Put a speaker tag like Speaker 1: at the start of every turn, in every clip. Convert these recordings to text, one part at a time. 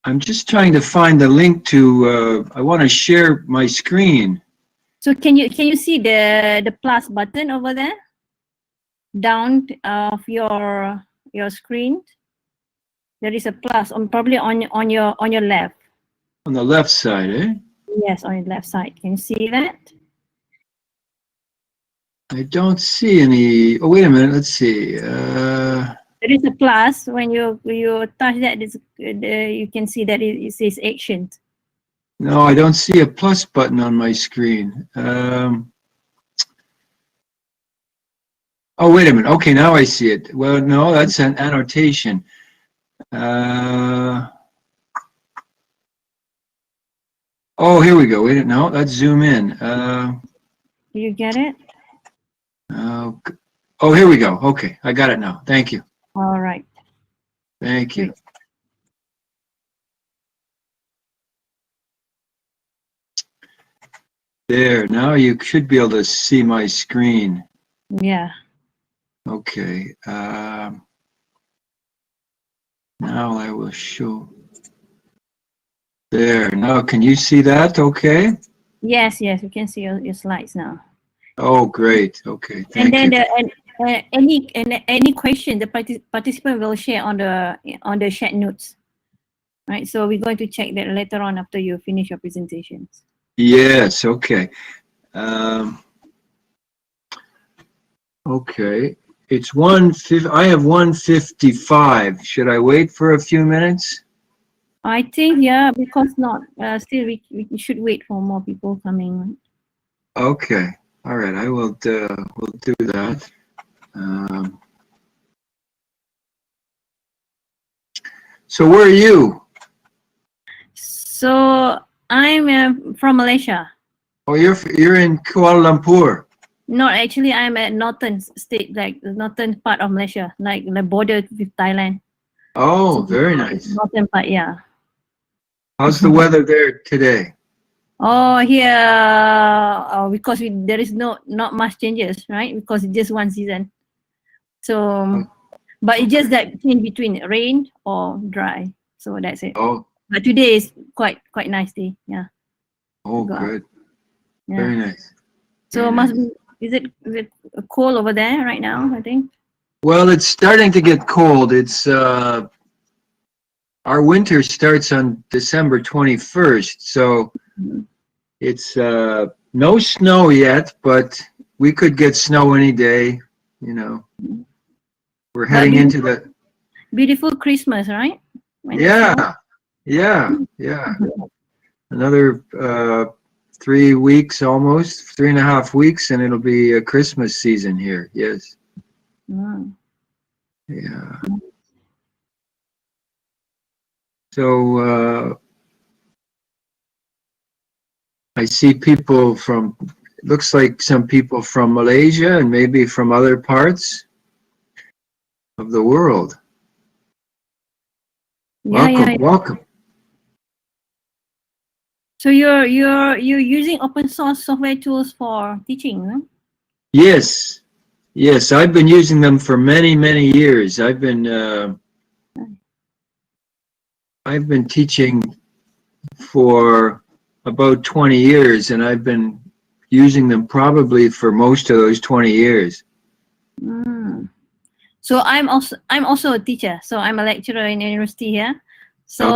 Speaker 1: I'm just trying to find the link to, I want to share my screen.
Speaker 2: So can you see the plus button over there? Down of your screen, there is a plus probably on your left.
Speaker 1: On the left side, eh?
Speaker 2: Yes, on your left side. Can you see that?
Speaker 1: I don't see any. Oh, wait a minute. Let's see.
Speaker 2: There is a plus. When you touch that, you can see that it says action.
Speaker 1: No, I don't see a plus button on my screen. Oh, wait a minute. Okay, now I see it. Well, no, that's an annotation. Oh, here we go. Wait, no, let's zoom in.
Speaker 2: Do you get it?
Speaker 1: Oh, here we go. Okay, I got it now. Thank you.
Speaker 2: All right.
Speaker 1: Thank you. There, now you should be able to see my screen.
Speaker 2: Yeah.
Speaker 1: Okay. Now I will show. There, now can you see that okay?
Speaker 2: Yes, you can see your slides now.
Speaker 1: Oh, great. Okay, thank you.
Speaker 2: And then any question the participant will share on the chat notes. Right, so we're going to check that later on after you finish your presentations.
Speaker 1: Yes, okay. Okay, it's I have 1:55. Should I wait for a few minutes?
Speaker 2: I think, yeah, because not, still we should wait for more people coming.
Speaker 1: Okay, all right, I will we'll do that. So where are you?
Speaker 2: So I'm from Malaysia.
Speaker 1: Oh, you're in Kuala Lumpur.
Speaker 2: No, actually I'm at northern state, like the northern part of Malaysia, like the border with Thailand.
Speaker 1: Oh,
Speaker 2: So
Speaker 1: very nice.
Speaker 2: Northern part, yeah.
Speaker 1: How's the weather there today?
Speaker 2: Oh, here, because there is not much changes, right? Because it's just one season. So, but it's just that in between rain or dry. So that's it.
Speaker 1: Oh.
Speaker 2: But today is quite nice day. Yeah.
Speaker 1: Oh, good.
Speaker 2: Yeah.
Speaker 1: Very nice.
Speaker 2: So must be. Is it cold over there right now? I think.
Speaker 1: Well, it's starting to get cold. It's our winter starts on December 21st, so it's no snow yet, but we could get snow any day. You know, we're heading into the
Speaker 2: beautiful Christmas, right?
Speaker 1: Yeah. Another 3 weeks, almost 3.5 weeks, and it'll be a Christmas season here. Yes.
Speaker 2: Mm.
Speaker 1: Yeah. So I see people from, looks like some people from Malaysia and maybe from other parts of the world. Welcome.
Speaker 2: So you're using open source software tools for teaching, huh?
Speaker 1: Yes, I've been using them for many years. I've been teaching for about 20 years, and I've been using them probably for most of those 20 years.
Speaker 2: Mm. So I'm also a teacher. So I'm a lecturer in university here. So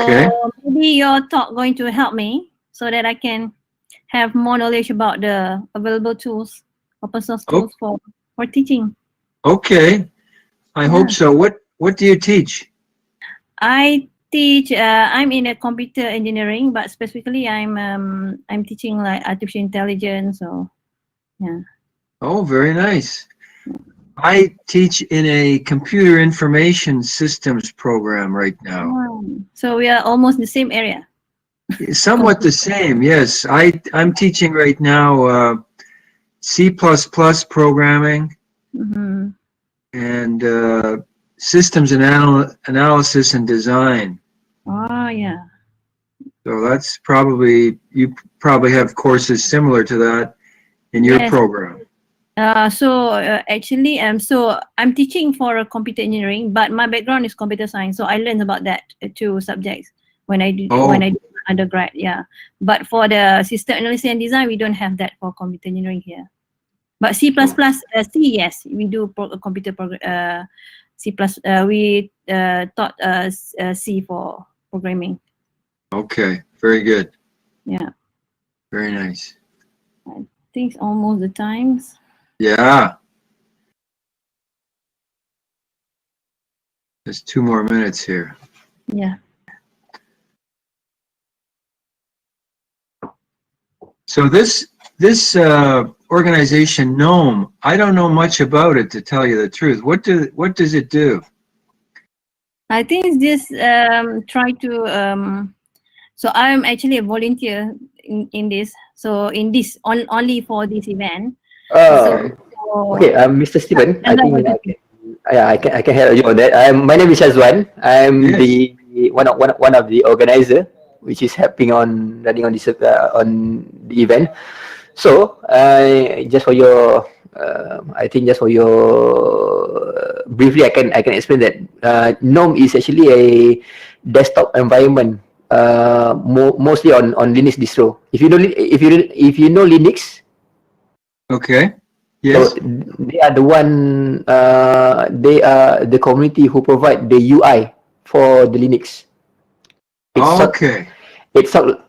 Speaker 2: maybe your talk going to help me so that I can have more knowledge about the available tools, open source tools for teaching.
Speaker 1: Okay, I hope so. What do you teach?
Speaker 2: I teach. I'm in a computer engineering, but specifically I'm teaching like artificial intelligence. So yeah.
Speaker 1: Oh, very nice. I teach in a computer information systems program right now.
Speaker 2: So we are almost the same area.
Speaker 1: Somewhat the same, yes. I'm teaching right now C++ programming and systems analysis and design.
Speaker 2: Oh, yeah.
Speaker 1: So that's probably, you probably have courses similar to that in your program.
Speaker 2: Actually, so I'm teaching for computer engineering, but my background is computer science. So I learned about that two subjects when I do
Speaker 1: Oh.
Speaker 2: undergrad. Yeah, but for the system analysis and design, we don't have that for computer engineering here. But C++, C, yes, we do computer C++. We taught C for programming.
Speaker 1: Okay, very good.
Speaker 2: Yeah,
Speaker 1: Very nice.
Speaker 2: I think it's almost the times.
Speaker 1: Yeah. There's 2 more minutes here.
Speaker 2: Yeah.
Speaker 1: So this organization GNOME, I don't know much about it, to tell you the truth. What does it do?
Speaker 2: I think it's just try to so I'm actually a volunteer in this. So in this only for this event.
Speaker 3: Okay, Mr. Stephen, I think I can help you on that. My name is Shazwan. I'm
Speaker 1: Yes.
Speaker 3: the one of the organizer, which is helping on running on this on the event. So, just for your, I think just for your briefly, I can explain that GNOME is actually a desktop environment, mostly on Linux distro. If you know Linux.
Speaker 1: Okay.
Speaker 3: So
Speaker 1: Yes.
Speaker 3: they are the one. They are the community who provide the UI for the Linux.
Speaker 1: Okay.
Speaker 3: It's sort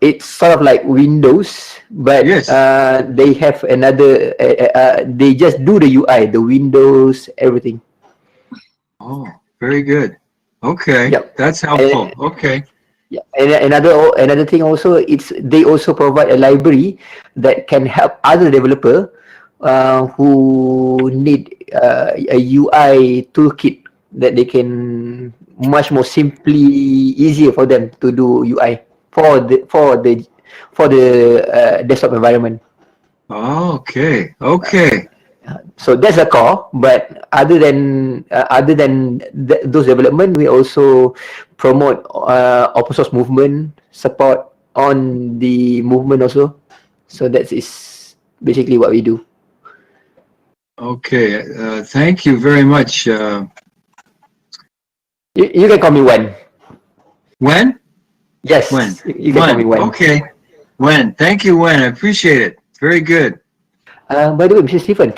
Speaker 3: of like Windows, but
Speaker 1: Yes.
Speaker 3: they have another. They just do the UI, the Windows, everything.
Speaker 1: Oh, very good. Okay.
Speaker 3: Yep.
Speaker 1: That's helpful. Okay.
Speaker 3: Yeah, and another thing also, they also provide a library that can help other developer who need a UI toolkit that they can much more simply easier for them to do UI for the desktop environment.
Speaker 1: Okay. Okay.
Speaker 3: So that's the core. But other than those development, we also promote open source movement, support on the movement also. So that is basically what we do.
Speaker 1: Okay. Thank you very much.
Speaker 3: You can call me Wen.
Speaker 1: Wen?
Speaker 3: Yes,
Speaker 1: Wen.
Speaker 3: you can call me Wen.
Speaker 1: Okay. Wen. Thank you, Wen. I appreciate it. Very good.
Speaker 3: By the way, Mr. Stephen,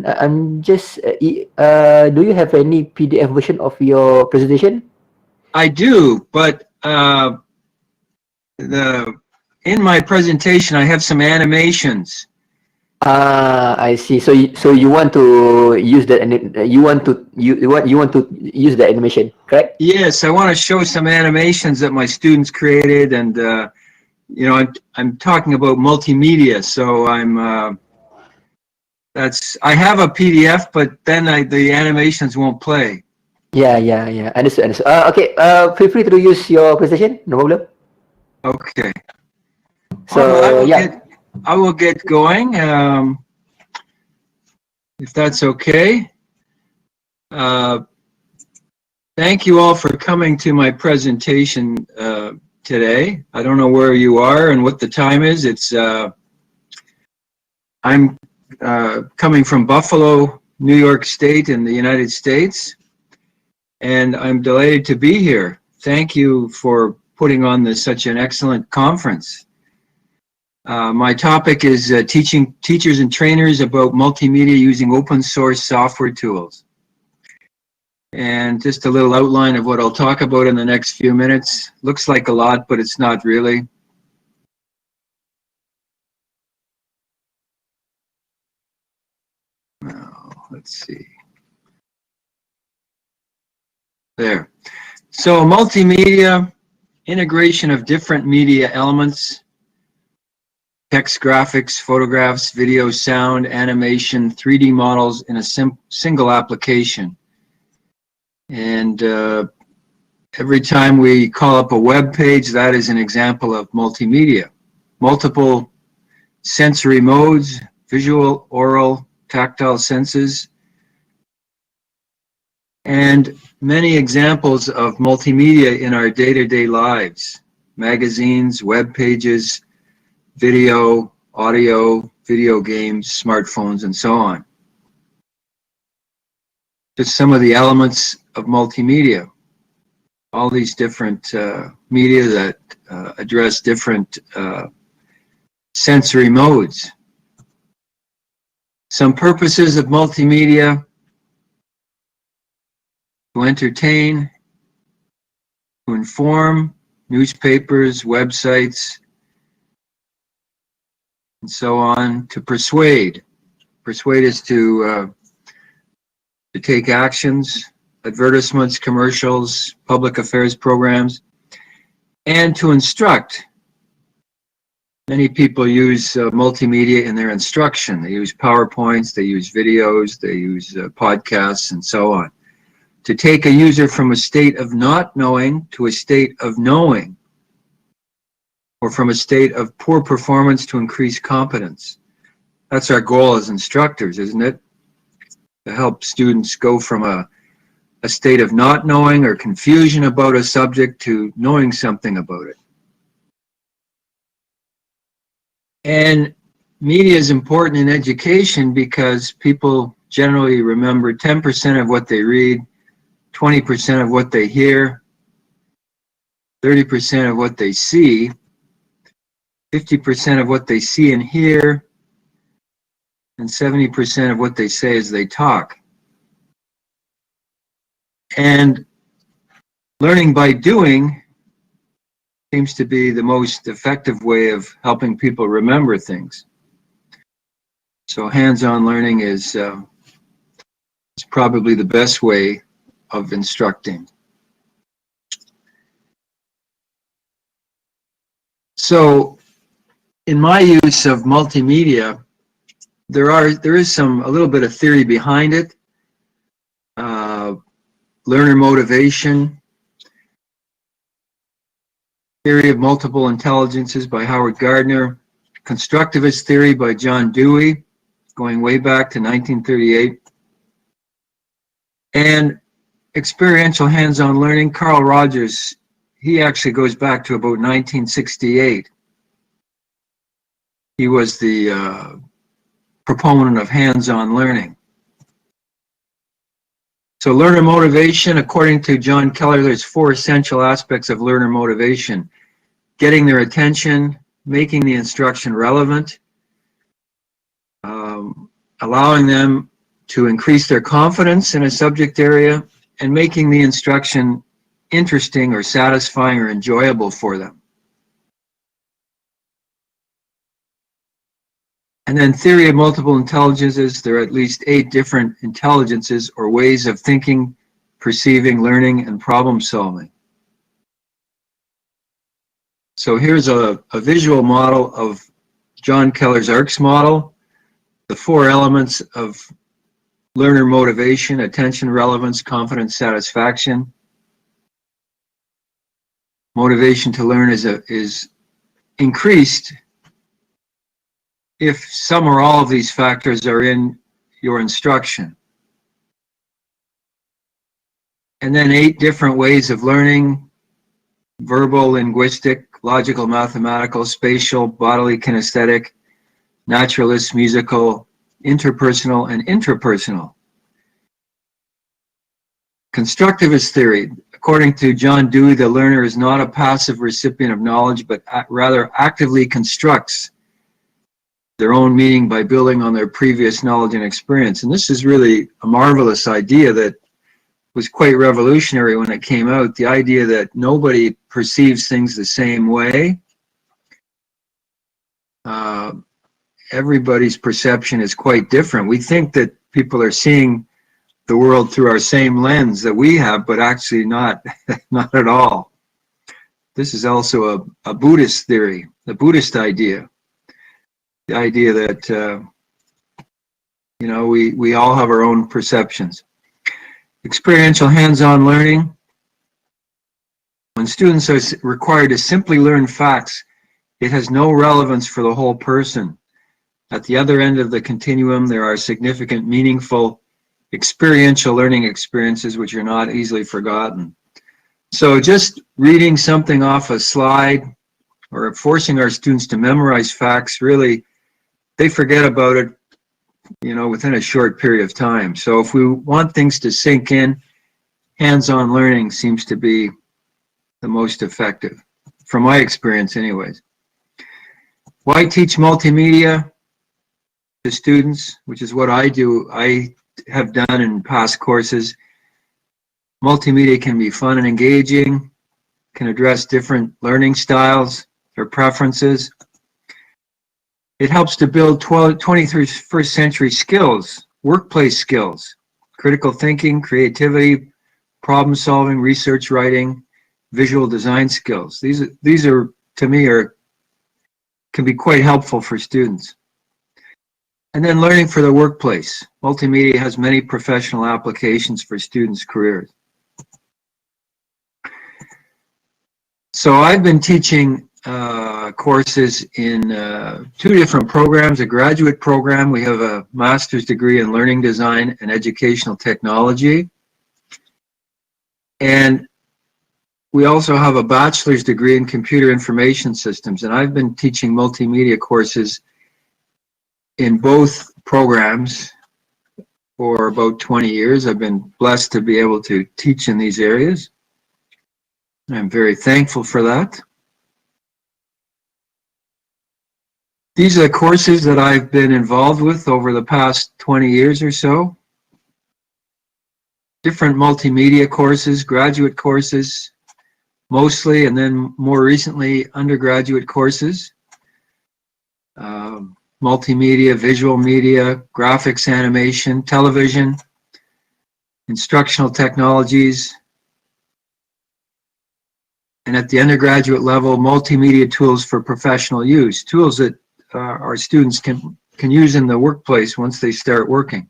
Speaker 3: I'm just do you have any PDF version of your presentation?
Speaker 1: I do, but in my presentation I have some animations.
Speaker 3: I see. So you want to use that, and you want to use the animation, correct?
Speaker 1: Yes, I want to show some animations that my students created, and you know, I'm talking about multimedia, so I have a PDF, but then the animations won't play.
Speaker 3: Yeah. Understood. Okay. Feel free to use your presentation. No problem.
Speaker 1: Okay.
Speaker 3: So
Speaker 1: I will get going, if that's okay. Thank you all for coming to my presentation today. I don't know where you are and what the time is. I'm coming from Buffalo, New York State in the United States, and I'm delighted to be here. Thank you for putting on such an excellent conference. My topic is teaching teachers and trainers about multimedia using open source software tools. And just a little outline of what I'll talk about in the next few minutes. Looks like a lot, but it's not really. Now, let's see. There. So multimedia, integration of different media elements, text, graphics, photographs, video, sound, animation, 3D models in a single application. And every time we call up a web page, that is an example of multimedia. Multiple sensory modes, visual, oral, tactile senses, and many examples of multimedia in our day-to-day lives. Magazines, web pages, video, audio, video games, smartphones, and so on. Just some of the elements of multimedia. all these different media that address different sensory modes. Some purposes of multimedia: to entertain, to inform, newspapers, websites, and so on; to persuade. Persuade is to take actions, advertisements, commercials, public affairs programs; and to instruct. Many people use multimedia in their instruction. They use PowerPoints, they use videos, they use podcasts, and so on. To take a user from a state of not knowing to a state of knowing, or from a state of poor performance to increased competence. That's our goal as instructors, isn't it? To help students go from a state of not knowing or confusion about a subject to knowing something about it. And media is important in education because people generally remember 10% of what they read, 20% of what they hear, 30% of what they see, 50% of what they see and hear, and 70% of what they say as they talk. And learning by doing seems to be the most effective way of helping people remember things. So hands-on learning is probably the best way of instructing. So in my use of multimedia, there is a little bit of theory behind it. Learner motivation, theory of multiple intelligences by Howard Gardner, constructivist theory by John Dewey, going way back to 1938, and experiential hands-on learning. Carl Rogers, he actually goes back to about 1968. He was the proponent of hands-on learning. So learner motivation, according to John Keller, there's 4 essential aspects of learner motivation: getting their attention, making the instruction relevant, allowing them to increase their confidence in a subject area, and making the instruction interesting or satisfying or enjoyable for them. And then theory of multiple intelligences, there are at least 8 different intelligences or ways of thinking, perceiving, learning, and problem solving. So here's a visual model of John Keller's ARCS model, the 4 elements of learner motivation: attention, relevance, confidence, satisfaction. Motivation to learn is increased if some or all of these factors are in your instruction. And then 8 different ways of learning: verbal, linguistic, logical, mathematical, spatial, bodily, kinesthetic, naturalist, musical, interpersonal, and intrapersonal. Constructivist theory. According to John Dewey, the learner is not a passive recipient of knowledge, but rather actively constructs their own meaning by building on their previous knowledge and experience. And this is really a marvelous idea that was quite revolutionary when it came out. The idea that nobody perceives things the same way. Everybody's perception is quite different. We think that people are seeing the world through our same lens that we have, but actually not at all. This is also a Buddhist theory, the Buddhist idea. The idea that, we all have our own perceptions. Experiential hands-on learning. When students are required to simply learn facts, it has no relevance for the whole person. At the other end of the continuum, there are significant, meaningful, experiential learning experiences which are not easily forgotten. So just reading something off a slide or forcing our students to memorize facts, really, they forget about it, within a short period of time. So if we want things to sink in, hands-on learning seems to be the most effective, from my experience anyways. Why teach multimedia to students, which is what I do. I have done in past courses. Multimedia can be fun and engaging, can address different learning styles or preferences. It helps to build 21st century skills, workplace skills, critical thinking, creativity, problem solving, research writing, visual design skills. These are, to me, can be quite helpful for students. And then learning for the workplace. Multimedia has many professional applications for students' careers. So I've been teaching courses in 2 different programs, a graduate program. We have a master's degree in learning design and educational technology. And we also have a bachelor's degree in computer information systems. And I've been teaching multimedia courses in both programs for about 20 years. I've been blessed to be able to teach in these areas. I'm very thankful for that. These are the courses that I've been involved with over the past 20 years or so. Different multimedia courses, graduate courses, mostly, and then more recently, undergraduate courses. Multimedia, visual media, graphics, animation, television, instructional technologies, and at the undergraduate level, multimedia tools for professional use, tools that our students can use in the workplace once they start working.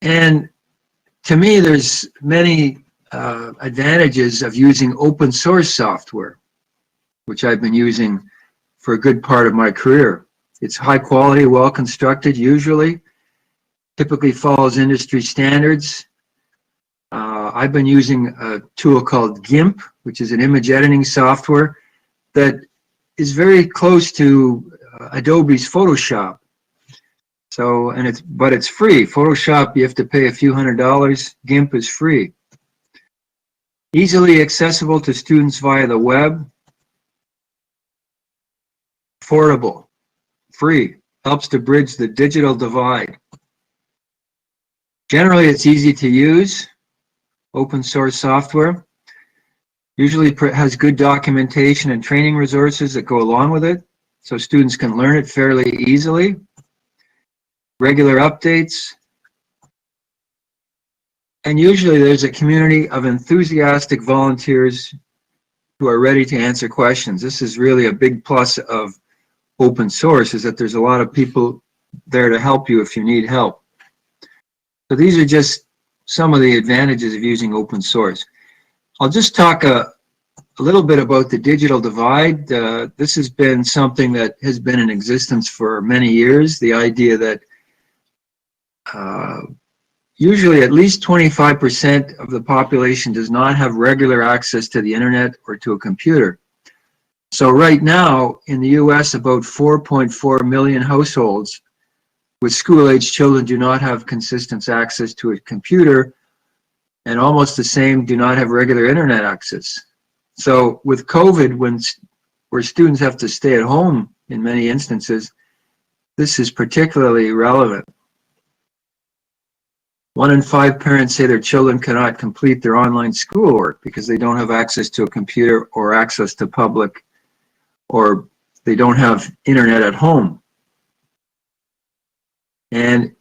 Speaker 1: And to me, there's many advantages of using open source software, which I've been using for a good part of my career. It's high quality, well constructed, usually, typically follows industry standards. I've been using a tool called GIMP, which is an image editing software that is very close to Adobe's Photoshop. So, but it's free. Photoshop, you have to pay a few $100s. GIMP is free. Easily accessible to students via the web. Affordable, free, helps to bridge the digital divide. Generally, it's easy to use, open source software. Usually has good documentation and training resources that go along with it, so students can learn it fairly easily. Regular updates. And usually there's a community of enthusiastic volunteers who are ready to answer questions. This is really a big plus of open source, is that there's a lot of people there to help you if you need help. So these are just some of the advantages of using open source. I'll just talk a little bit about the digital divide. This has been something that has been in existence for many years, the idea that usually at least 25% of the population does not have regular access to the internet or to a computer. So right now in the US, about 4.4 million households with school-age children do not have consistent access to a computer, and almost the same do not have regular internet access. So with COVID, where students have to stay at home in many instances, this is particularly relevant. 1 in 5 parents say their children cannot complete their online schoolwork because they don't have access to a computer or access to public, or they don't have internet at home. And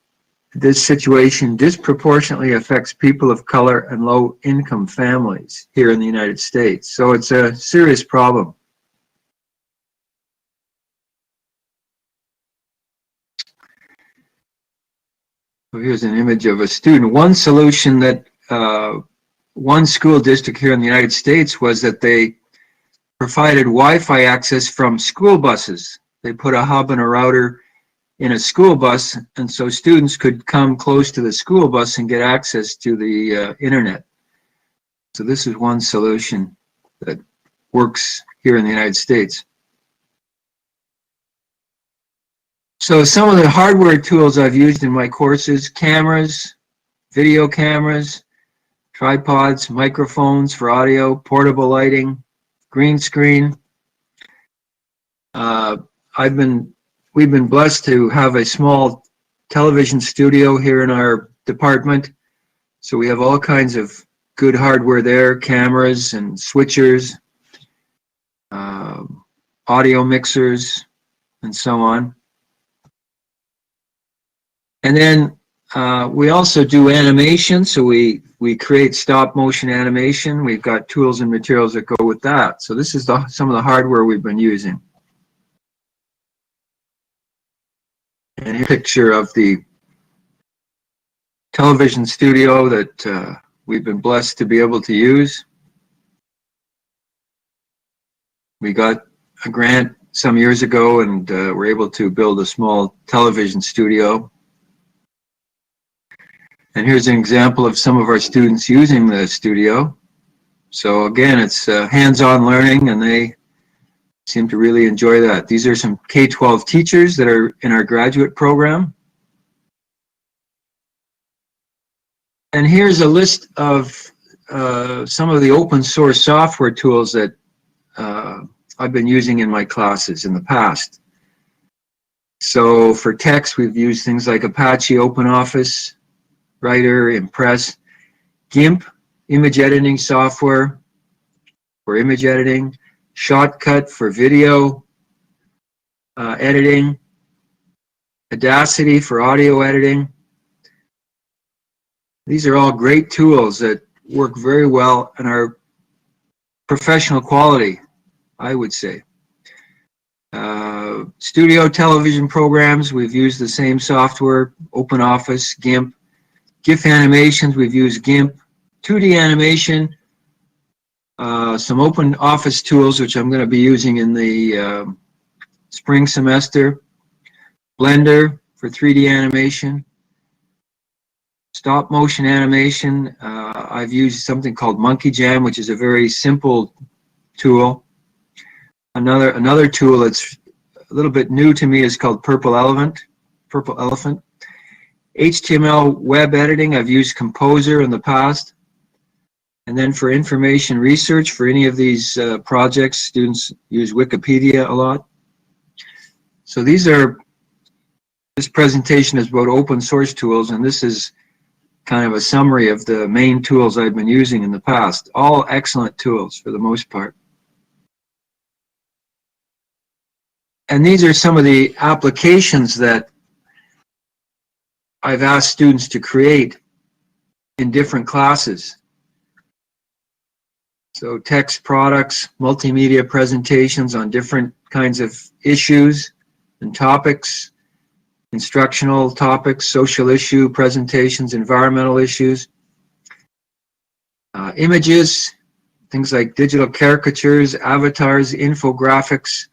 Speaker 1: this situation disproportionately affects people of color and low-income families here in the United States. So it's a serious problem. So here's an image of a student. One solution that one school district here in the United States was that they provided Wi-Fi access from school buses. They put a hub and a router in a school bus, and so students could come close to the school bus and get access to the internet. So this is one solution that works here in the United States. So some of the hardware tools I've used in my courses: cameras, video cameras, tripods, microphones for audio, portable lighting, green screen. We've been blessed to have a small television studio here in our department. So we have all kinds of good hardware there, cameras and switchers, audio mixers, and so on. And then we also do animation, so we create stop motion animation. We've got tools and materials that go with that. So this is some of the hardware we've been using. And here's a picture of the television studio that we've been blessed to be able to use. We got a grant some years ago and were able to build a small television studio. And here's an example of some of our students using the studio. So again, it's hands-on learning, and they seem to really enjoy that. These are some K-12 teachers that are in our graduate program. And here's a list of some of the open source software tools that I've been using in my classes in the past. So for text, we've used things like Apache OpenOffice, Writer, Impress, GIMP, image editing software for image editing, Shotcut for video editing, Audacity for audio editing. These are all great tools that work very well and are professional quality, I would say. Studio television programs, we've used the same software, OpenOffice, GIMP. GIF animations, we've used GIMP. 2D animation, some OpenOffice tools, which I'm going to be using in the spring semester. Blender for 3D animation. Stop motion animation, I've used something called Monkey Jam, which is a very simple tool. Another tool that's a little bit new to me is called Purple Elephant. HTML web editing, I've used Composer in the past. And then for information research, for any of these projects, students use Wikipedia a lot. So this presentation is about open source tools, and this is kind of a summary of the main tools I've been using in the past. All excellent tools for the most part. And these are some of the applications that I've asked students to create in different classes. So text products, multimedia presentations on different kinds of issues and topics, instructional topics, social issue presentations, environmental issues, images, things like digital caricatures, avatars, infographics,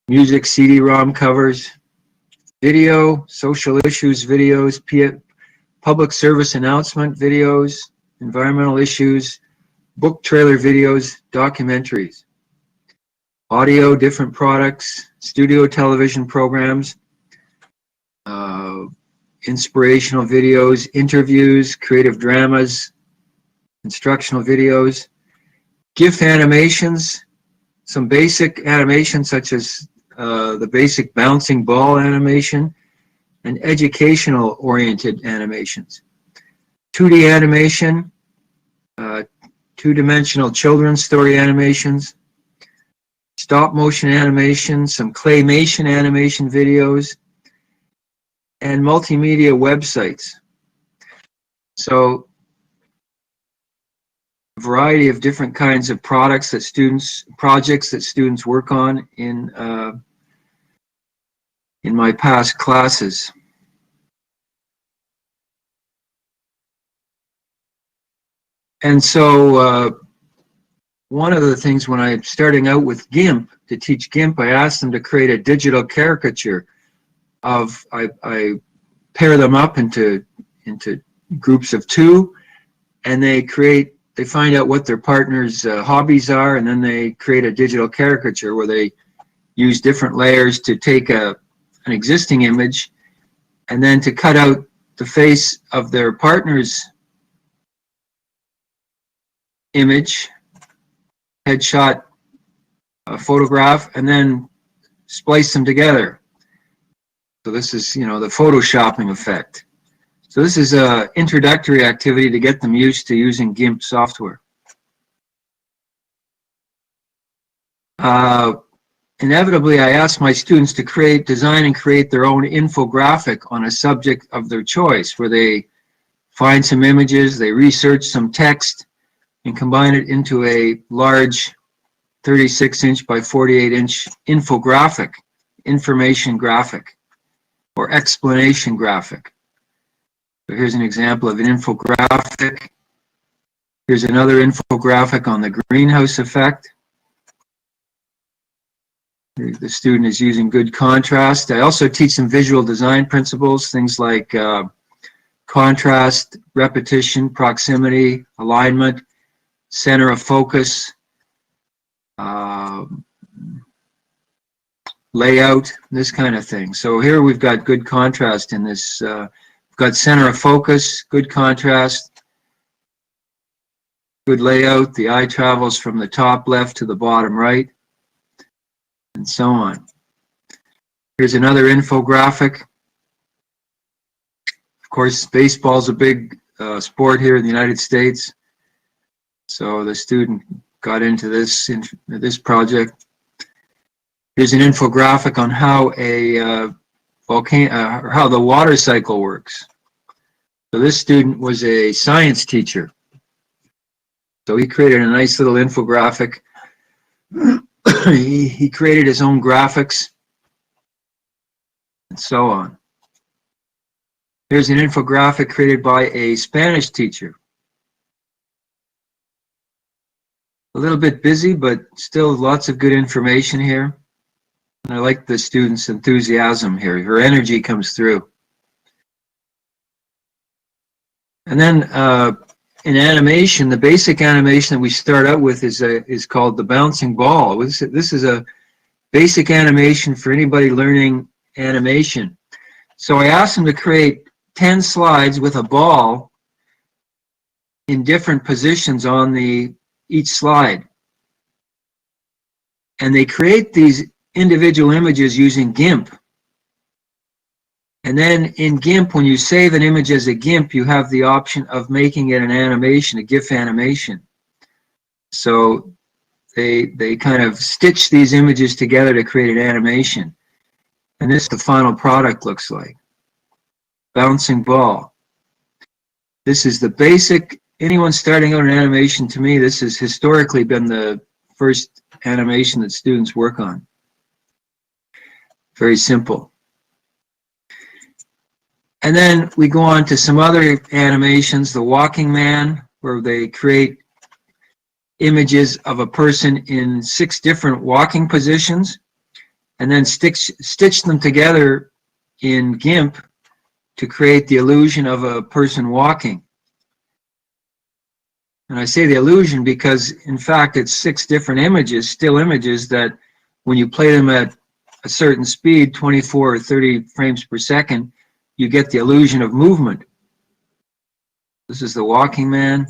Speaker 1: music, CD-ROM covers, video, social issues videos, public service announcement videos, environmental issues, book trailer videos, documentaries, audio, different products, studio television programs, inspirational videos, interviews, creative dramas, instructional videos, GIF animations, some basic animations such as the basic bouncing ball animation, and educational oriented animations. 2D animation, two-dimensional children's story animations, stop motion animation, some claymation animation videos, and multimedia websites. So a variety of different kinds of projects that students work on in my past classes. And so one of the things when I'm starting out with GIMP, to teach GIMP, I asked them to create a digital caricature of, I pair them up into groups of two, and they find out what their partner's hobbies are, and then they create a digital caricature where they use different layers to take an existing image and then to cut out the face of their partner's image, headshot photograph, and then splice them together. So this is, the photoshopping effect. So this is an introductory activity to get them used to using GIMP software. Inevitably, I ask my students to design and create their own infographic on a subject of their choice, where they find some images, they research some text, and combine it into a large 36-inch by 48-inch infographic, information graphic, or explanation graphic. So here's an example of an infographic. Here's another infographic on the greenhouse effect. The student is using good contrast. I also teach them visual design principles, things like contrast, repetition, proximity, alignment, center of focus, layout, this kind of thing. So here we've got good contrast in this. We've got center of focus, good contrast, good layout. The eye travels from the top left to the bottom right, and so on. Here's another infographic. Of course, baseball's a big sport here in the United States. So the student got into this project. Here's an infographic on how a how the water cycle works. So this student was a science teacher. So he created a nice little infographic. He created his own graphics and so on. Here's an infographic created by a Spanish teacher. A little bit busy, but still lots of good information here. And I like the student's enthusiasm here. Her energy comes through. And then in animation, the basic animation that we start out with is called the bouncing ball. This is a basic animation for anybody learning animation. So I asked them to create 10 slides with a ball in different positions on each slide. And they create these individual images using GIMP. And then in GIMP, when you save an image as a GIMP, you have the option of making it an animation, a GIF animation. So they kind of stitch these images together to create an animation. And this is the final product looks like. Bouncing ball. This is the basic, anyone starting out in animation, to me, this has historically been the first animation that students work on. Very simple. And then we go on to some other animations, the walking man, where they create images of a person in 6 different walking positions and then stitch them together in GIMP to create the illusion of a person walking. And I say the illusion because, in fact, it's 6 different images, still images, that when you play them at a certain speed, 24 or 30 frames per second, you get the illusion of movement. This is the walking man.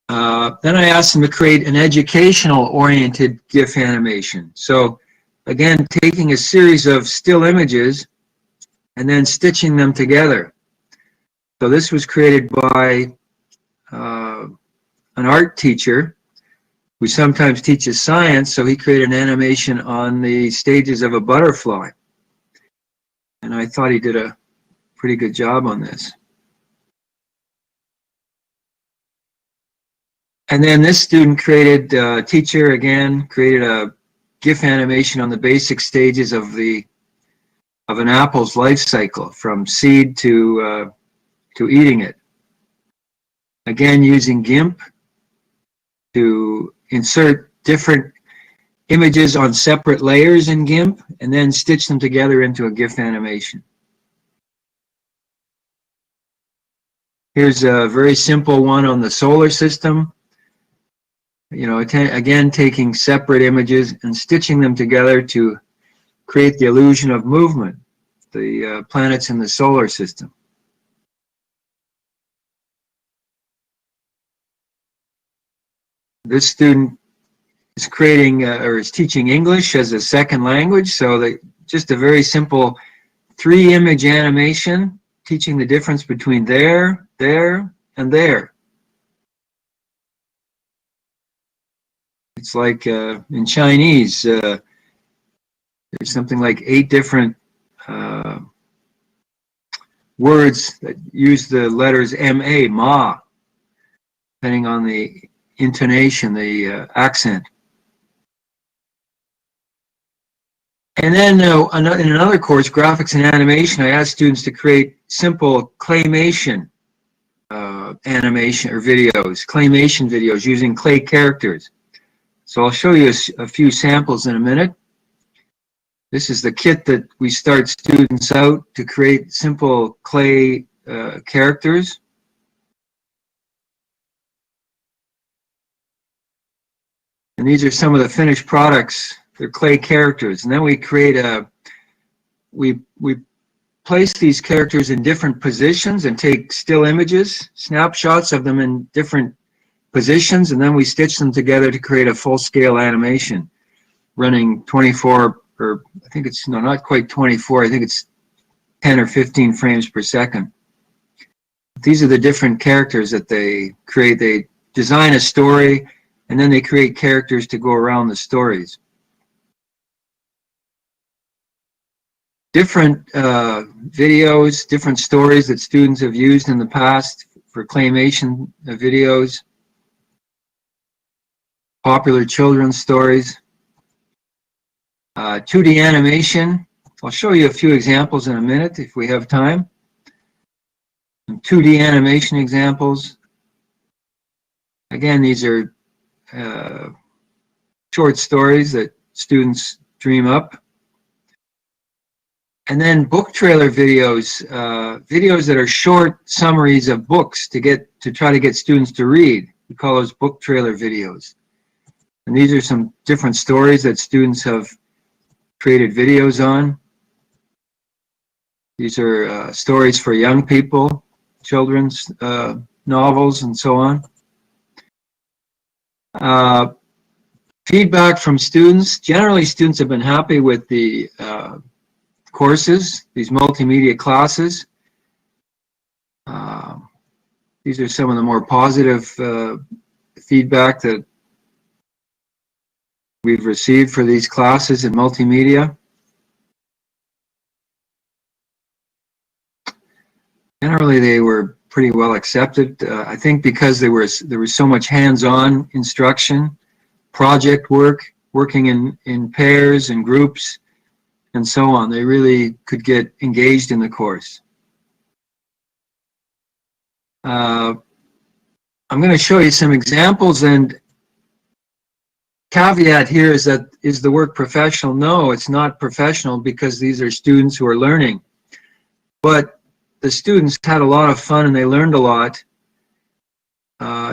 Speaker 1: Then I asked them to create an educational-oriented GIF animation. So, again, taking a series of still images and then stitching them together. So this was created by an art teacher who sometimes teaches science, so he created an animation on the stages of a butterfly. And I thought he did a pretty good job on this. And then this student created, teacher again, created a GIF animation on the basic stages of an apple's life cycle, from seed to eating it. Again, using GIMP to insert different images on separate layers in GIMP and then stitch them together into a GIF animation. Here's a very simple one on the solar system. You know, again, taking separate images and stitching them together to create the illusion of movement, the planets in the solar system. This student is creating or is teaching English as a second language, so that just a very simple 3-image animation teaching the difference between there, there, and there. It's like in Chinese, there's something like 8 different words that use the letters M-A, ma, depending on the intonation, the accent. And then in another course, graphics and animation, I asked students to create simple claymation animation or videos, claymation videos using clay characters. So I'll show you a few samples in a minute. This is the kit that we start students out to create simple clay characters. And these are some of the finished products. They're clay characters. And then we create we place these characters in different positions and take still images, snapshots of them in different positions, and then we stitch them together to create a full-scale animation running 24, or I think it's, no, not quite 24, I think it's 10 or 15 frames per second. These are the different characters that they create. They design a story, and then they create characters to go around the stories. Different videos, different stories that students have used in the past for claymation videos, popular children's stories. 2D animation, I'll show you a few examples in a minute if we have time. 2D animation examples. Again, these are short stories that students dream up. And then book trailer videos, videos that are short summaries of books to try to get students to read. We call those book trailer videos. And these are some different stories that students have created videos on. These are stories for young people, children's novels, and so on. Feedback from students. Generally, students have been happy with the courses, these multimedia classes. These are some of the more positive feedback that we've received for these classes in multimedia. Generally, they were pretty well accepted. I think because there was so much hands-on instruction, project work, working in pairs and groups, and so on. They really could get engaged in the course. I'm going to show you some examples, and caveat here is that, is the work professional? No, it's not professional because these are students who are learning. But the students had a lot of fun and they learned a lot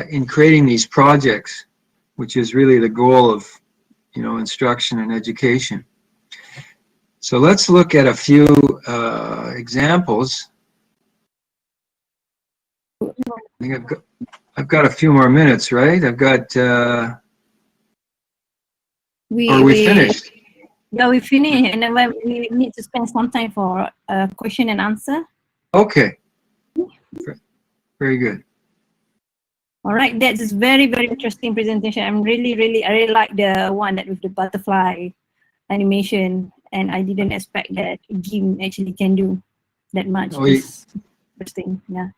Speaker 1: in creating these projects, which is really the goal of, instruction and education. So let's look at a few examples. I think I've got a few more minutes, right? I've got. Are we finished?
Speaker 2: Yeah, we finished, and then we need to spend some time for question and answer.
Speaker 1: Okay. Very good.
Speaker 2: All right, that is very, very interesting presentation. I really like the one that with the butterfly animation, and I didn't expect that GNOME actually can do that much.
Speaker 1: Oh,
Speaker 2: it's interesting, yeah.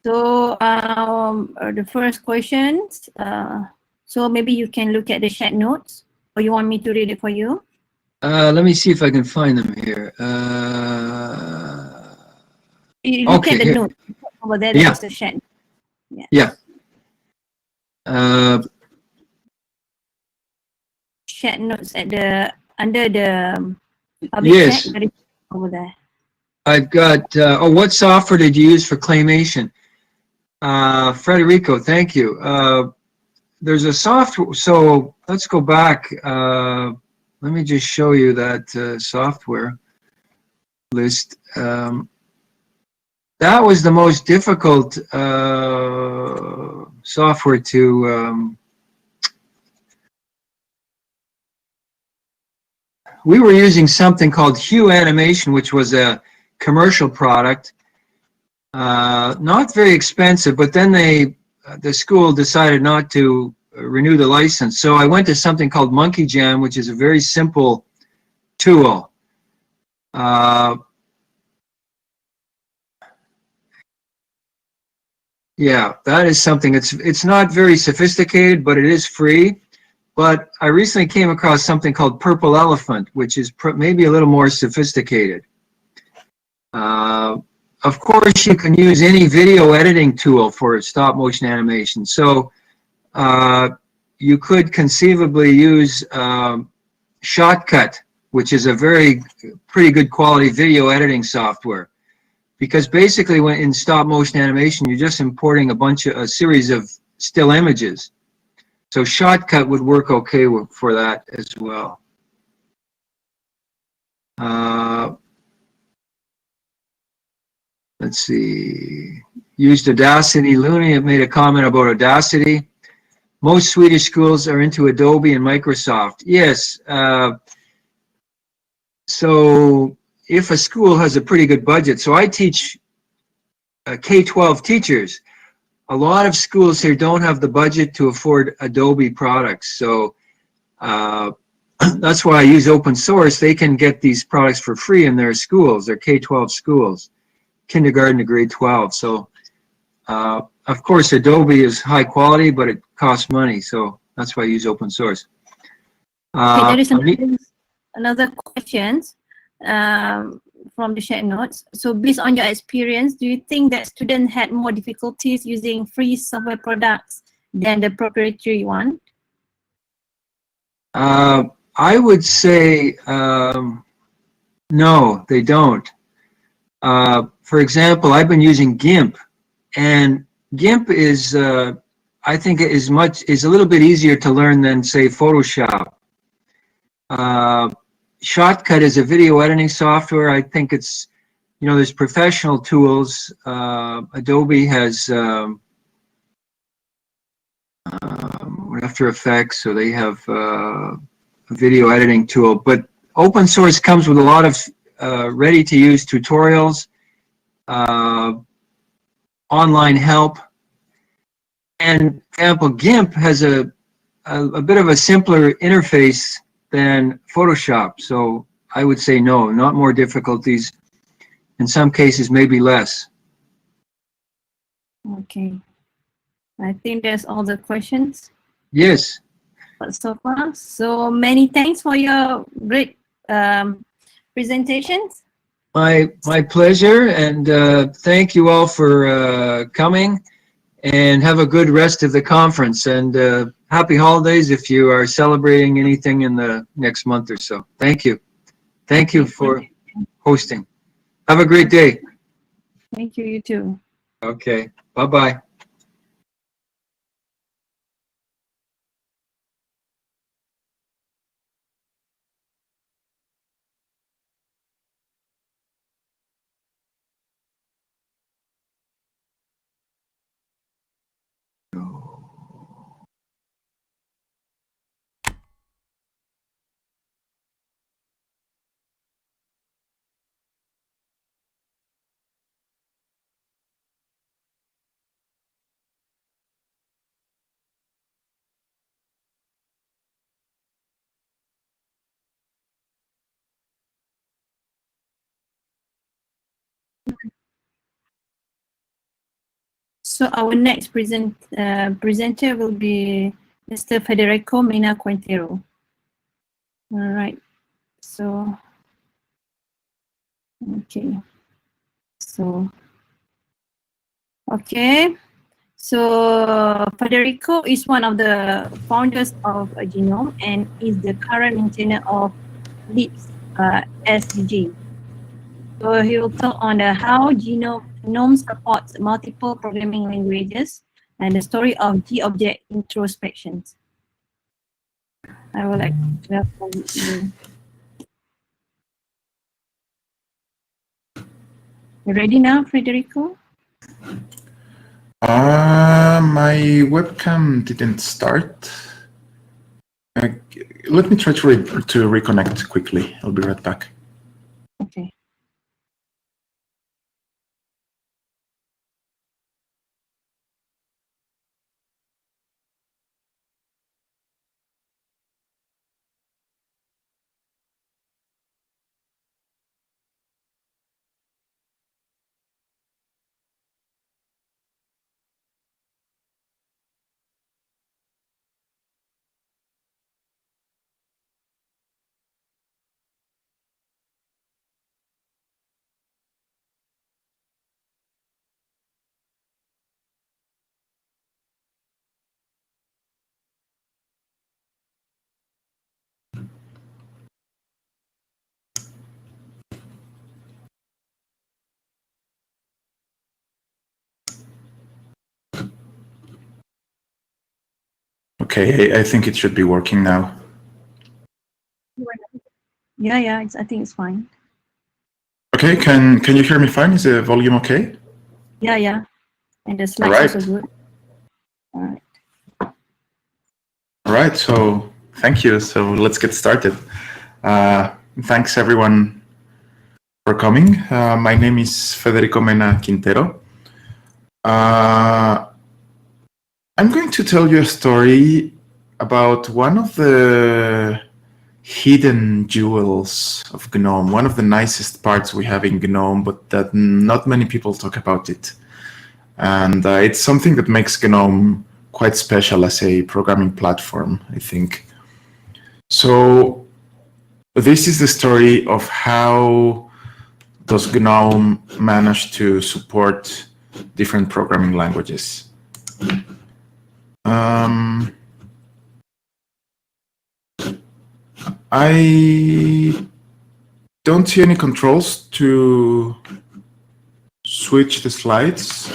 Speaker 2: So the first questions. So maybe you can look at the chat notes, or you want me to read it for you?
Speaker 1: Let me see if I can find them here.
Speaker 2: You look
Speaker 1: okay,
Speaker 2: at the
Speaker 1: here.
Speaker 2: note over there.
Speaker 1: Yeah.
Speaker 2: There's the chat.
Speaker 1: Yeah.
Speaker 2: Chat notes at under the public
Speaker 1: yes.
Speaker 2: chat over there.
Speaker 1: I've got. What software did you use for claymation? Frederico, thank you. There's a software. So let's go back. Let me just show you that software list. that was the most difficult software to. We were using something called Hue Animation, which was a commercial product, not very expensive. But then the school decided not to renew the license, so I went to something called Monkey Jam, which is a very simple tool. Yeah, that is something. It's not very sophisticated, but it is free. But I recently came across something called Purple Elephant, which is maybe a little more sophisticated. Of course, you can use any video editing tool for stop motion animation. So you could conceivably use Shotcut, which is a pretty good quality video editing software. Because basically, when in stop motion animation, you're just importing a series of still images. So Shotcut would work okay for that as well. Let's see. Used Audacity. Looney have made a comment about Audacity. Most Swedish schools are into Adobe and Microsoft. Yes. So if a school has a pretty good budget, so I teach K-12 teachers. A lot of schools here don't have the budget to afford Adobe products. So that's why I use open source. They can get these products for free in their schools, their K-12 schools, kindergarten to grade 12. So of course, Adobe is high quality, but it costs money. So that's why I use open source.
Speaker 2: Okay, there is another question from the chat notes. So based on your experience, do you think that students had more difficulties using free software products than the proprietary one?
Speaker 1: I would say no, they don't. For example, I've been using GIMP, and GIMP is, I think, is a little bit easier to learn than, say, Photoshop. Shotcut is a video editing software. I think it's, there's professional tools. Adobe has After Effects, so they have a video editing tool. But open source comes with a lot of ready-to-use tutorials, online help. And, for example, GIMP has a bit of a simpler interface than Photoshop. So I would say no, not more difficulties. In some cases, maybe less.
Speaker 2: Okay. I think that's all the questions.
Speaker 1: Yes.
Speaker 2: But so far, so many thanks for your great presentations.
Speaker 1: My pleasure, and thank you all for coming, and have a good rest of the conference, and happy holidays if you are celebrating anything in the next month or so. Thank you. Thank you for hosting. Have a great day.
Speaker 2: Thank you, you too.
Speaker 1: Okay, bye-bye.
Speaker 2: So our next presenter will be Mr. Federico Mena Quintero. All right. So, okay. So, okay. So Federico is one of the founders of GNOME and is the current maintainer of LIPS SDG. So he will talk on how GNOME supports multiple programming languages and the story of G-object introspections. I would like to welcome you. You ready now, Federico?
Speaker 4: My webcam didn't start. Let me try to reconnect quickly. I'll be right back.
Speaker 2: Okay.
Speaker 4: Okay, I think it should be working now.
Speaker 2: Yeah, I think it's fine.
Speaker 4: Okay, can you hear me fine? Is the volume okay?
Speaker 2: Yeah. And the
Speaker 4: All
Speaker 2: slides
Speaker 4: right.
Speaker 2: also good. All right.
Speaker 4: All right, so thank you. So let's get started. Thanks everyone for coming. My name is Federico Mena Quintero. I'm going to tell you a story about one of the hidden jewels of GNOME, one of the nicest parts we have in GNOME, but that not many people talk about it. And it's something that makes GNOME quite special as a programming platform, I think. So this is the story of how does GNOME manage to support different programming languages. I don't see any controls to switch the slides.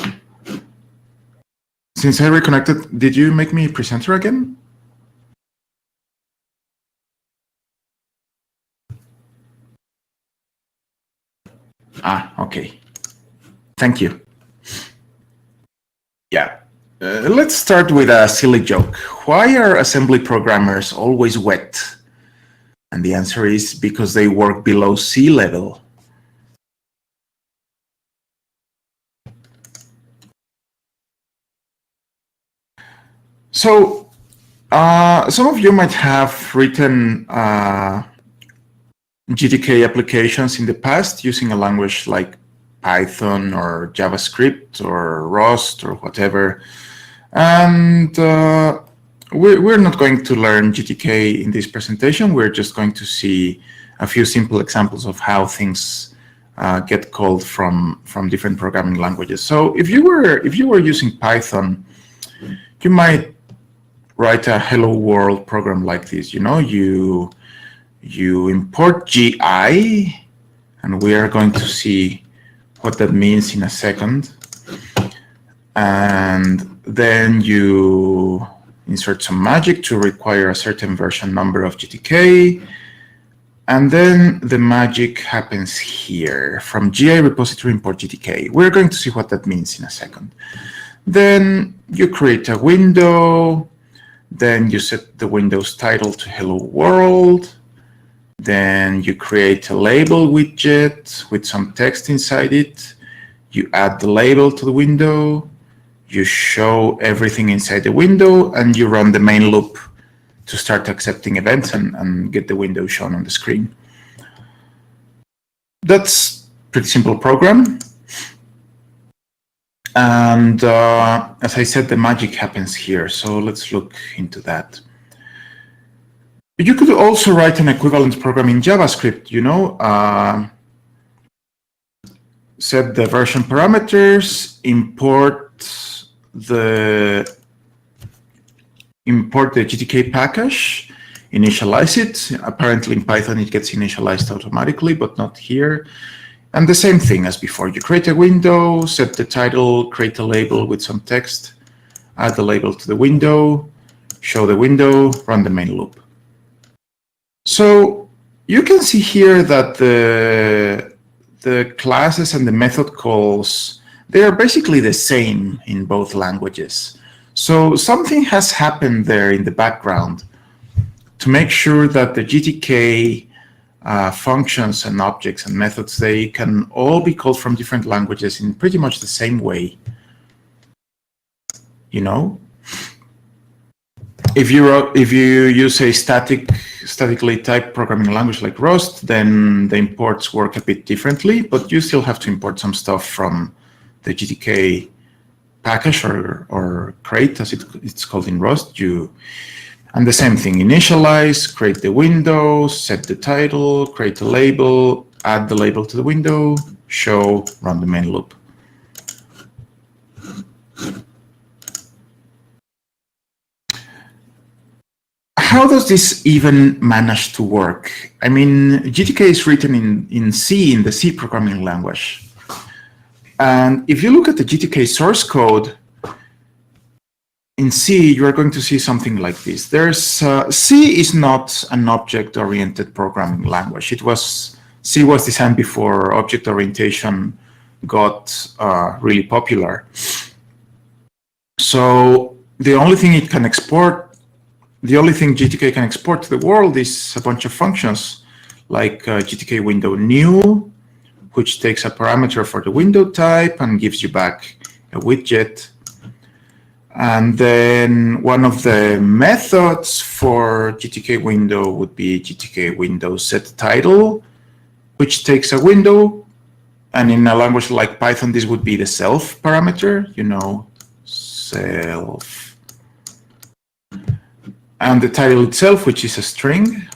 Speaker 4: Since I reconnected, did you make me presenter again? Okay. Thank you. Yeah. Let's start with a silly joke. Why are assembly programmers always wet? And the answer is because they work below sea level. So, some of you might have written GTK applications in the past using a language like Python or JavaScript or Rust or whatever. And we're not going to learn GTK in this presentation. We're just going to see a few simple examples of how things get called from different programming languages. So if you were using Python, you might write a hello world program like this. You import GI, and we are going to see what that means in a second. And then you insert some magic to require a certain version number of GTK. And then the magic happens here. From GI repository import GTK. We're going to see what that means in a second. Then you create a window. Then you set the window's title to hello world. Then you create a label widget with some text inside it. You add the label to the window. You show everything inside the window, and you run the main loop to start accepting events and get the window shown on the screen. That's a pretty simple program. And as I said, the magic happens here. So let's look into that. You could also write an equivalent program in JavaScript, set the version parameters, import the GTK package, initialize it. Apparently in Python it gets initialized automatically, but not here. And the same thing as before. You create a window, set the title, create a label with some text, add the label to the window, show the window, run the main loop. So you can see here that the the classes and the method calls, they are basically the same in both languages. So something has happened there in the background to make sure that the GTK functions and objects and methods, they can all be called from different languages in pretty much the same way. You know, if you use a statically typed programming language like Rust, then the imports work a bit differently, but you still have to import some stuff from the GTK package or crate, as it's called in Rust. And the same thing, initialize, create the window, set the title, create a label, add the label to the window, show, run the main loop. How does this even manage to work? I mean, GTK is written in C, in the C programming language. And if you look at the GTK source code, in C, you are going to see something like this. C is not an object-oriented programming language. C was designed before object orientation got really popular. So the only thing it can export, the only thing GTK can export to the world is a bunch of functions like GTK window new, which takes a parameter for the window type and gives you back a widget. And then one of the methods for GTK window would be GTK window set title, which takes a window. And in a language like Python, this would be the self parameter, you know, self. And the title itself, which is a string.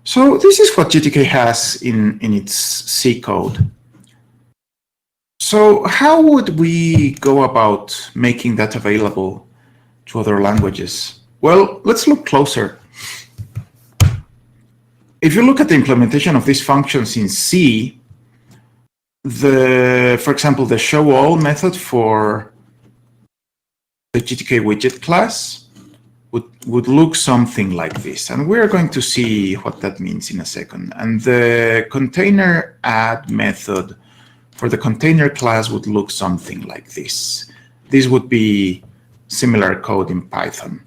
Speaker 4: So this is what GTK has in its C code. So how would we go about making that available to other languages? Well, let's look closer. If you look at the implementation of these functions in C, for example, the show all method for the GTK widget class would look something like this. And we're going to see what that means in a second. And the container add method for the container class would look something like this. This would be similar code in Python.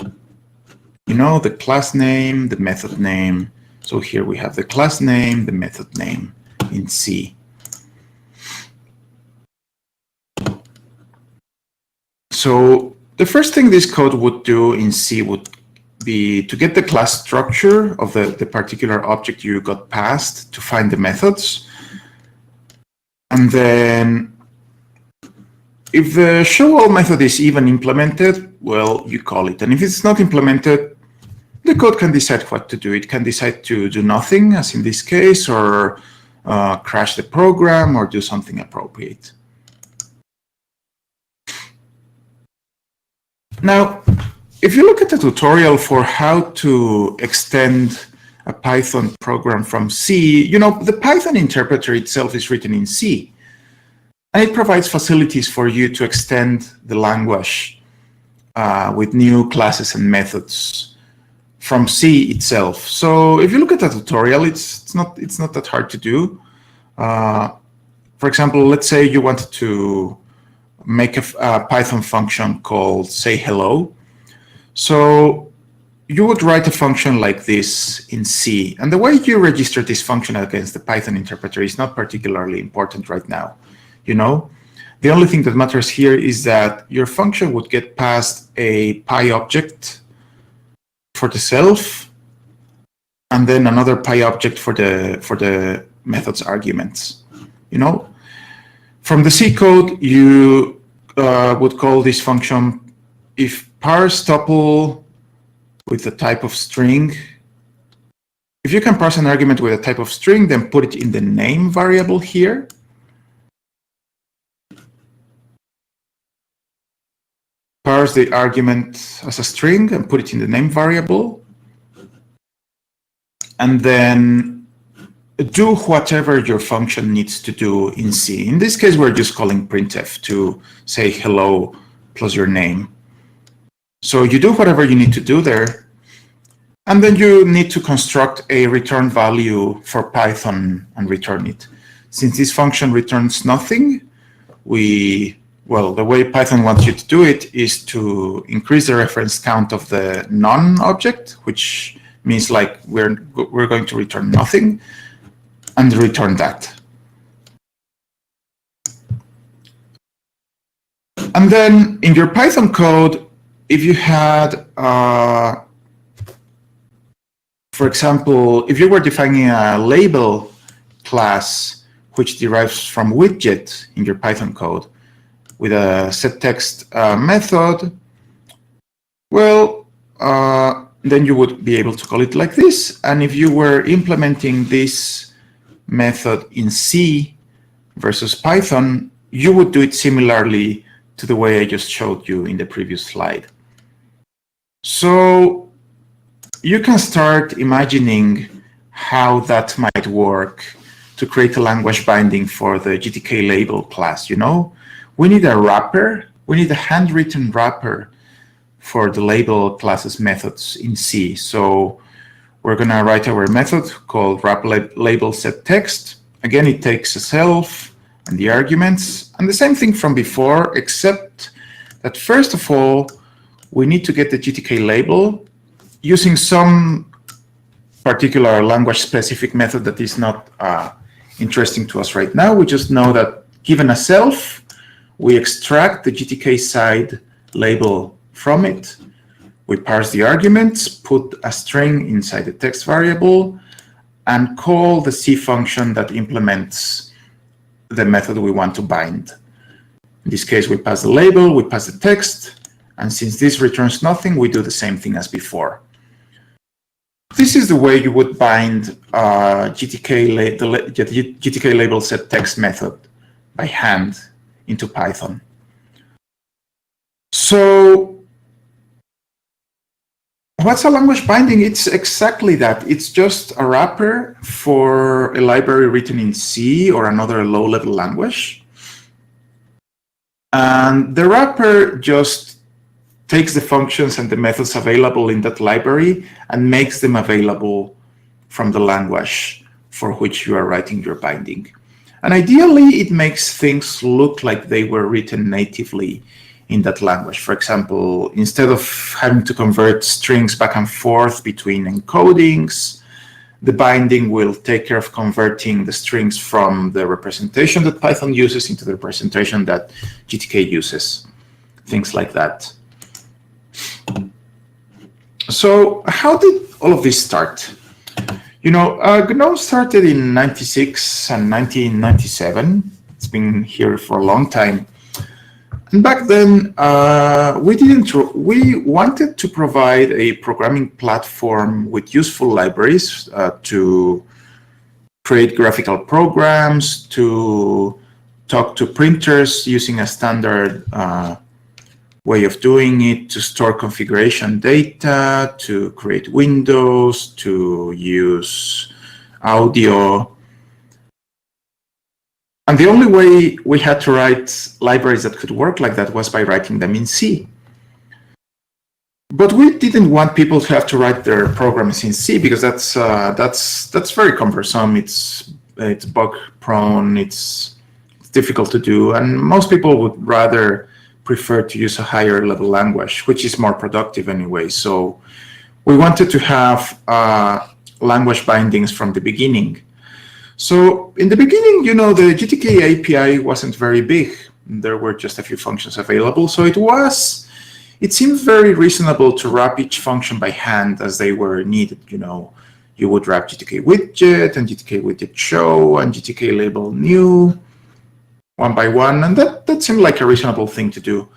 Speaker 4: You know, the class name, the method name. So here we have the class name, the method name in C. So the first thing this code would do in C would be to get the class structure of the particular object you got passed to find the methods. And then if the show all method is even implemented, well, you call it. And if it's not implemented, the code can decide what to do. It can decide to do nothing, as in this case, or crash the program or do something appropriate. Now, if you look at the tutorial for how to extend a Python program from C, you know, the Python interpreter itself is written in C. And it provides facilities for you to extend the language with new classes and methods from C itself. So if you look at the tutorial, it's not that hard to do. For example, let's say you wanted to make a Python function called say hello. So you would write a function like this in C. And the way you register this function against the Python interpreter is not particularly important right now. You know, the only thing that matters here is that your function would get passed a Py object for the self, and then another Py object for the method's arguments. You know, from the C code, you would call this function if parse tuple with the type of string. If you can parse an argument with a type of string, then put it in the name variable here. Parse the argument as a string and put it in the name variable. And then do whatever your function needs to do in C. In this case, we're just calling printf to say hello plus your name. So you do whatever you need to do there. And then you need to construct a return value for Python and return it. Since this function returns nothing, well, the way Python wants you to do it is to increase the reference count of the non-object, which means like we're going to return nothing, and return that. And then in your Python code, if you had, for example, if you were defining a label class which derives from widget in your Python code with a setText method, well, then you would be able to call it like this. And if you were implementing this method in C versus Python, you would do it similarly to the way I just showed you in the previous slide. So you can start imagining how that might work to create a language binding for the GTK label class. You know, we need a wrapper, we need a handwritten wrapper for the label classes methods in C. So we're going to write our method called wrap label set text. Again, it takes a self and the arguments, and the same thing from before, except that first of all, we need to get the GTK label using some particular language-specific method that is not interesting to us right now. We just know that given a self, we extract the GTK side label from it. We parse the arguments, put a string inside the text variable, and call the C function that implements the method we want to bind. In this case, we pass the label, we pass the text, and since this returns nothing, we do the same thing as before. This is the way you would bind the GTK label set text method by hand into Python. So what's a language binding? It's exactly that. It's just a wrapper for a library written in C or another low-level language. And the wrapper just takes the functions and the methods available in that library and makes them available from the language for which you are writing your binding. And ideally, it makes things look like they were written natively in that language. For example, instead of having to convert strings back and forth between encodings, the binding will take care of converting the strings from the representation that Python uses into the representation that GTK uses, things like that. So how did all of this start? You know, GNOME started in 96 and 1997. It's been here for a long time. And back then, we wanted to provide a programming platform with useful libraries to create graphical programs, to talk to printers using a standard way of doing it, to store configuration data, to create windows, to use audio. And the only way we had to write libraries that could work like that was by writing them in C. But we didn't want people to have to write their programs in C because that's very cumbersome. It's bug prone. It's difficult to do, and most people would rather prefer to use a higher level language, which is more productive anyway. So we wanted to have language bindings from the beginning. So in the beginning, you know, the GTK API wasn't very big. There were just a few functions available. So it seemed very reasonable to wrap each function by hand as they were needed. You know, you would wrap GTK widget and GTK widget show and GTK label new one by one. And that seemed like a reasonable thing to do.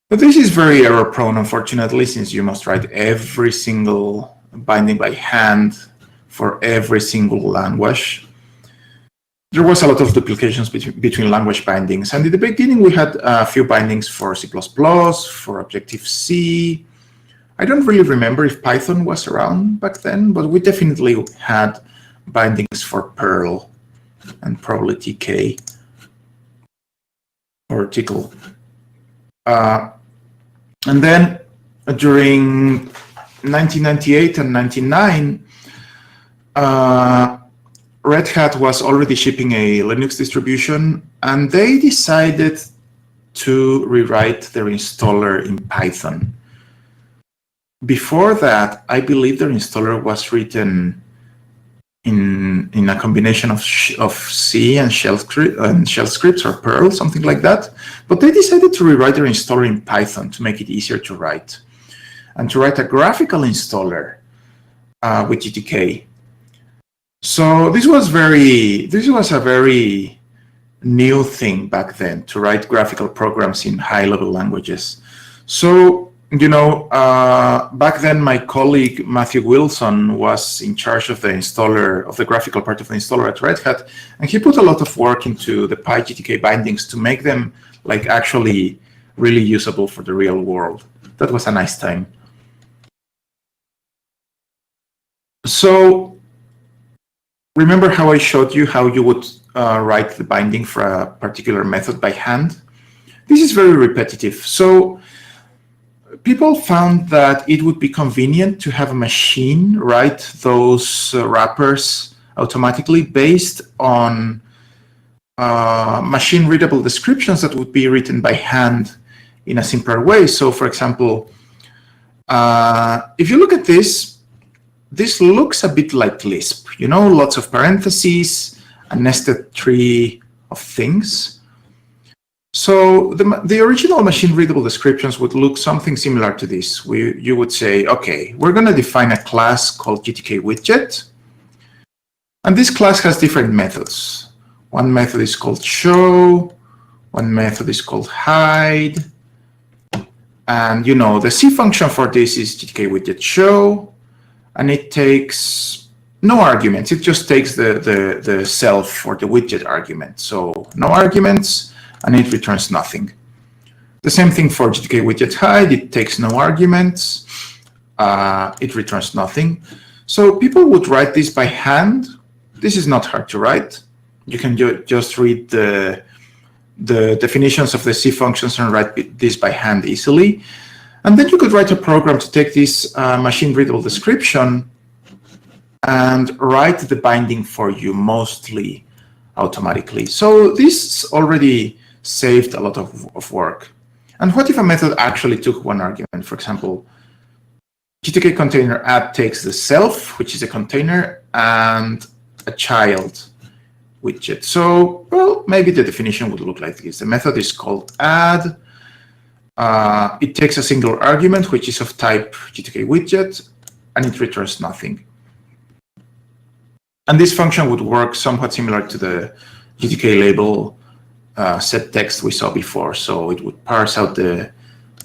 Speaker 4: But this is very error prone, unfortunately, since you must write every single binding by hand for every single language. There was a lot of duplications between language bindings. And in the beginning, we had a few bindings for C++, for Objective-C. I don't really remember if Python was around back then, but we definitely had bindings for Perl and probably TK or Tickle. And then during 1998 and 99, Red Hat was already shipping a Linux distribution, and they decided to rewrite their installer in Python. Before that, I believe their installer was written in a combination of C and shell scripts or Perl, something like that. But they decided to rewrite their installer in Python to make it easier to write, and to write a graphical installer with GTK. So this was a very new thing back then, to write graphical programs in high-level languages. So, you know, back then my colleague Matthew Wilson was in charge of the installer, of the graphical part of the installer at Red Hat, and he put a lot of work into the PyGTK bindings to make them like actually really usable for the real world. That was a nice time. So remember how I showed you how you would write the binding for a particular method by hand? This is very repetitive. So people found that it would be convenient to have a machine write those wrappers automatically based on machine readable descriptions that would be written by hand in a simpler way. So for example, if you look at this looks a bit like Lisp, you know, lots of parentheses, a nested tree of things. So the original machine readable descriptions would look something similar to this. You would say, okay, we're going to define a class called GTK widget. And this class has different methods. One method is called show, one method is called hide. And you know, the C function for this is GTK widget show. And it takes no arguments. It just takes the self or the widget argument. So no arguments, and it returns nothing. The same thing for GTK widget hide. It takes no arguments. It returns nothing. So people would write this by hand. This is not hard to write. You can just read the definitions of the C functions and write this by hand easily. And then you could write a program to take this machine readable description and write the binding for you mostly automatically. So this already saved a lot of work. And what if a method actually took one argument? For example, GTK container add takes the self, which is a container, and a child widget. So, well, maybe the definition would look like this. The method is called add. It takes a single argument, which is of type GTK widget, and it returns nothing. And this function would work somewhat similar to the GTK label set text we saw before. So it would parse out the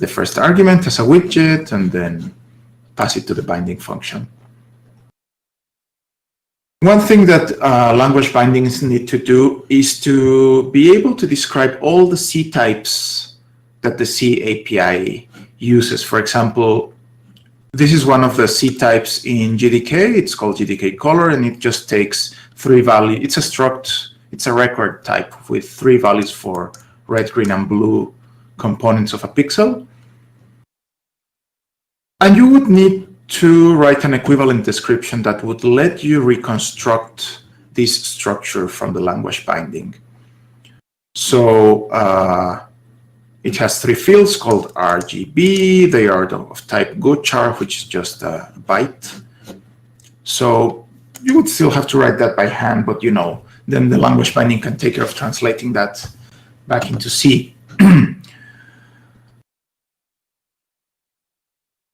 Speaker 4: first argument as a widget and then pass it to the binding function. One thing that language bindings need to do is to be able to describe all the C types that the C API uses. For example, this is one of the C types in GDK. It's called GDK color, and it just takes 3 values. It's a struct, it's a record type with 3 values for red, green, and blue components of a pixel. And you would need to write an equivalent description that would let you reconstruct this structure from the language binding. So it has 3 fields called RGB. They are of type gochar, which is just a byte. So you would still have to write that by hand, but you know, then the language binding can take care of translating that back into C.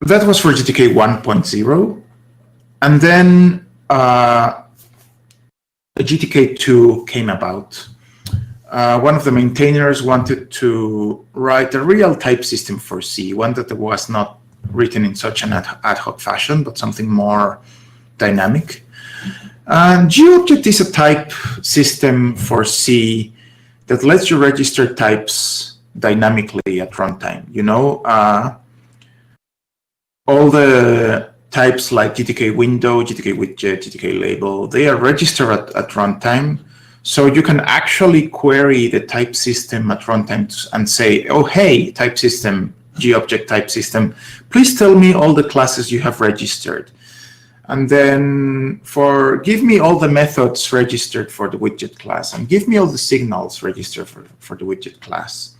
Speaker 4: That was for GTK 1.0. And then GTK 2 came about. One of the maintainers wanted to write a real type system for C, one that was not written in such an ad hoc fashion, but something more dynamic. And GObject is a type system for C that lets you register types dynamically at runtime. You know, all the types like GTK window, GTK widget, GTK label, they are registered at runtime. So you can actually query the type system at runtime and say, oh, hey, type system, GObject type system, please tell me all the classes you have registered. And then give me all the methods registered for the widget class, and give me all the signals registered for the widget class.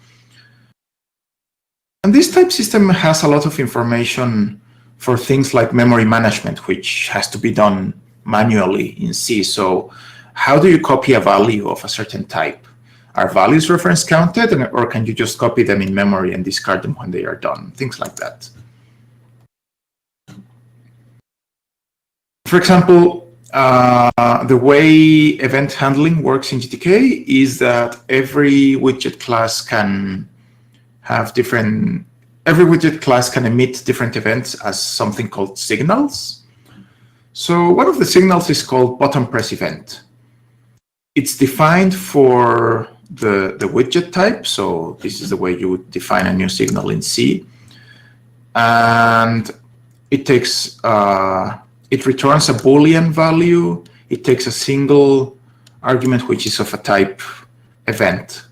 Speaker 4: And this type system has a lot of information for things like memory management, which has to be done manually in C. So how do you copy a value of a certain type? Are values reference counted, or can you just copy them in memory and discard them when they are done? Things like that. For example, the way event handling works in GTK is that every widget class can emit different events as something called signals. So one of the signals is called button press event. It's defined for the widget type. So this is the way you would define a new signal in C. And it takes it returns a Boolean value. It takes a single argument, which is of a type event.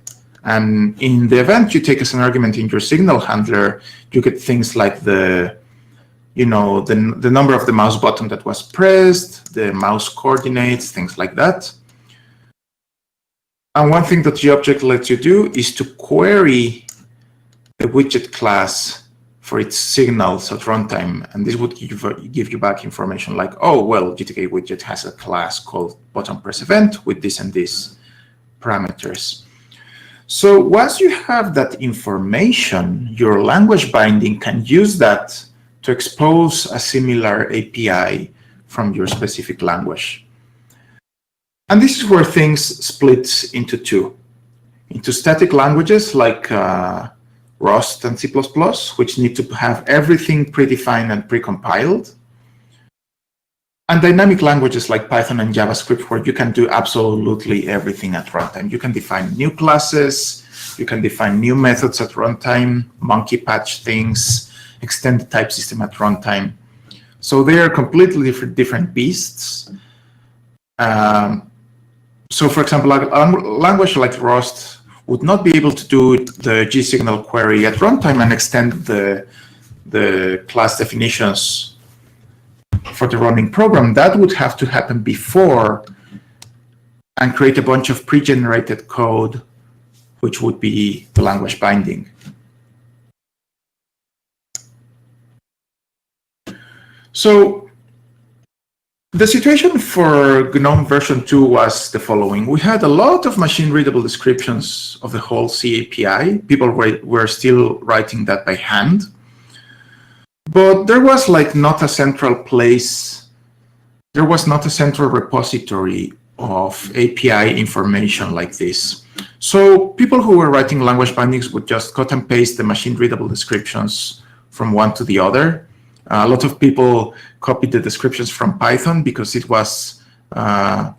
Speaker 4: And in the event you take as an argument in your signal handler, you get things like the number of the mouse button that was pressed, the mouse coordinates, things like that. And one thing that GObject lets you do is to query the widget class for its signals at runtime, and this would give you back information like, oh, well, GTK widget has a class called button press event with this and this parameters. So once you have that information, your language binding can use that to expose a similar API from your specific language. And this is where things split into two. Into static languages like Rust and C++, which need to have everything predefined and precompiled. And dynamic languages like Python and JavaScript, where you can do absolutely everything at runtime. You can define new classes, you can define new methods at runtime, monkey patch things, extend the type system at runtime. So they are completely different beasts. So for example, like a language like Rust would not be able to do the gsignal query at runtime and extend the class definitions for the running program. That would have to happen before and create a bunch of pre-generated code, which would be the language binding. So the situation for GNOME version 2 was the following. We had a lot of machine-readable descriptions of the whole C API. People were still writing that by hand. But there was like not a central place. There was not a central repository of API information like this. So people who were writing language bindings would just cut and paste the machine-readable descriptions from one to the other. A lot of people copied the descriptions from Python because it was the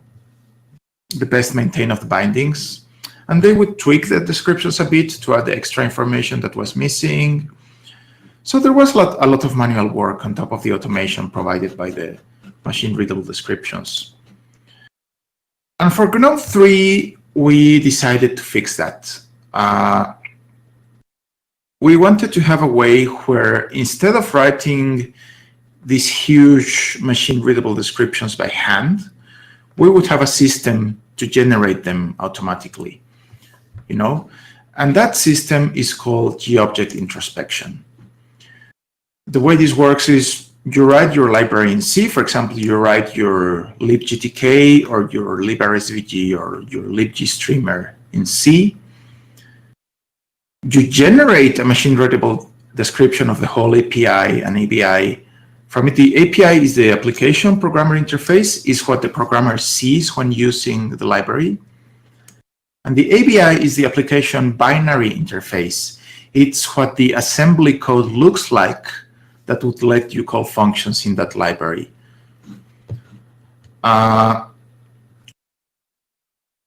Speaker 4: best maintained of the bindings. And they would tweak the descriptions a bit to add the extra information that was missing. So there was a lot of manual work on top of the automation provided by the machine-readable descriptions. And for GNOME 3, we decided to fix that. We wanted to have a way where instead of writing these huge machine-readable descriptions by hand, we would have a system to generate them automatically, And that system is called GObject introspection. The way this works is you write your library in C. For example, you write your libgtk or your librsvg or your libgstreamer in C. You generate a machine-readable description of the whole API and ABI. From it, the API is the application programmer interface, is what the programmer sees when using the library. And the ABI is the application binary interface. It's what the assembly code looks like that would let you call functions in that library.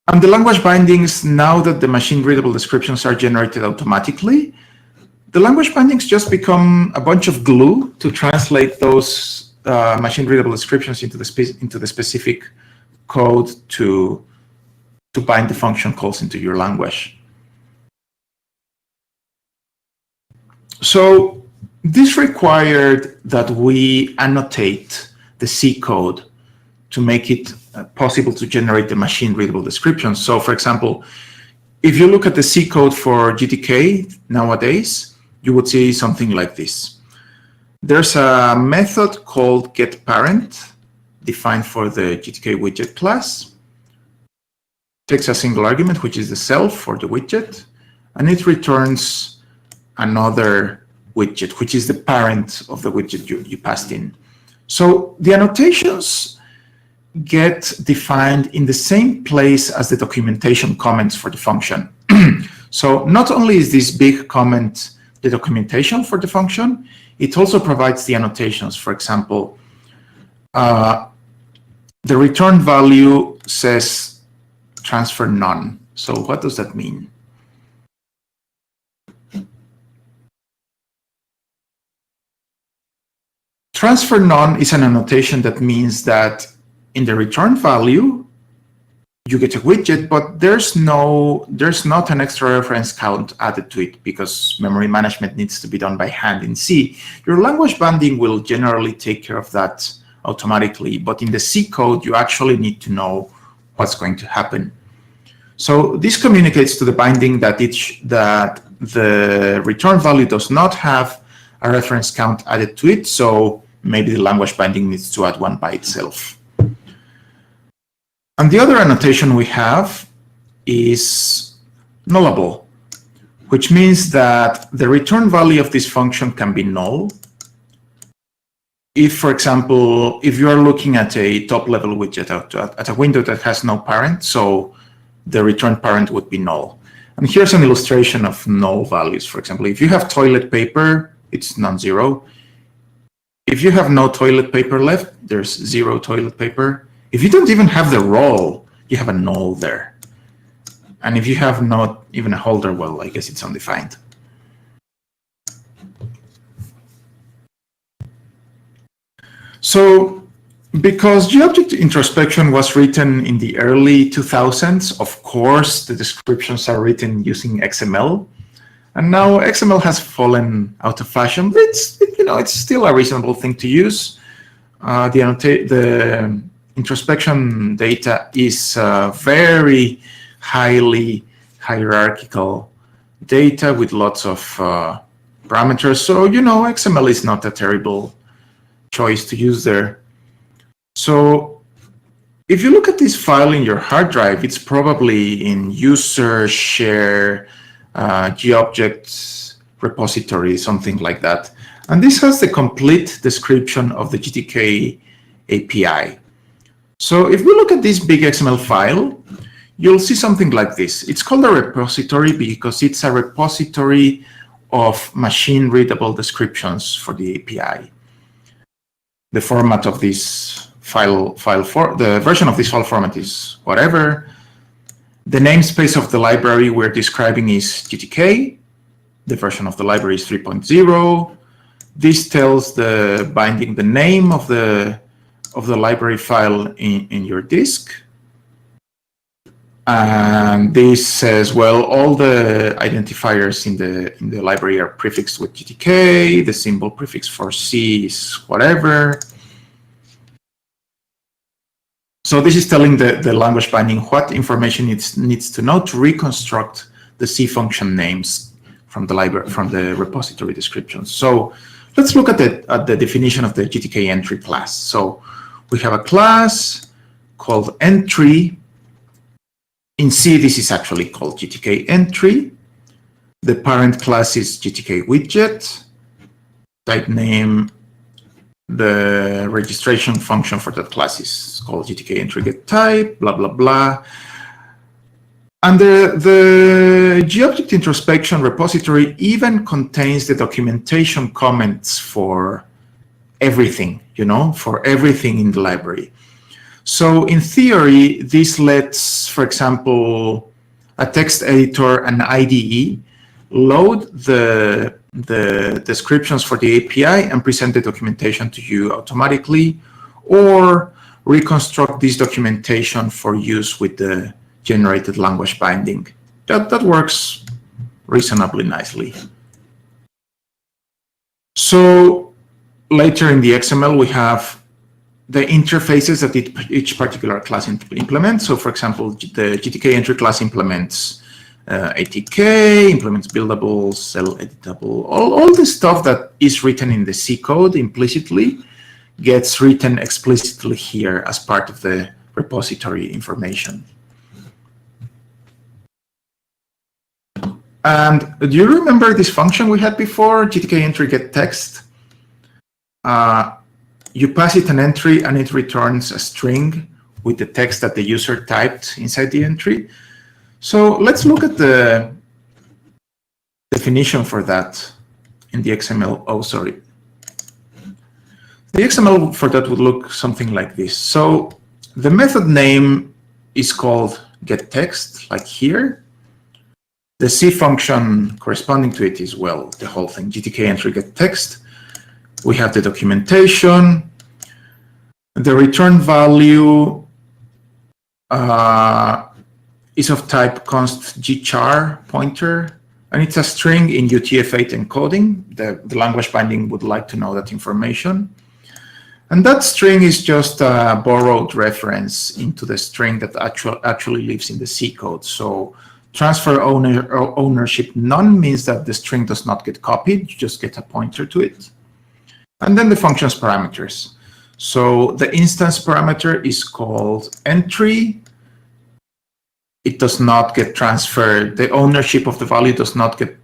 Speaker 4: And the language bindings, now that the machine-readable descriptions are generated automatically, the language bindings just become a bunch of glue to translate those machine-readable descriptions into the specific code to bind the function calls into your language. So this required that we annotate the C code to make it possible to generate the machine-readable descriptions. So, for example, if you look at the C code for GTK nowadays, you would see something like this. There's a method called getParent defined for the GTK widget class. It takes a single argument, which is the self for the widget, and it returns another widget, which is the parent of the widget you passed in. So the annotations get defined in the same place as the documentation comments for the function. So not only is this big comment the documentation for the function, it also provides the annotations. For example, the return value says transfer none. So what does that mean? Transfer none is an annotation that means that in the return value, you get a widget, but there's not an extra reference count added to it because memory management needs to be done by hand in C. Your language binding will generally take care of that automatically, but in the C code, you actually need to know what's going to happen. So this communicates to the binding that the return value does not have a reference count added to it, so maybe the language binding needs to add one by itself. And the other annotation we have is nullable, which means that the return value of this function can be null. If, for example, if you are looking at a top-level widget, at a window that has no parent, so the return parent would be null. And here's an illustration of null values. For example, if you have toilet paper, it's non-zero. If you have no toilet paper left, there's 0 toilet paper. If you don't even have the roll, you have a null there. And if you have not even a holder, well, I guess it's undefined. So because G-object introspection was written in the early 2000s, of course, the descriptions are written using XML. And now XML has fallen out of fashion, but it's still a reasonable thing to use. The introspection data is very highly hierarchical data with lots of parameters. So, XML is not a terrible choice to use there. So if you look at this file in your hard drive, it's probably in user share G-object repository, something like that. And this has the complete description of the GTK API. So if we look at this big XML file, you'll see something like this. It's called a repository because it's a repository of machine-readable descriptions for the API. The format of this the version of this file format is whatever. The namespace of the library we're describing is GTK. The version of the library is 3.0. This tells the binding the name of the library file in your disk. And this says, well, all the identifiers in the library are prefixed with GTK. The symbol prefix for C is whatever. So this is telling the language binding what information it needs to know to reconstruct the C function names from the library, from the repository descriptions. So let's look at the definition of the GTK entry class. So we have a class called entry. In C, this is actually called GTK entry. The parent class is GTK widget. Type name, the registration function for that class is called GTK entry get type, blah, blah, blah. And the G-object introspection repository even contains the documentation comments for everything, for everything in the library. So in theory, this lets, for example, a text editor and IDE load the descriptions for the API and present the documentation to you automatically, or reconstruct this documentation for use with the generated language binding. That works reasonably nicely. So later in the XML, we have the interfaces that each particular class implements. So for example, the GTK entry class implements ATK, implements buildables, cell editable, all the stuff that is written in the C code implicitly gets written explicitly here as part of the repository information. And do you remember this function we had before, GTK entry get text? You pass it an entry and it returns a string with the text that the user typed inside the entry. So let's look at the definition for that in the XML. Oh, sorry. The XML for that would look something like this. So the method name is called getText, like here. The C function corresponding to it is, well, the whole thing, GTK entry getText. We have the documentation. The return value is of type const gchar pointer, and it's a string in UTF-8 encoding. The language binding would like to know that information. And that string is just a borrowed reference into the string that actually lives in the C code. So transfer ownership none means that the string does not get copied, you just get a pointer to it. And then the function's parameters. So the instance parameter is called entry. It does not get transferred. The ownership of the value does not get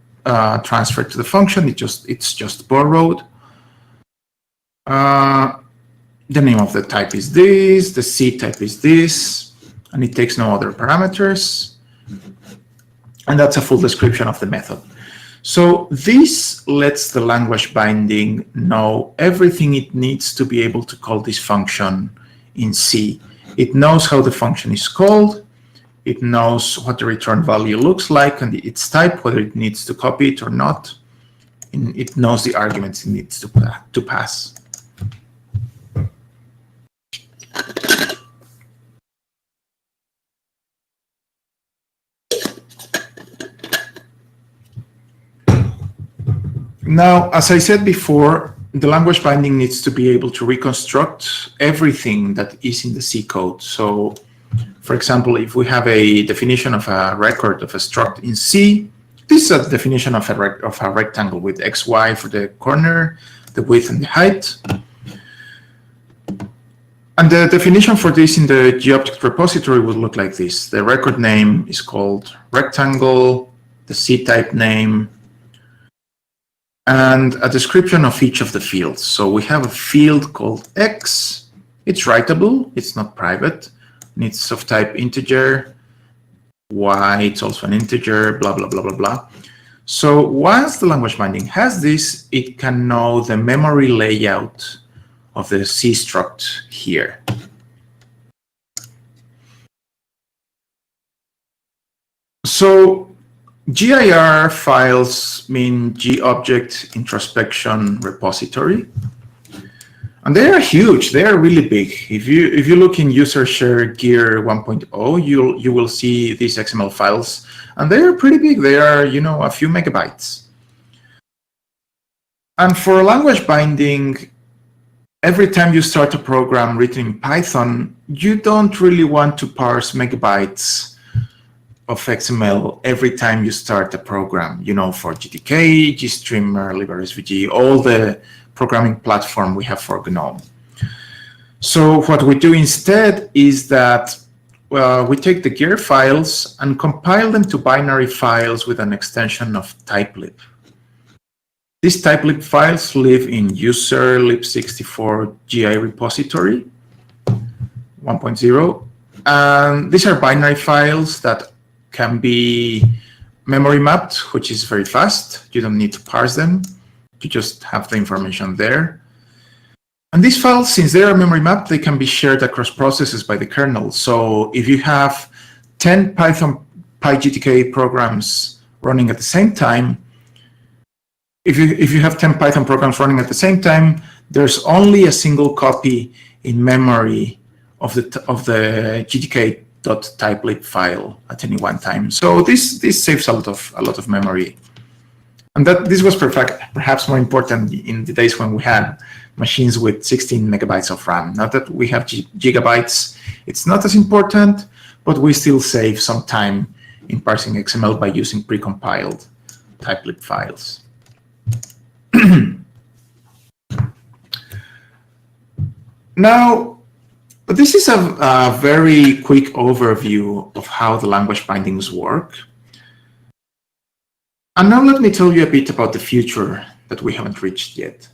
Speaker 4: transferred to the function. It's just borrowed. The name of the type is this. The C type is this, and it takes no other parameters. And that's a full description of the method. So this lets the language binding know everything it needs to be able to call this function in C. It knows how the function is called. It knows what the return value looks like and its type, whether it needs to copy it or not. And it knows the arguments it needs to pass. Now, as I said before, the language binding needs to be able to reconstruct everything that is in the C code. So, for example, if we have a definition of a record of a struct in C, this is a definition of a rectangle with XY for the corner, the width and the height. And the definition for this in the GObject repository would look like this. The record name is called rectangle, the C type name, and a description of each of the fields. So we have a field called X. It's writable, it's not private, and it's of type integer. Y, it's also an integer, blah, blah, blah, blah, blah. So once the language binding has this, it can know the memory layout of the C struct here. So GIR files mean GObject Introspection Repository, and they are huge. They are really big. If you look in user share gear 1.0, you will see these XML files, and they are pretty big. They are, you know, a few megabytes. And for language binding, every time you start a program written in Python, you don't really want to parse megabytes of XML every time you start a program, you know, for GTK, GStreamer, LibreSVG, all the programming platform we have for GNOME. So what we do instead is that we take the gear files and compile them to binary files with an extension of typelib. These typelib files live in user lib64 GI repository 1.0, and these are binary files that can be memory mapped, which is very fast. You don't need to parse them. You just have the information there. And these files, since they are memory mapped, they can be shared across processes by the kernel. So if you have 10 Python PyGTK programs running at the same time, if you have 10 Python programs running at the same time, there's only a single copy in memory of the GTK.typelib file at any one time. So this saves a lot of memory And that this was perhaps more important in the days when we had machines with 16 megabytes of RAM. Now that we have gigabytes, it's not as important, but we still save some time in parsing XML by using precompiled typelib files. Now, this is a very quick overview of how the language bindings work. And now let me tell you a bit about the future that we haven't reached yet.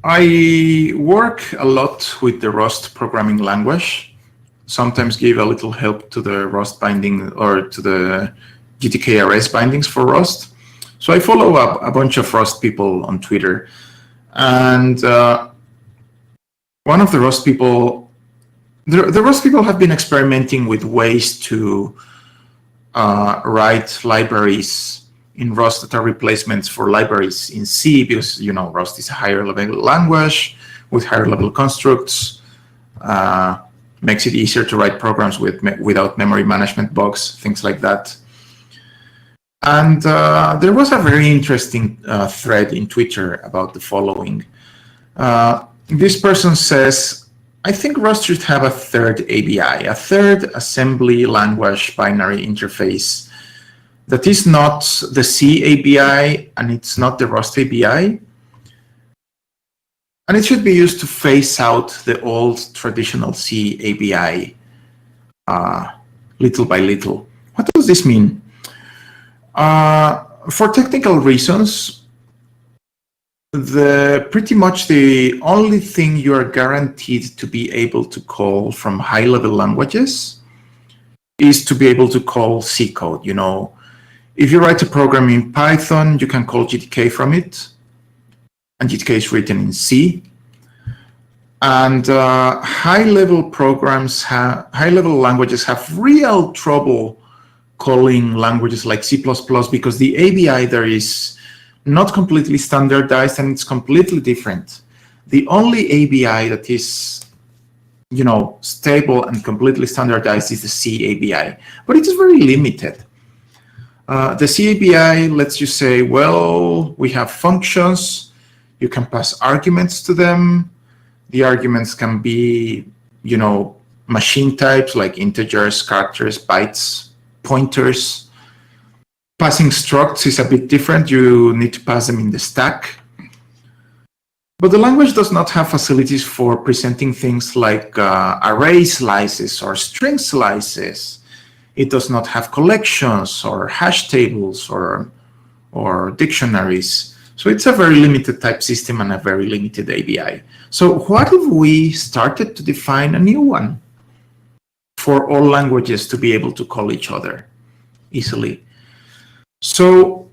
Speaker 4: I work a lot with the Rust programming language, sometimes give a little help to the Rust binding or to the GTK-RS bindings for Rust. So I follow up a bunch of Rust people on Twitter. And one of the Rust people, the Rust people have been experimenting with ways to write libraries in Rust that are replacements for libraries in C, because Rust is a higher level language with higher level constructs, makes it easier to write programs without memory management bugs, things like that. And there was a very interesting thread in Twitter about the following. This person says, I think Rust should have a third ABI, a third assembly language binary interface that is not the C ABI and it's not the Rust ABI. And it should be used to phase out the old traditional C ABI little by little. What does this mean? For technical reasons, pretty much the only thing you are guaranteed to be able to call from high-level languages is to be able to call C code. If you write a program in Python, you can call GTK from it, and GTK is written in C. And high-level languages have real trouble calling languages like C++ because the ABI there is not completely standardized and it's completely different. The only ABI that is, stable and completely standardized is the C ABI, but it is very limited. The C ABI lets you say, well, we have functions, you can pass arguments to them. The arguments can be, machine types like integers, characters, bytes, pointers. Passing structs is a bit different. You need to pass them in the stack. But the language does not have facilities for presenting things like array slices or string slices. It does not have collections or hash tables or dictionaries. So it's a very limited type system and a very limited ABI. So what if we started to define a new one for all languages to be able to call each other easily? So,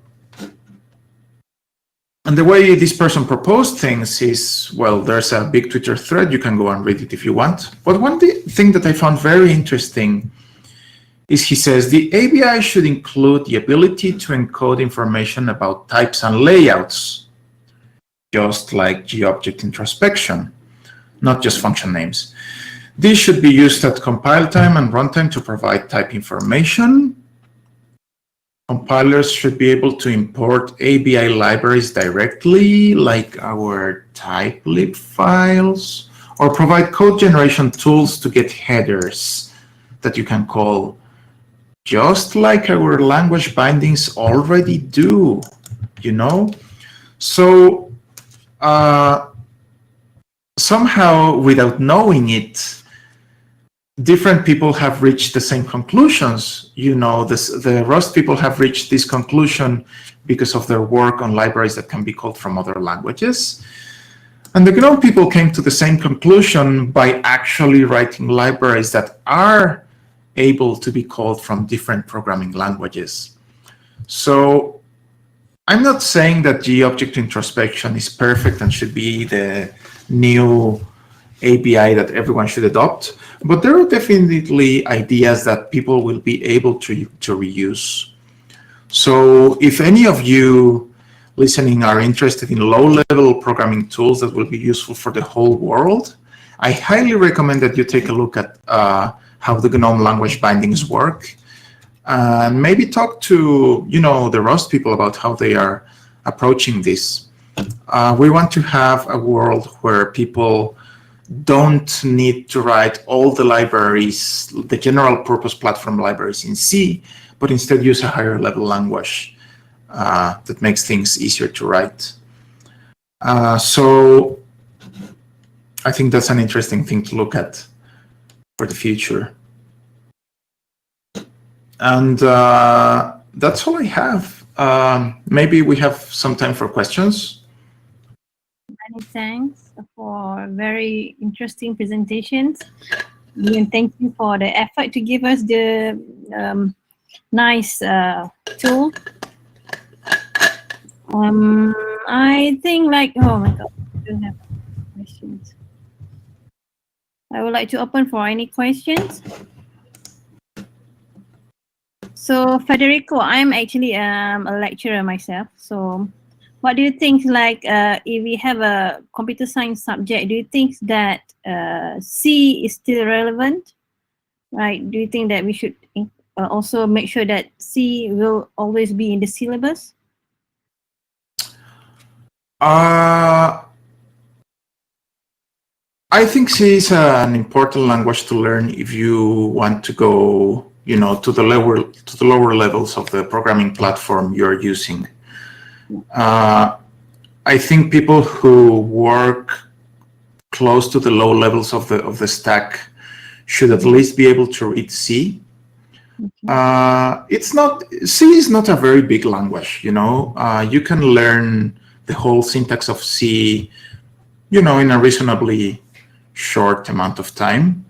Speaker 4: and the way this person proposed things is, well, there's a big Twitter thread. You can go and read it if you want. But one thing that I found very interesting is he says the ABI should include the ability to encode information about types and layouts, just like G-object introspection, not just function names. This should be used at compile time and runtime to provide type information. Compilers should be able to import ABI libraries directly, like our typelib files, or provide code generation tools to get headers that you can call, just like our language bindings already do, So somehow, without knowing it, different people have reached the same conclusions. The Rust people have reached this conclusion because of their work on libraries that can be called from other languages. And the GNOME people came to the same conclusion by actually writing libraries that are able to be called from different programming languages. So I'm not saying that G-object introspection is perfect and should be the new ABI that everyone should adopt, but there are definitely ideas that people will be able to reuse. So if any of you listening are interested in low-level programming tools that will be useful for the whole world, I highly recommend that you take a look at how the GNOME language bindings work, and maybe talk to the Rust people about how they are approaching this. We want to have a world where people don't need to write all the libraries, the general purpose platform libraries in C, but instead use a higher level language that makes things easier to write. So I think that's an interesting thing to look at for the future. And that's all I have. Maybe we have some time for questions.
Speaker 2: Many thanks for very interesting presentations. And thank you for the effort to give us the nice tool. I think oh my God, I don't have questions. I would like to open for any questions. So Federico, I'm actually a lecturer myself. So what do you think, if we have a computer science subject, do you think that C is still relevant? Right? Do you think that we should also make sure that C will always be in the syllabus?
Speaker 4: I think C is an important language to learn if you want to go, to the lower levels of the programming platform you're using. I think people who work close to the low levels of the stack should at least be able to read C. C is not a very big language, you can learn the whole syntax of C, in a reasonably short amount of time.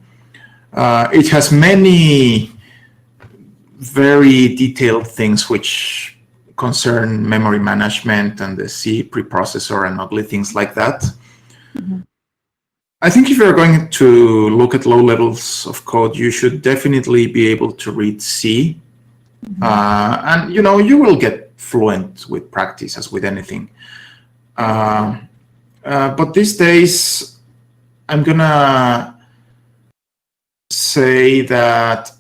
Speaker 4: It has many very detailed things which concern memory management and the C preprocessor and ugly things like that. I think if you're going to look at low levels of code, you should definitely be able to read C. And you will get fluent with practice, as with anything. But these days, I'm gonna say that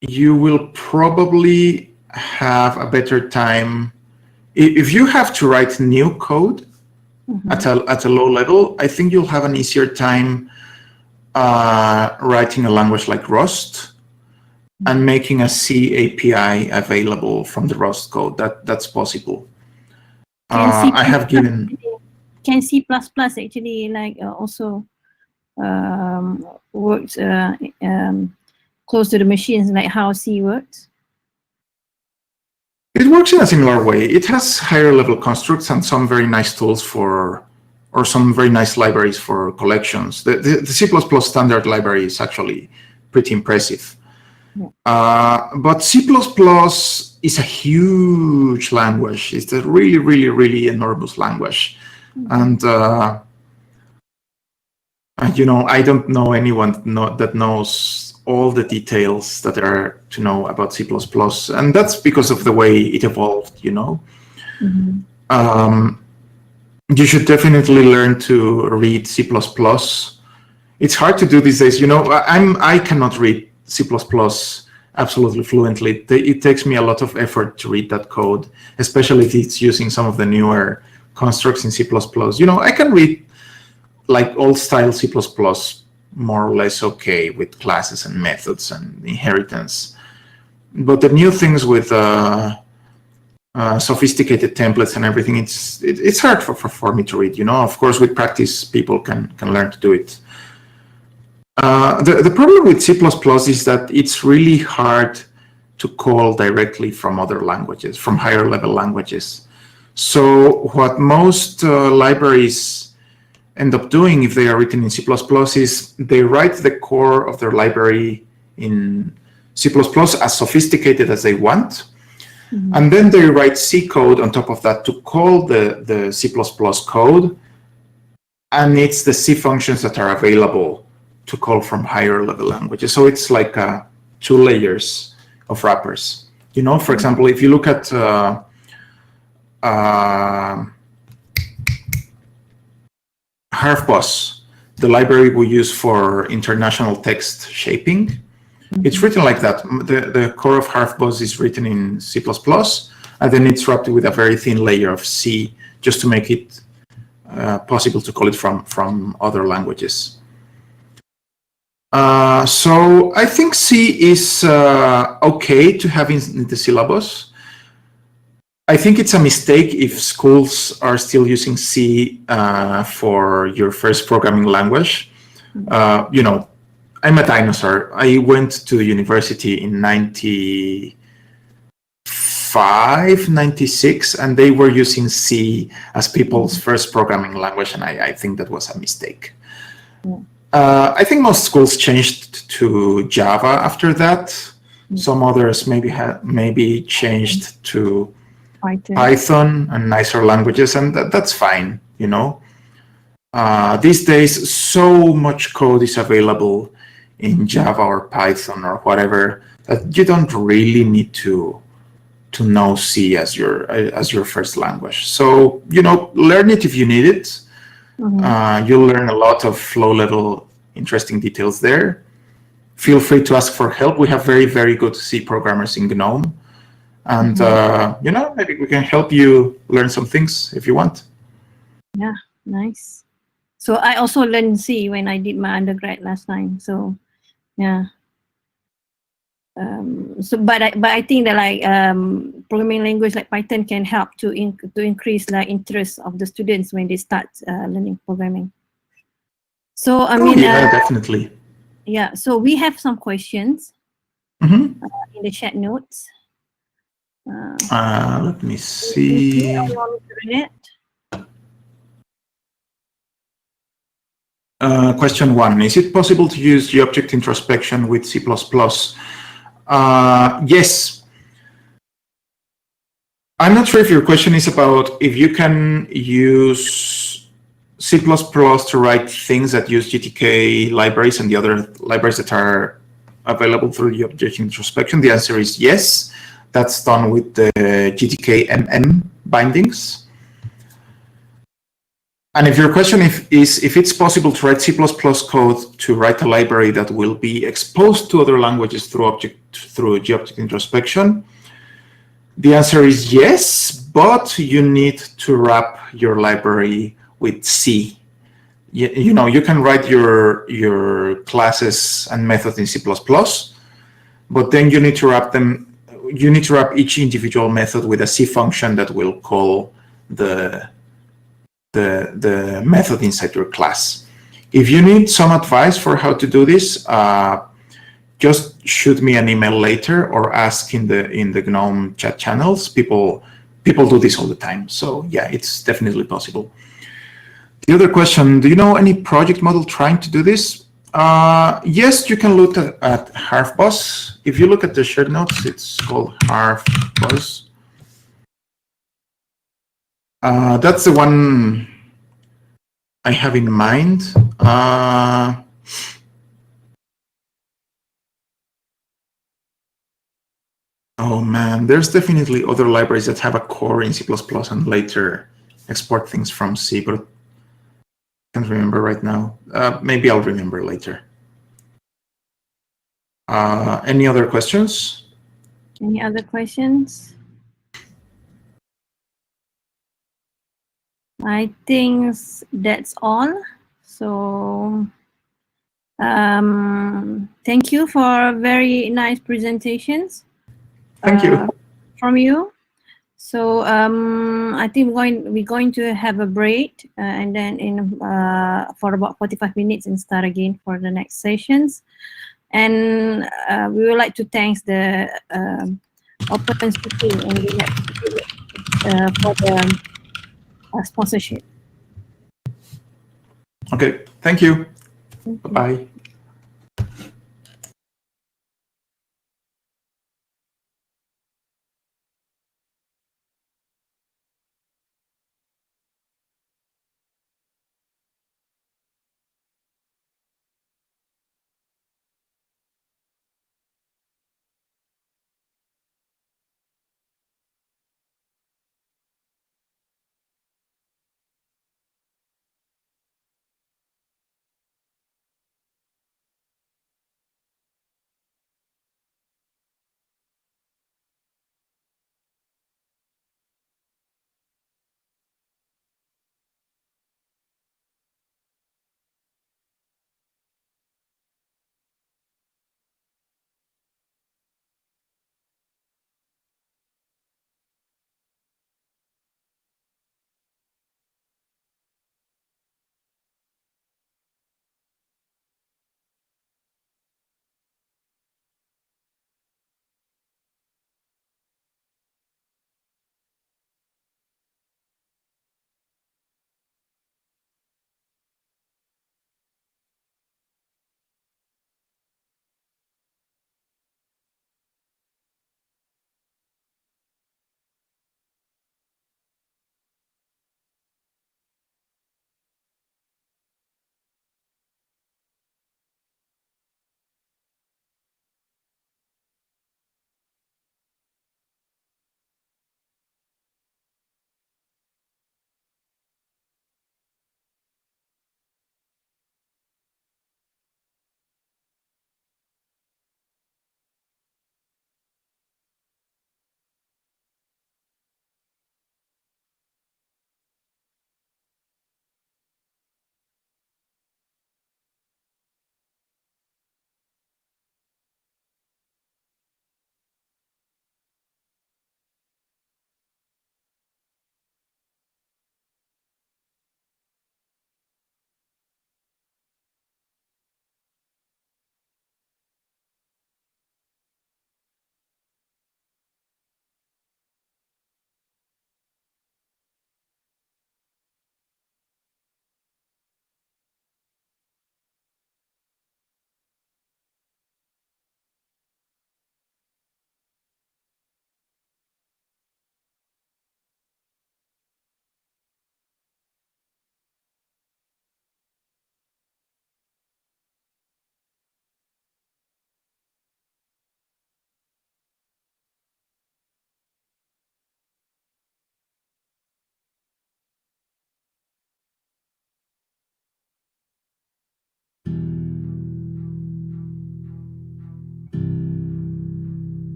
Speaker 4: you will probably have a better time if you have to write new code at a low level. I think you'll have an easier time writing a language like Rust and making a C API available from the Rust code. That's possible. I have given.
Speaker 2: Can C++ actually also works close to the machines, like how C works?
Speaker 4: It works in a similar way. It has higher level constructs and some very nice tools or some very nice libraries for collections. The C++ standard library is actually pretty impressive. But C++ is a huge language. It's a really, really, really enormous language. And I don't know anyone that knows all the details that there are to know about C++, and that's because of the way it evolved. You should definitely learn to read C++. It's hard to do these days. I cannot read C++ absolutely fluently. It takes me a lot of effort to read that code, especially if it's using some of the newer constructs in C++. I can read like old style C++ more or less okay with classes and methods and inheritance. But the new things with sophisticated templates and everything, it's hard for me to read. Of course, with practice, people can learn to do it. The problem with C++ is that it's really hard to call directly from other languages, from higher level languages. So what most libraries end up doing, if they are written in C++, is they write the core of their library in C++ as sophisticated as they want, and then they write C code on top of that to call the C++ code, and it's the C functions that are available to call from higher level languages. So it's like 2 layers of wrappers. For example, if you look at Harfbus, the library we use for international text shaping. It's written like that. The core of Harfbus is written in C++, and then it's wrapped with a very thin layer of C just to make it possible to call it from other languages. So I think C is okay to have in the syllabus. I think it's a mistake if schools are still using C for your first programming language. You know, I'm a dinosaur. I went to university in 95, 96, and they were using C as people's first programming language, and I think that was a mistake. I think most schools changed to Java after that. Some others maybe changed to Python and nicer languages, and that's fine, you know. These days, so much code is available in Java or Python or whatever that you don't really need to know C as your first language. So, you know, learn it if you need it. You'll learn a lot of low-level interesting details there. Feel free to ask for help. We have very, very good C programmers in GNOME. And, you know, maybe we can help you learn some things if you want.
Speaker 2: Yeah, nice. So I also learned C when I did my undergrad last time. So, yeah. But I think that like programming language like Python can help to increase the interest of the students when they start learning programming. So I mean,
Speaker 4: yeah, definitely.
Speaker 2: Yeah. So we have some questions in the chat notes.
Speaker 4: Let me see. Question 1: is it possible to use the object introspection with C++? Yes. I'm not sure if your question is about if you can use C++ to write things that use GTK libraries and the other libraries that are available through the object introspection. The answer is yes. That's done with the GTK MM bindings. And if your question is if it's possible to write C++ code to write a library that will be exposed to other languages through G-object introspection, the answer is yes, but you need to wrap your library with C. You know, you can write your classes and methods in C++, but then you need to wrap them. You need to wrap each individual method with a C function that will call the method inside your class. If you need some advice for how to do this, just shoot me an email later or ask in the GNOME chat channels. People do this all the time. So yeah, it's definitely possible. The other question, do you know any project model trying to do this? Yes, you can look at Harfbus. If you look at the shared notes, it's called Harfbus. That's the one I have in mind. Oh man, there's definitely other libraries that have a core in C++ and later export things from C, but I can't remember right now. Maybe I'll remember later. Any other questions?
Speaker 2: Any other questions? I think that's all. So thank you for very nice presentations.
Speaker 4: Thank you.
Speaker 2: From you. So I think we're going to have a break and then for about 45 minutes and start again for the next sessions. And we would like to thank the OpenCity and for the sponsorship.
Speaker 4: Okay, thank you. Bye-bye.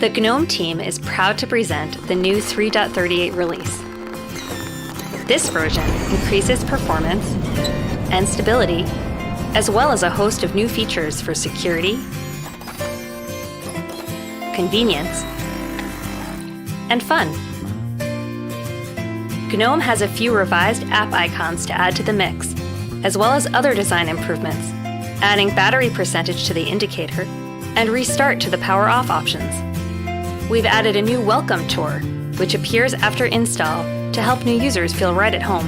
Speaker 5: The GNOME team is proud to present the new 3.38 release. This version increases performance and stability, as well as a host of new features for security, convenience, and fun. GNOME has a few revised app icons to add to the mix, as well as other design improvements, adding battery percentage to the indicator and restart to the power off options. We've added a new welcome tour, which appears after install to help new users feel right at home.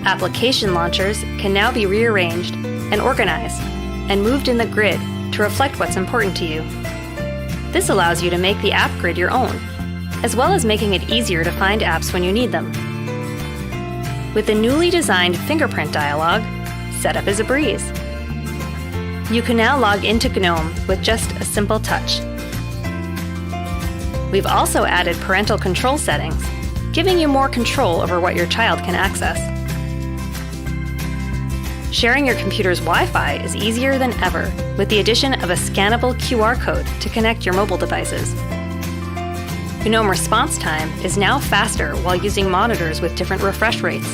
Speaker 5: Application launchers can now be rearranged and organized and moved in the grid to reflect what's important to you. This allows you to make the app grid your own, as well as making it easier to find apps when you need them. With the newly designed fingerprint dialog, setup is a breeze. You can now log into GNOME with just a simple touch. We've also added parental control settings, giving you more control over what your child can access. Sharing your computer's Wi-Fi is easier than ever with the addition of a scannable QR code to connect your mobile devices. GNOME response time is now faster while using monitors with different refresh rates.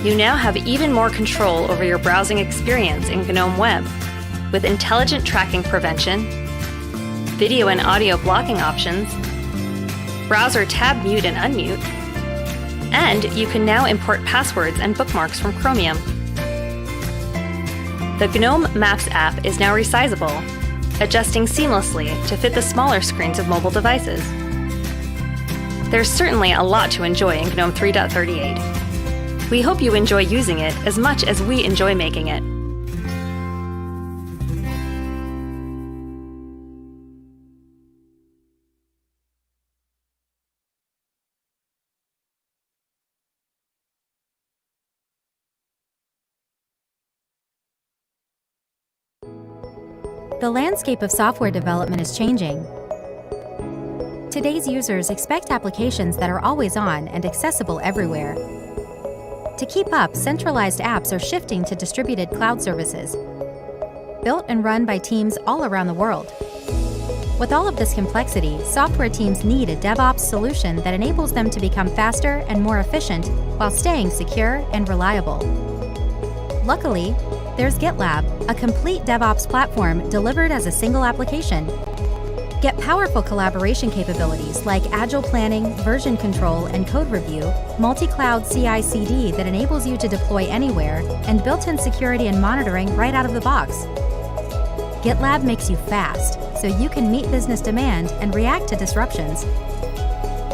Speaker 5: You now have even more control over your browsing experience in GNOME Web with intelligent tracking prevention, video and audio blocking options, browser tab mute and unmute, and you can now import passwords and bookmarks from Chromium. The GNOME Maps app is now resizable, adjusting seamlessly to fit the smaller screens of mobile devices. There's certainly a lot to enjoy in GNOME 3.38. We hope you enjoy using it as much as we enjoy making it.
Speaker 6: The landscape of software development is changing. Today's users expect applications that are always on and accessible everywhere. To keep up, centralized apps are shifting to distributed cloud services, built and run by teams all around the world. With all of this complexity, software teams need a DevOps solution that enables them to become faster and more efficient while staying secure and reliable. Luckily, there's GitLab, a complete DevOps platform delivered as a single application. Get powerful collaboration capabilities like agile planning, version control, and code review, multi-cloud CI/CD that enables you to deploy anywhere, and built-in security and monitoring right out of the box. GitLab makes you fast, so you can meet business demand and react to disruptions.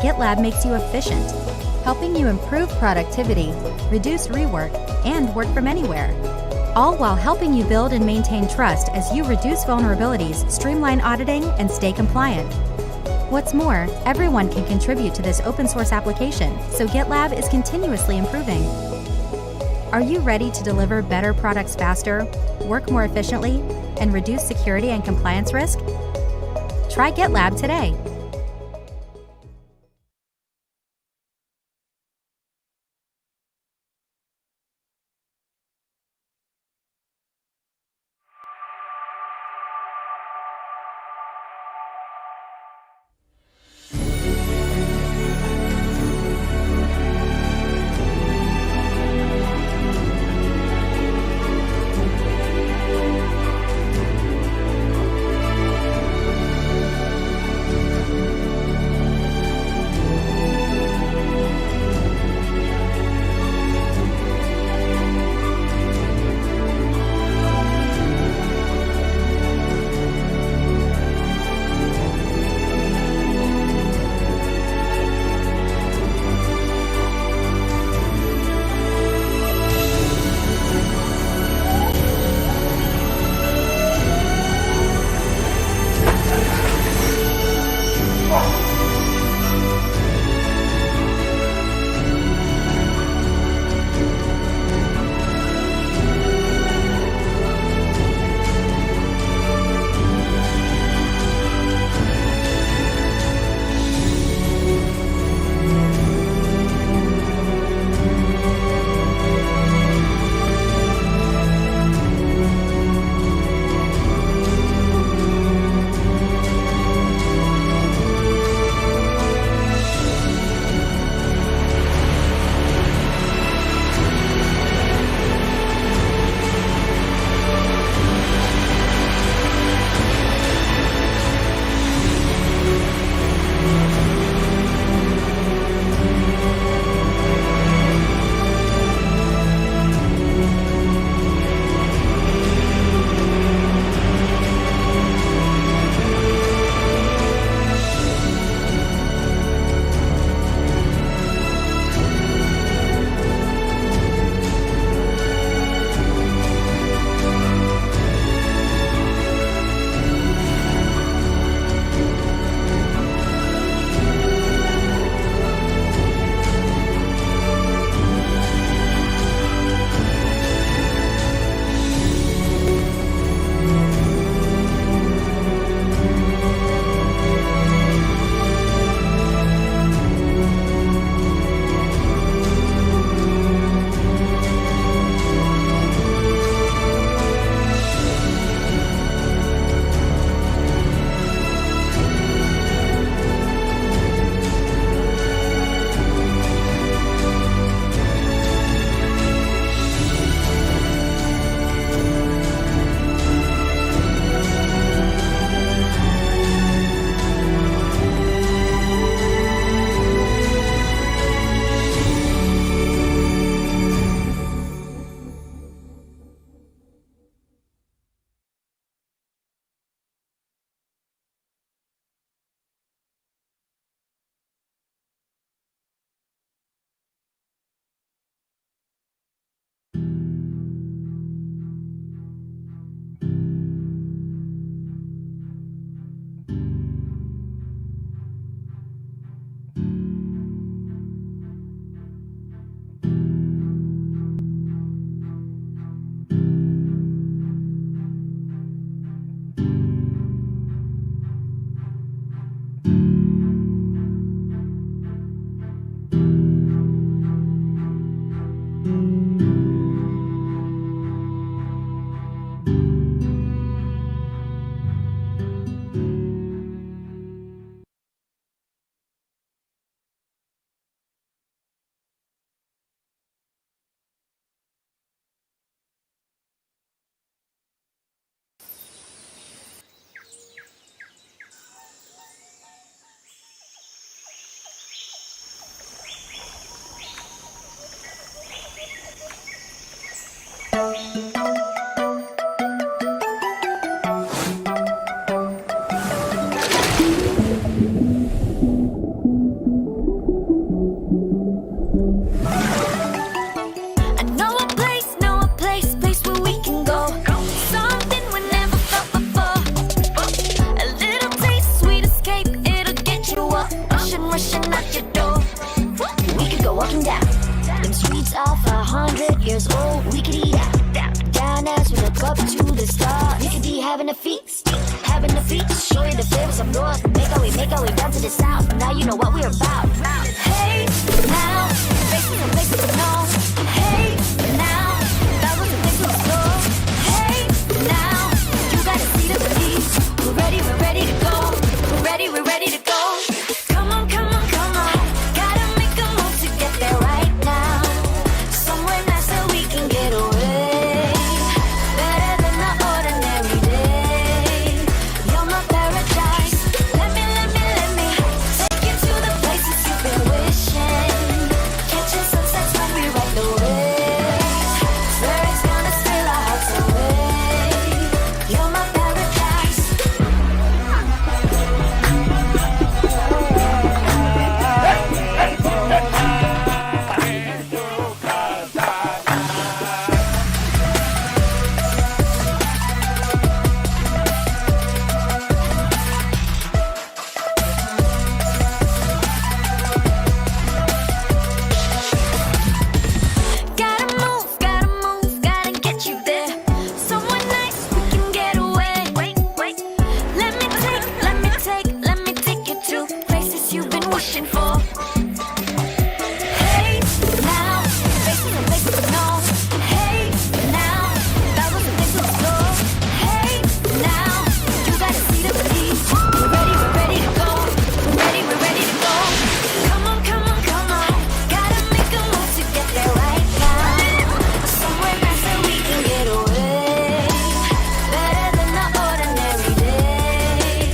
Speaker 6: GitLab makes you efficient, helping you improve productivity, reduce rework, and work from anywhere. All while helping you build and maintain trust as you reduce vulnerabilities, streamline auditing, and stay compliant. What's more, everyone can contribute to this open source application, so GitLab is continuously improving. Are you ready to deliver better products faster, work more efficiently, and reduce security and compliance risk? Try GitLab today.
Speaker 7: I know a place where we can go. Something we never felt before. A little taste, sweet escape, it'll get you up. Rushing out your door. We could go walking down them streets of 100 years old. We could eat out down as we look up to the stars. We could be having a feast, show you the flavors of north. Make our way down to the south. Now you know what we're about. Hey, now, faces and places to know. Hey, now, thousands of things to explore. Hey, now, you gotta see the belief. We're ready to go. We're ready to go. Come on, gotta make a move to get there right now. Somewhere nice so we can get away. Better than the ordinary day. You're my paradise. Let me take you to the places you've been wishing. Catching sunsets when we ride the waves. Swear it's gonna steal our hearts away. You're my paradise. Gotta get you there. Somewhere nice we can get away. Let me take you to places you've been wishing for. Hey, now, faces and places to know. Hey, now, thousands of things to explore. Hey, now, you gotta see the belief. We're ready to go. We're ready to go. Come on, gotta make a move to get there right now. Somewhere nice so we can get away. Better than the ordinary day.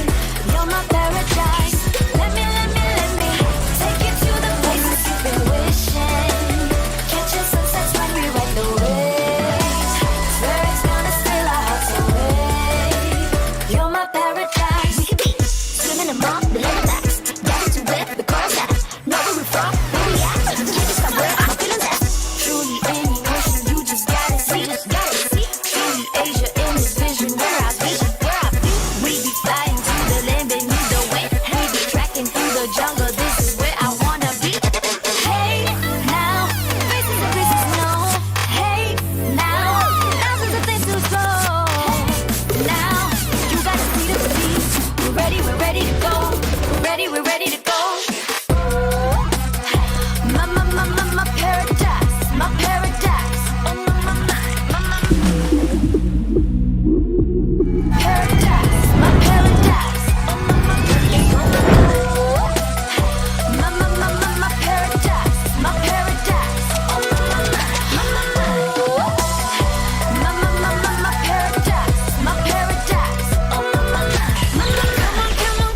Speaker 7: You're my paradise. Let me take you to the places you've been wishing. Catching sunsets when we ride the waves. Swear it's gonna steal our hearts away. You're my paradise. We could be swimming among the lemon backs. Down to where the girls at. Know where we're from, where we at. Can't just stop where my feelings at. Truly any ocean, you just gotta see. Truly Asia in this vision, where I be. We be flying to the land beneath the wind. We be tracking through the jungle. This is where I wanna be. Hey, now, faces and places to know. Hey, now, thousands of things to explore. Now, you gotta see the belief. We're ready to go. We're ready to go. My paradise, my paradise. Oh my paradise, my paradise. Oh my paradise, my paradise. Oh my paradise, my paradise. Oh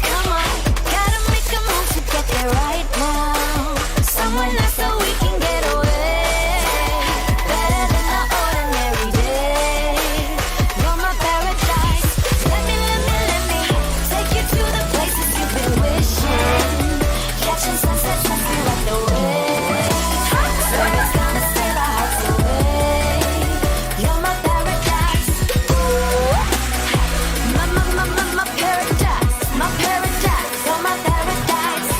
Speaker 7: come on, gotta make a move to get there right now. Somewhere nice so we can get away. Better than the ordinary day. You're my paradise. Let me take you to the places you've been wishing. Catching sunsets when we ride the waves. Swear it's gonna steal our hearts away. You're my paradise. My paradise, my paradise. You're my paradise.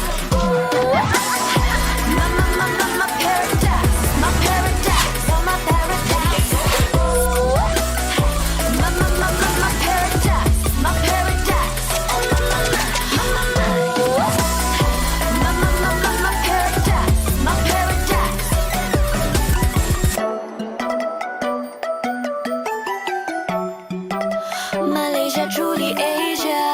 Speaker 7: My paradise, my paradise. You're my paradise. My paradise, my paradise. My paradise, Malaysia, truly Asia.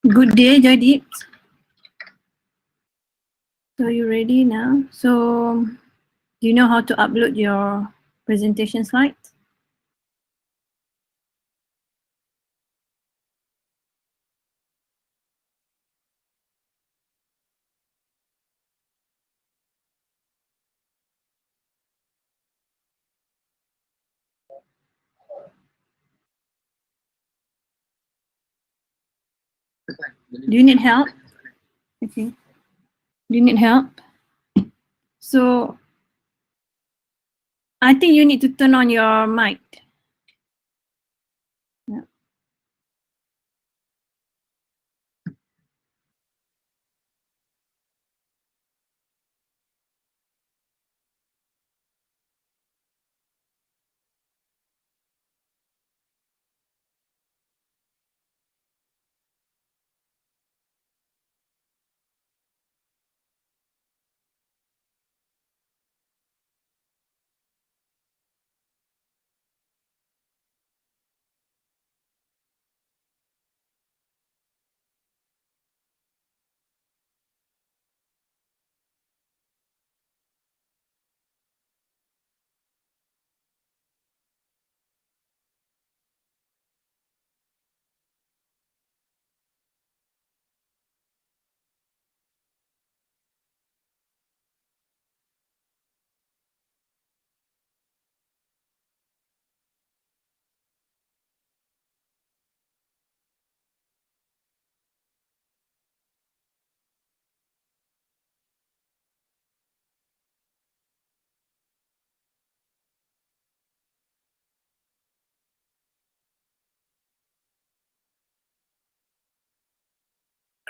Speaker 2: Good day, Joydeep. So you ready now? So do you know how to upload your presentation slides? Do you need help? Okay. Do you need help? So I think you need to turn on your mic. Yeah.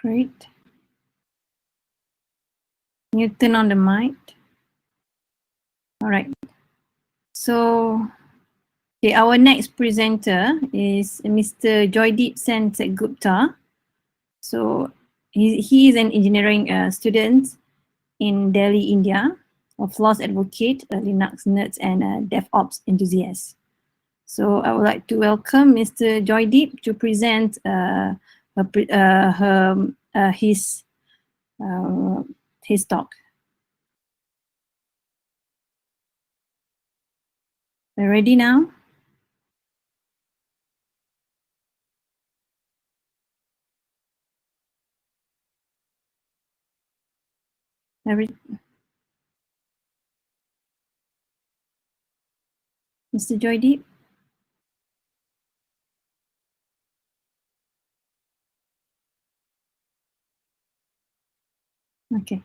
Speaker 2: Great. Can you turn on the mic? All right. So okay, our next presenter is Mr. Joydeep Sen Gupta. So he is an engineering student in Delhi, India, a FLOSS advocate, a Linux nerd, and a DevOps enthusiast. So I would like to welcome Mr. Joydeep to present his talk. Are you ready now? Mr. Joydeep? Okay.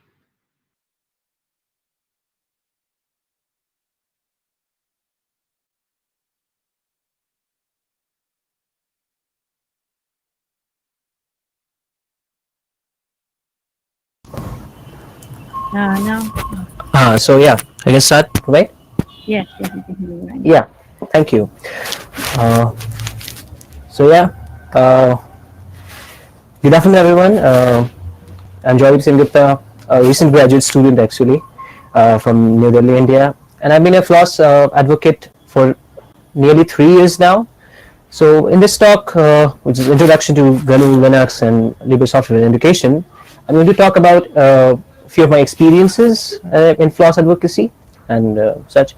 Speaker 2: No.
Speaker 8: So yeah, I can start, right?
Speaker 2: Yes, you can hear you right now.
Speaker 8: Yeah, thank you. So yeah, good afternoon, everyone. I'm Joydeep Singh Gupta, a recent graduate student actually from New Delhi, India, and I've been a FLOSS advocate for nearly 3 years now. So in this talk, which is Introduction to GNU Linux and Libre Software Education, I'm going to talk about a few of my experiences in FLOSS advocacy and such.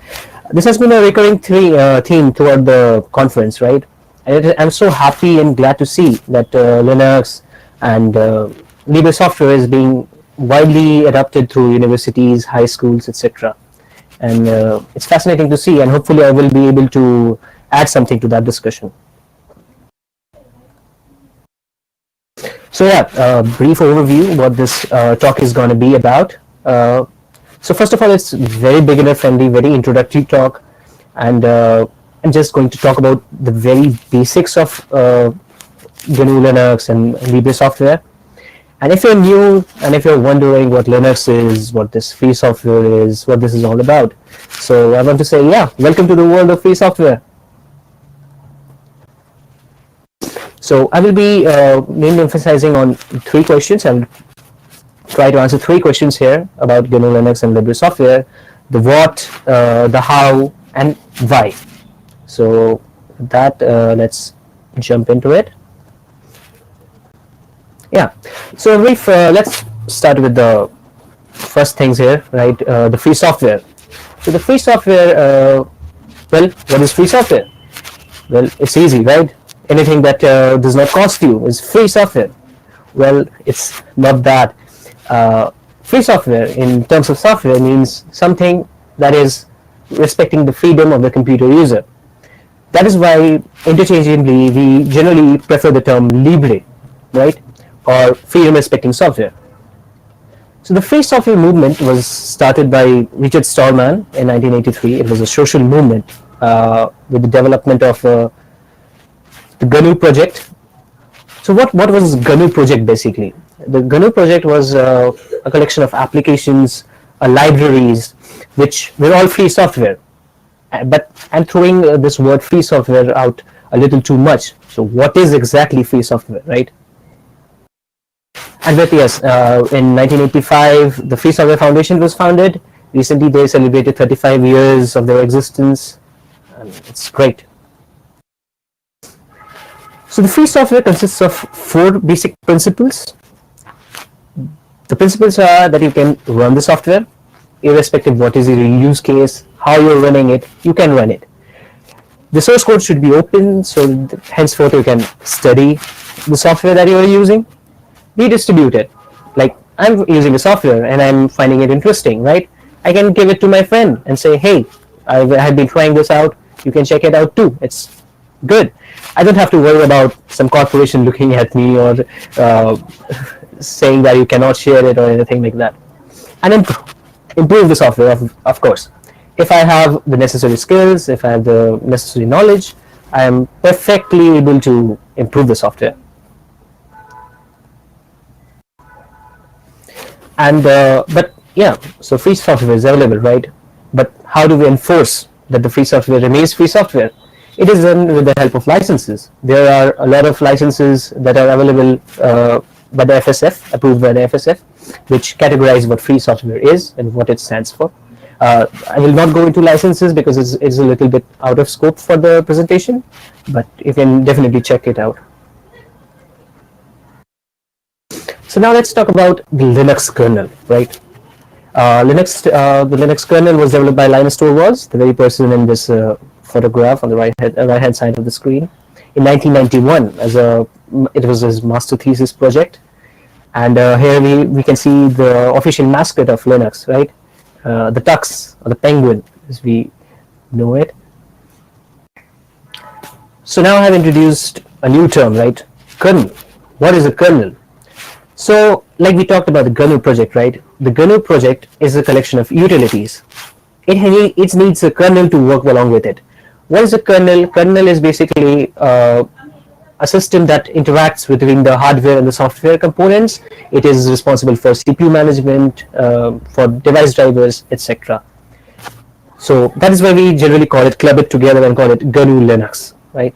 Speaker 8: This has been a recurring theme throughout the conference, right? And I'm so happy and glad to see that Linux and Libre software is being widely adopted through universities, high schools, etc. And it's fascinating to see, and hopefully I will be able to add something to that discussion. So yeah, brief overview what this talk is going to be about. So first of all, it's very beginner friendly, very introductory talk, and I'm just going to talk about the very basics of GNU Linux and Libre software. And if you're new and if you're wondering what Linux is, what this free software is, what this is all about, so I want to say, yeah, welcome to the world of free software. So I will be mainly emphasizing on 3 questions. I'll try to answer 3 questions here about GNU Linux and Libre software: the what, the how, and why. So with that, let's jump into it. Yeah. So let's start with the first things here, right? The free software. So the free software, well, what is free software? Well, it's easy, right? Anything that does not cost you is free software. Well, it's not that. Uh, Free software, in terms of software, means something that is respecting the freedom of the computer user. That is why interchangeably we generally prefer the term libre, right? Or freedom respecting software. So the free software movement was started by Richard Stallman in 1983. It was a social movement with the development of the GNU project. So what was GNU project basically? The GNU project was a collection of applications, libraries, which were all free software. But I'm throwing this word free software out a little too much. So what is exactly free software, right? And with yes, in 1985, the Free Software Foundation was founded. Recently, they celebrated 35 years of their existence. And it's great. So the free software consists of 4 basic principles. The principles are that you can run the software, irrespective of what is your use case, how you're running it, you can run it. The source code should be open, so henceforth you can study the software that you are using. Be distributed. Like I'm using a software and I'm finding it interesting, right? I can give it to my friend and say, hey, I've been trying this out. You can check it out too. It's good. I don't have to worry about some corporation looking at me or saying that you cannot share it or anything like that. And improve the software, of course. If I have the necessary skills, if I have the necessary knowledge, I am perfectly able to improve the software. And but yeah, so free software is available, right? But how do we enforce that the free software remains free software? It is done with the help of licenses. There are a lot of licenses that are available by the FSF, approved by the FSF, which categorize what free software is and what it stands for. I will not go into licenses because it's a little bit out of scope for the presentation, but you can definitely check it out. So now let's talk about the Linux kernel, right? The Linux kernel was developed by Linus Torvalds, the very person in this photograph on the right hand side of the screen, in 1991. It was his master thesis project, and here we can see the official mascot of Linux, right? The tux, or the penguin, as we know it. So now I have introduced a new term, right? Kernel. What is a kernel? So, like we talked about the GNU project, right? The GNU project is a collection of utilities. It needs a kernel to work along with it. What is a kernel? Kernel is basically a system that interacts between the hardware and the software components. It is responsible for CPU management, for device drivers, etc. So that is why we generally call it, club it together and call it GNU Linux, right?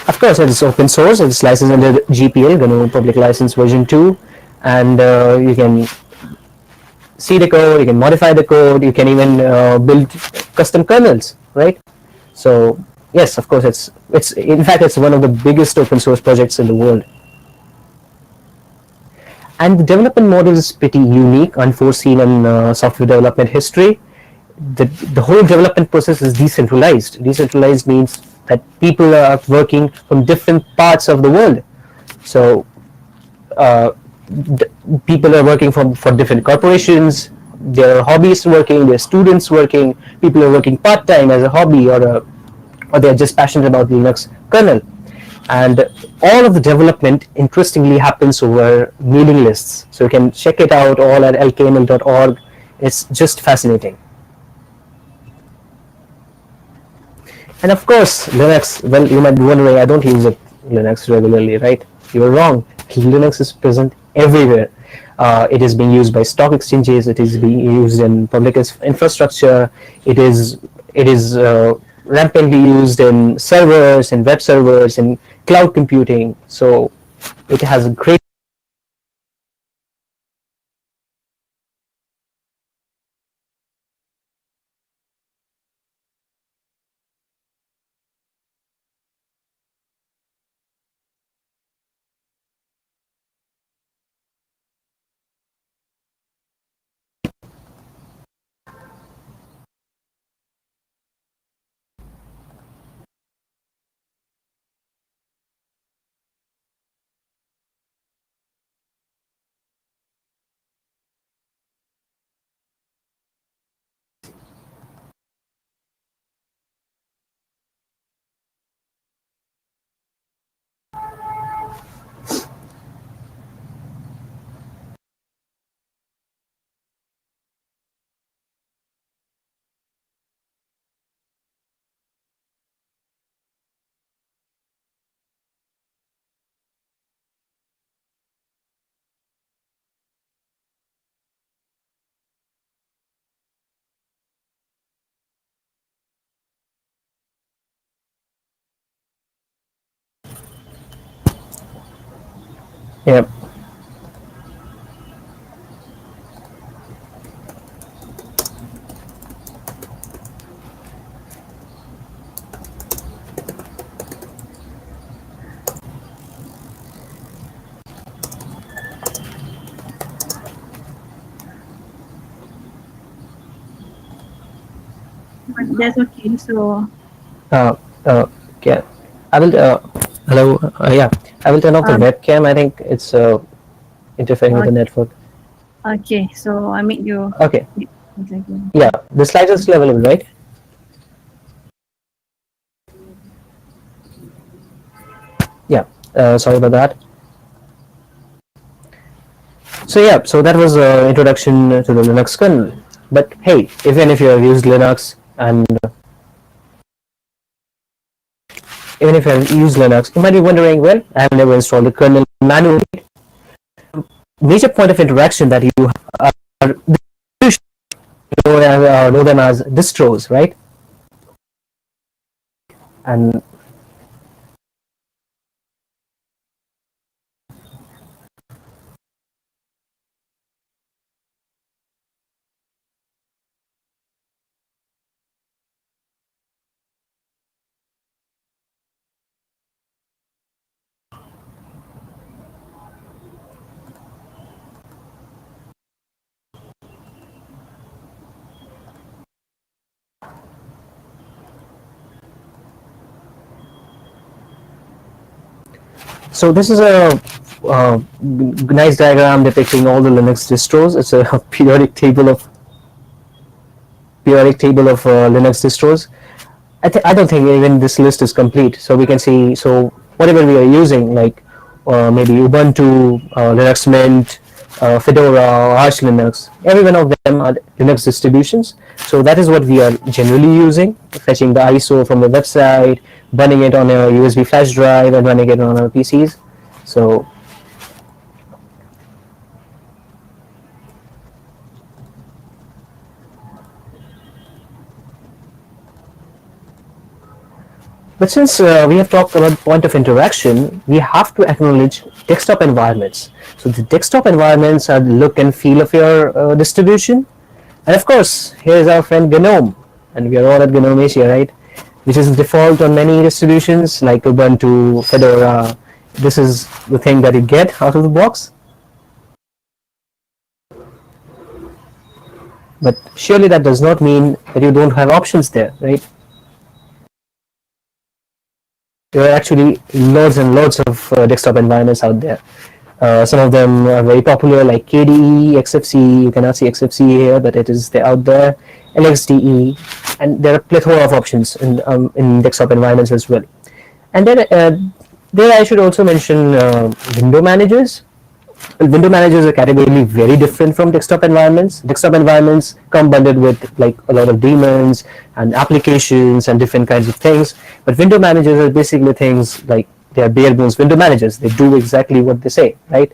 Speaker 8: Of course, it is open source. It's licensed under GPL, GNU Public License version 2, and you can see the code, you can modify the code, you can even build custom kernels, right? So yes, of course, it's in fact it's one of the biggest open source projects in the world. And the development model is pretty unique, unforeseen in software development history. The whole development process is decentralized. Decentralized means that people are working from different parts of the world. So people are working for different corporations. There are hobbyists working, there are students working, people are working part-time as a hobby, or they're just passionate about the Linux kernel. And all of the development, interestingly, happens over mailing lists. So you can check it out all at lkml.org. It's just fascinating. And of course, Linux, well, you might be wondering, I don't use Linux regularly, right? You're wrong. Linux is present everywhere. It is being used by stock exchanges. It is being used in public infrastructure. It is rampantly used in servers, in web servers, in cloud computing. So it has a great Yeah.
Speaker 2: But that's okay. So,
Speaker 8: Uh, okay. I will. Hello. Yeah. I will turn off the
Speaker 2: um,
Speaker 8: webcam. I think it's interfering with the network.
Speaker 2: okay. So I make you.
Speaker 8: Okay.
Speaker 2: Exactly.
Speaker 8: Yeah. The slides are still available, right? Yeah. Sorry about that. So yeah, so that was introduction to the Linux kernel. But hey, even if you have used Linux and even if you have used Linux, you might be wondering, well, I have never installed the kernel manually. Major point of interaction that you are know them as distros, right? And so this is a nice diagram depicting all the Linux distros. It's a periodic table of Linux distros. I don't think even this list is complete. So we can see, so whatever we are using, like maybe Ubuntu, Linux Mint, Fedora, or Arch Linux, every one of them are Linux distributions. So that is what we are generally using, fetching the ISO from the website, running it on a USB flash drive, and running it on our PCs. So but since we have talked about point of interaction, we have to acknowledge desktop environments. So the desktop environments are the look and feel of your distribution. And of course, here's our friend GNOME, and we are all at GNOME Asia, right? Which is default on many distributions like Ubuntu, Fedora. This is the thing that you get out of the box. But surely that does not mean that you don't have options there, right? There are actually loads and loads of desktop environments out there. Some of them are very popular, like KDE, XFCE. You cannot see XFCE here, but it is out there. LXDE, and there are a plethora of options in desktop environments as well. And then there I should also mention window managers. Well, window managers are categorically very different from desktop environments. Desktop environments come bundled with like a lot of daemons and applications and different kinds of things. But window managers are basically things like they are bare bones window managers. They do exactly what they say, right?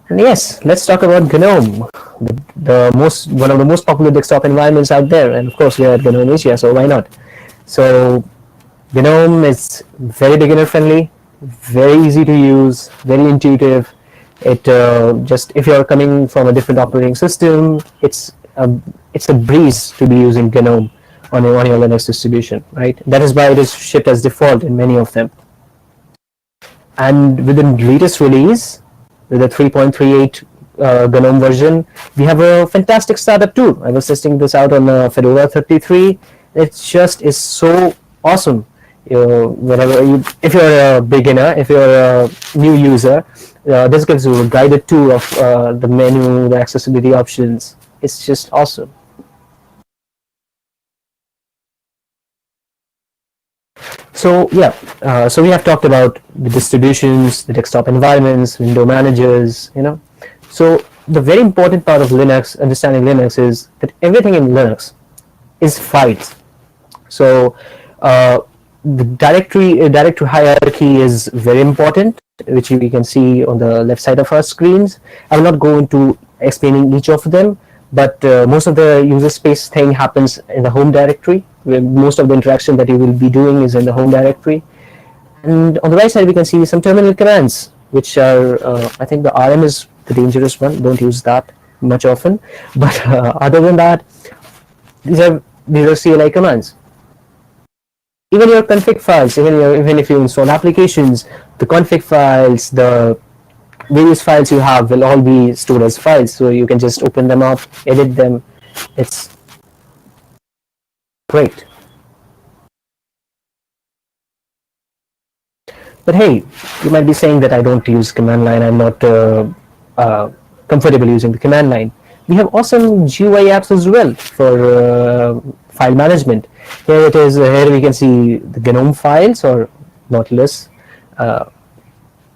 Speaker 8: And yes, let's talk about GNOME, one of the most popular desktop environments out there. And of course, we are at GNOME Asia, so why not? So GNOME is very beginner friendly, very easy to use, very intuitive. It just if you're coming from a different operating system, it's a breeze to be using GNOME on your Linux distribution, right? That is why it is shipped as default in many of them. And within latest release, with the 3.38 GNOME version, we have a fantastic startup tool. I was testing this out on Fedora 33. It just is so awesome. If you're a beginner, if you're a new user, this gives you a guided tour of the menu, the accessibility options. It's just awesome. So yeah, so we have talked about the distributions, the desktop environments, window managers, So the very important part of Linux, understanding Linux, is that everything in Linux is files. So the directory hierarchy is very important, which we can see on the left side of our screens. I will not go into explaining each of them, but most of the user space thing happens in the home directory, where most of the interaction that you will be doing is in the home directory. And on the right side, we can see some terminal commands, which are, I think the RM is the dangerous one. Don't use that much often. But other than that, these are CLI commands. Even your config files, even if you install applications, the config files, the various files you have will all be stored as files. So you can just open them up, edit them. It's great. But hey, you might be saying that I don't use command line, I'm not comfortable using the command line. We have awesome GUI apps as well for file management. Here it is, here we can see the GNOME files or Nautilus.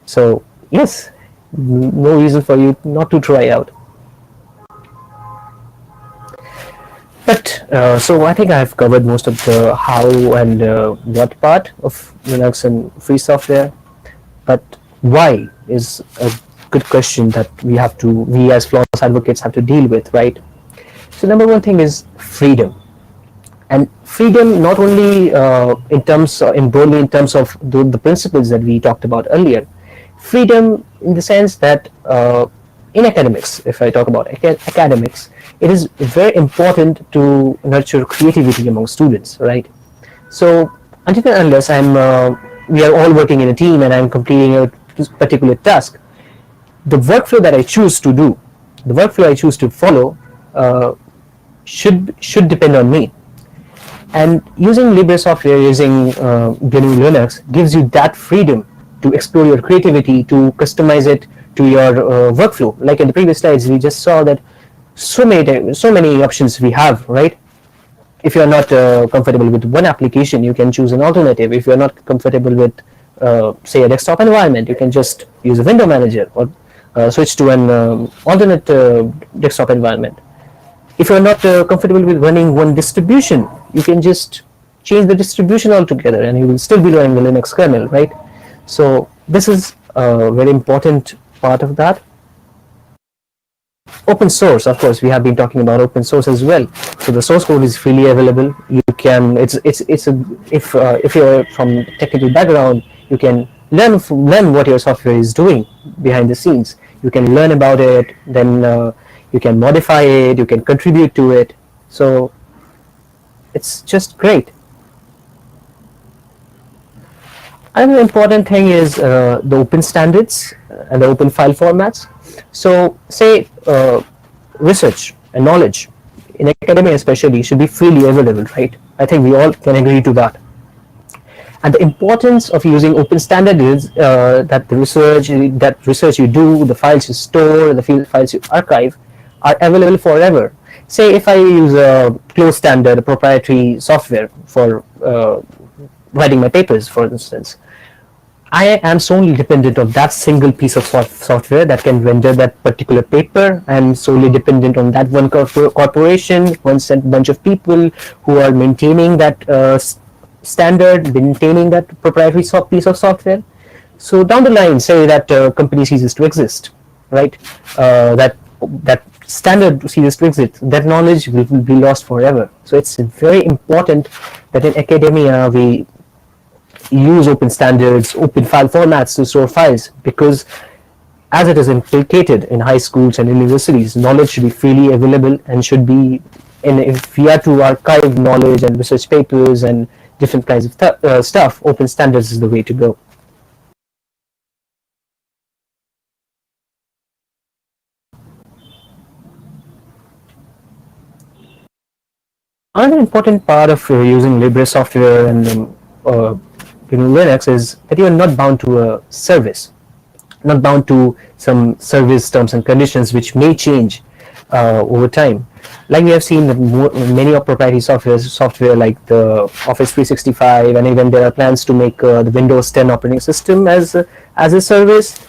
Speaker 8: So yes, no reason for you not to try out. But so I think I've covered most of the how and what part of Linux and free software. But why is a good question that we as FLOSS advocates have to deal with, right? So number one thing is freedom. And freedom not only broadly in terms of the principles that we talked about earlier. Freedom in the sense that in academics, if I talk about academics, it is very important to nurture creativity among students, right? So until and unless we are all working in a team and I'm completing a particular task, the workflow that I choose to do, the workflow I choose to follow, should depend on me. And using Libre software, using GNU Linux gives you that freedom to explore your creativity, to customize it to your workflow. Like in the previous slides, we just saw that so many options we have, right? If you're not comfortable with one application, you can choose an alternative. If you're not comfortable with, say, a desktop environment, you can just use a window manager or switch to an alternate desktop environment. If you're not comfortable with running one distribution, you can just change the distribution altogether and you will still be running the Linux kernel, right? So this is a very important part of that. Open source, of course, we have been talking about open source as well. So the source code is freely available. You can, if you're from technical background, you can learn what your software is doing behind the scenes. You can learn about it, then you can modify it, you can contribute to it. So it's just great. Another important thing is the open standards and the open file formats. So say research and knowledge in academia especially should be freely available, right? I think we all can agree to that. And the importance of using open standards is that the research you do, the files you store, the files you archive are available forever. Say if I use a closed standard, a proprietary software for writing my papers, for instance, I am solely dependent on that single piece of software that can render that particular paper. I am solely dependent on that one corporation, one bunch of people who are maintaining that standard, maintaining that proprietary piece of software. So down the line, say that company ceases to exist, right? That standard ceases to exist, that knowledge will be lost forever. So it's very important that in academia we use open standards, open file formats to store files, because as it is implicated in high schools and universities, knowledge should be freely available and should be, and if we are to archive knowledge and research papers and different kinds of stuff, open standards is the way to go. Another important part of using Libre software and Linux is that you are not bound to a service, not bound to some service terms and conditions which may change over time. Like we have seen that many of proprietary software like the Office 365, and even there are plans to make the Windows 10 operating system as a service.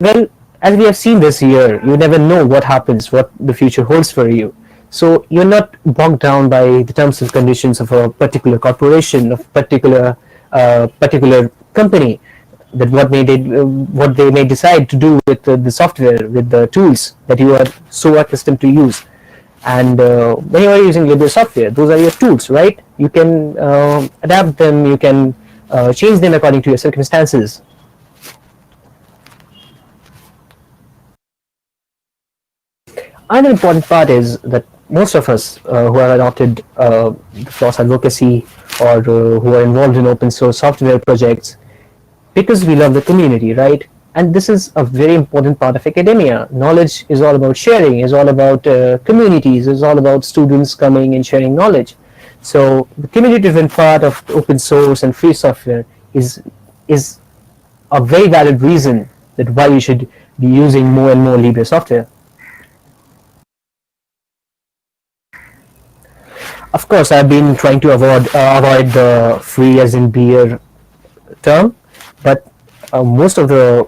Speaker 8: Well, as we have seen this year, you never know what happens, what the future holds for you. So you're not bogged down by the terms and conditions of a particular corporation, of particular company. that what they may decide to do with the software, with the tools that you are so accustomed to use. And when you are using LibreOffice software, those are your tools, right? You can adapt them, you can change them according to your circumstances. Another important part is that most of us who have adopted the FLOSS advocacy, or who are involved in open source software projects, because we love the community, right? And this is a very important part of academia. Knowledge is all about sharing, is all about communities, is all about students coming and sharing knowledge. So the community-driven part of open source and free software is a very valid reason that why you should be using more and more Libre software. Of course, I've been trying to avoid the free as in beer term, but most of the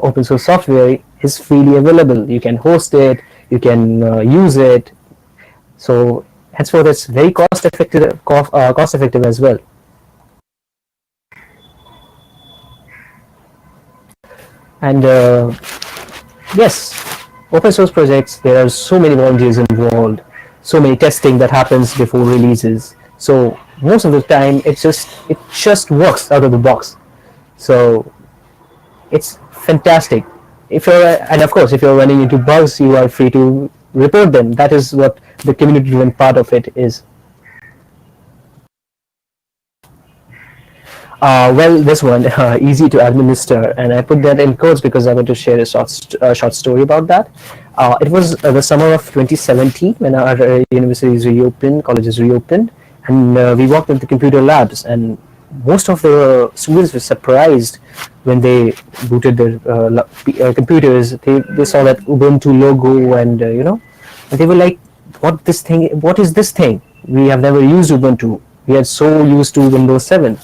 Speaker 8: open source software is freely available. You can host it, you can use it. So henceforth, it's very cost effective as well. And yes, open source projects, there are so many volunteers involved, so many testing that happens before releases. So most of the time, it just works out of the box. So it's fantastic. And of course, if you're running into bugs, you are free to report them. That is what the community-driven part of it is. Well, this one, easy to administer, and I put that in quotes because I want to share a short story about that. It was the summer of 2017 when our universities reopened, colleges reopened, and we walked into the computer labs, and most of the students were surprised when they booted their computers. They saw that Ubuntu logo, and and they were like, "What is this thing? We have never used Ubuntu. We are so used to Windows 7."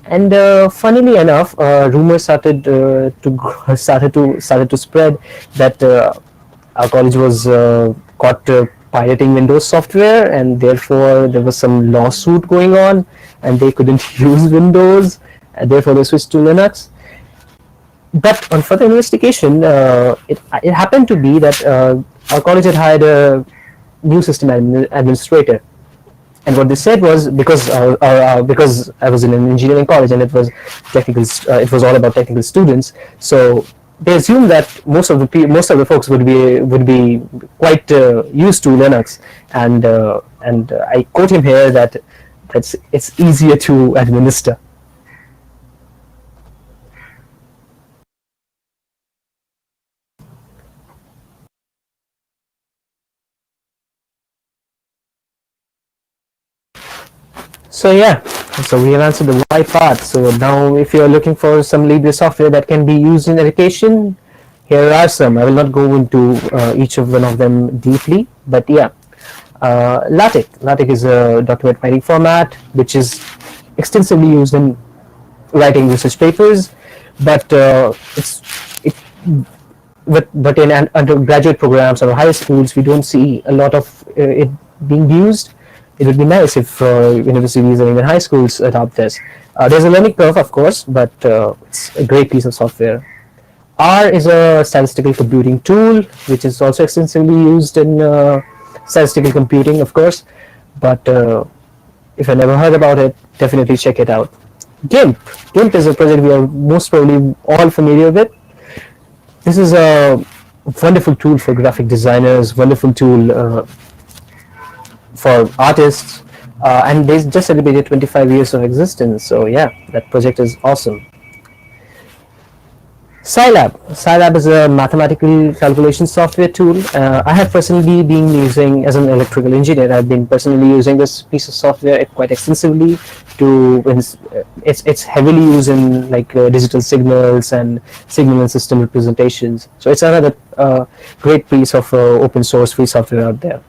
Speaker 8: And funnily enough, rumors started to spread that our college was caught pirating Windows software, and therefore there was some lawsuit going on, and they couldn't use Windows, and therefore they switched to Linux. But on further investigation, it happened to be that our college had hired a new system administrator. And what they said was, because I was in an engineering college and it was all about technical students, so they assumed that most of the folks would be quite used to Linux, and I quote him here that it's easier to administer. So yeah, so we have answered the why part. So now if you're looking for some Libre software that can be used in education, here are some. I will not go into each of one of them deeply, but yeah. LaTeX. LaTeX is a document writing format which is extensively used in writing research papers, but but in undergraduate programs or high schools, we don't see a lot of it being used. It would be nice if universities or even high schools adopt this. There's a learning curve, of course, but it's a great piece of software. R is a statistical computing tool, which is also extensively used in statistical computing, of course. But if I never heard about it, definitely check it out. GIMP. GIMP is a project we are most probably all familiar with. This is a wonderful tool for graphic designers, wonderful tool for artists, and they just celebrated 25 years of existence. So yeah, that project is awesome. Scilab is a mathematical calculation software tool. I have personally been using, as an electrical engineer, I've been personally using this piece of software quite extensively. It's heavily used in like digital signals and signal and system representations. So it's another great piece of open source free software out there.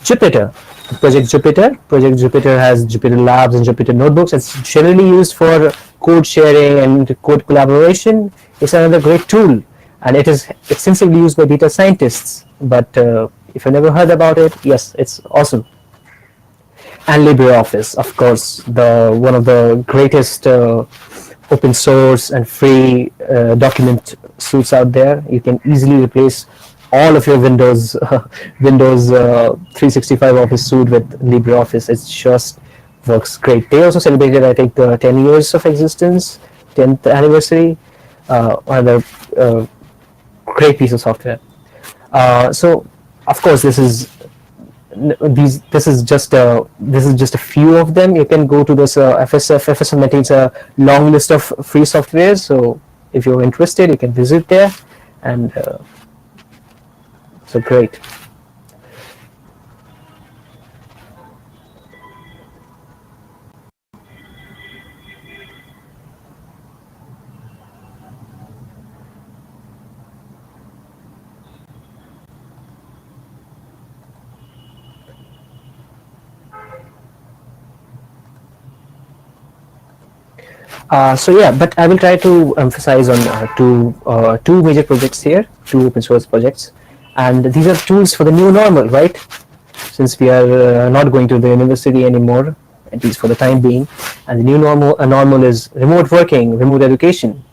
Speaker 8: Jupyter. Project Jupyter has Jupyter Labs and Jupyter Notebooks. It's generally used for code sharing and code collaboration. It's another great tool, and it is extensively used by data scientists. But if you never heard about it, yes, it's awesome. And LibreOffice, of course, one of the greatest open source and free document suites out there. You can easily replace all of your Windows 365 Office suite with LibreOffice. It just works great. They also celebrated, I think, 10 years of existence, 10th anniversary. Another great piece of software. So, of course, this is just a few of them. You can go to this FSM maintains a long list of free software. So, if you're interested, you can visit there, and so great. So yeah, but I will try to emphasize on two major projects here, two open source projects, and these are tools for the new normal, right? Since we are not going to the university anymore, at least for the time being, and the new normal is remote working, remote education.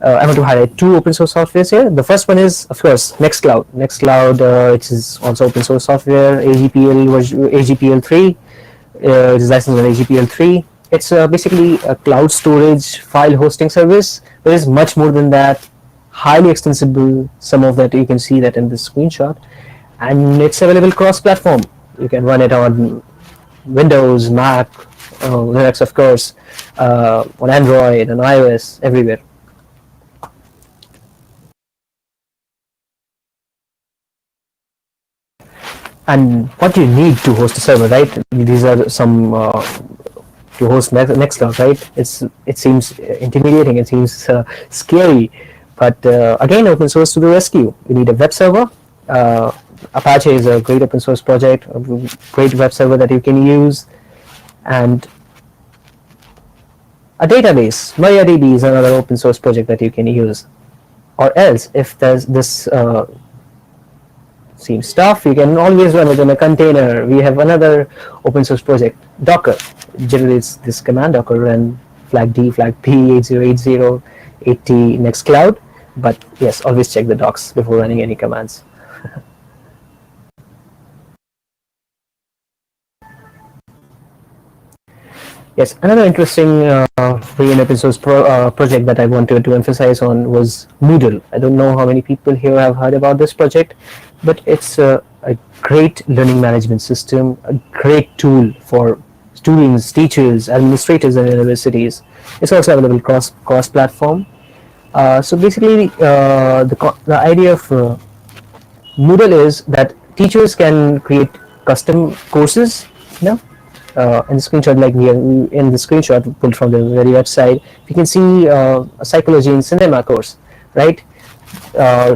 Speaker 8: I want to highlight two open source softwares here. The first one is, of course, Nextcloud. Nextcloud, it is also open source software, AGPL3. It is licensed on AGPL3. It's basically a cloud storage file hosting service. There is much more than that, highly extensible. Some of that you can see that in this screenshot, and it's available cross-platform. You can run it on Windows, Mac, Linux, of course, on Android and iOS, everywhere. And what do you need to host a server, right? These are some to host Nextcloud, right? It seems intimidating, it seems scary, but again, open source to the rescue. You need a web server. Apache is a great open source project, a great web server that you can use, and a database. MariaDB is another open source project that you can use. Or else, if there's this seems tough, you can always run it in a container. We have another open source project, Docker. Generally, it's this command docker run flag D, flag P, 8080, 80 Nextcloud. But yes, always check the docs before running any commands. Yes, another interesting free and open source project that I wanted to emphasize on was Moodle. I don't know how many people here have heard about this project, but it's a great learning management system, a great tool for students, teachers, administrators in universities. It's also available cross-platform. So basically, the idea of Moodle is that teachers can create custom courses, in the screenshot, like in the screenshot pulled from the very website, you can see a psychology in cinema course, right?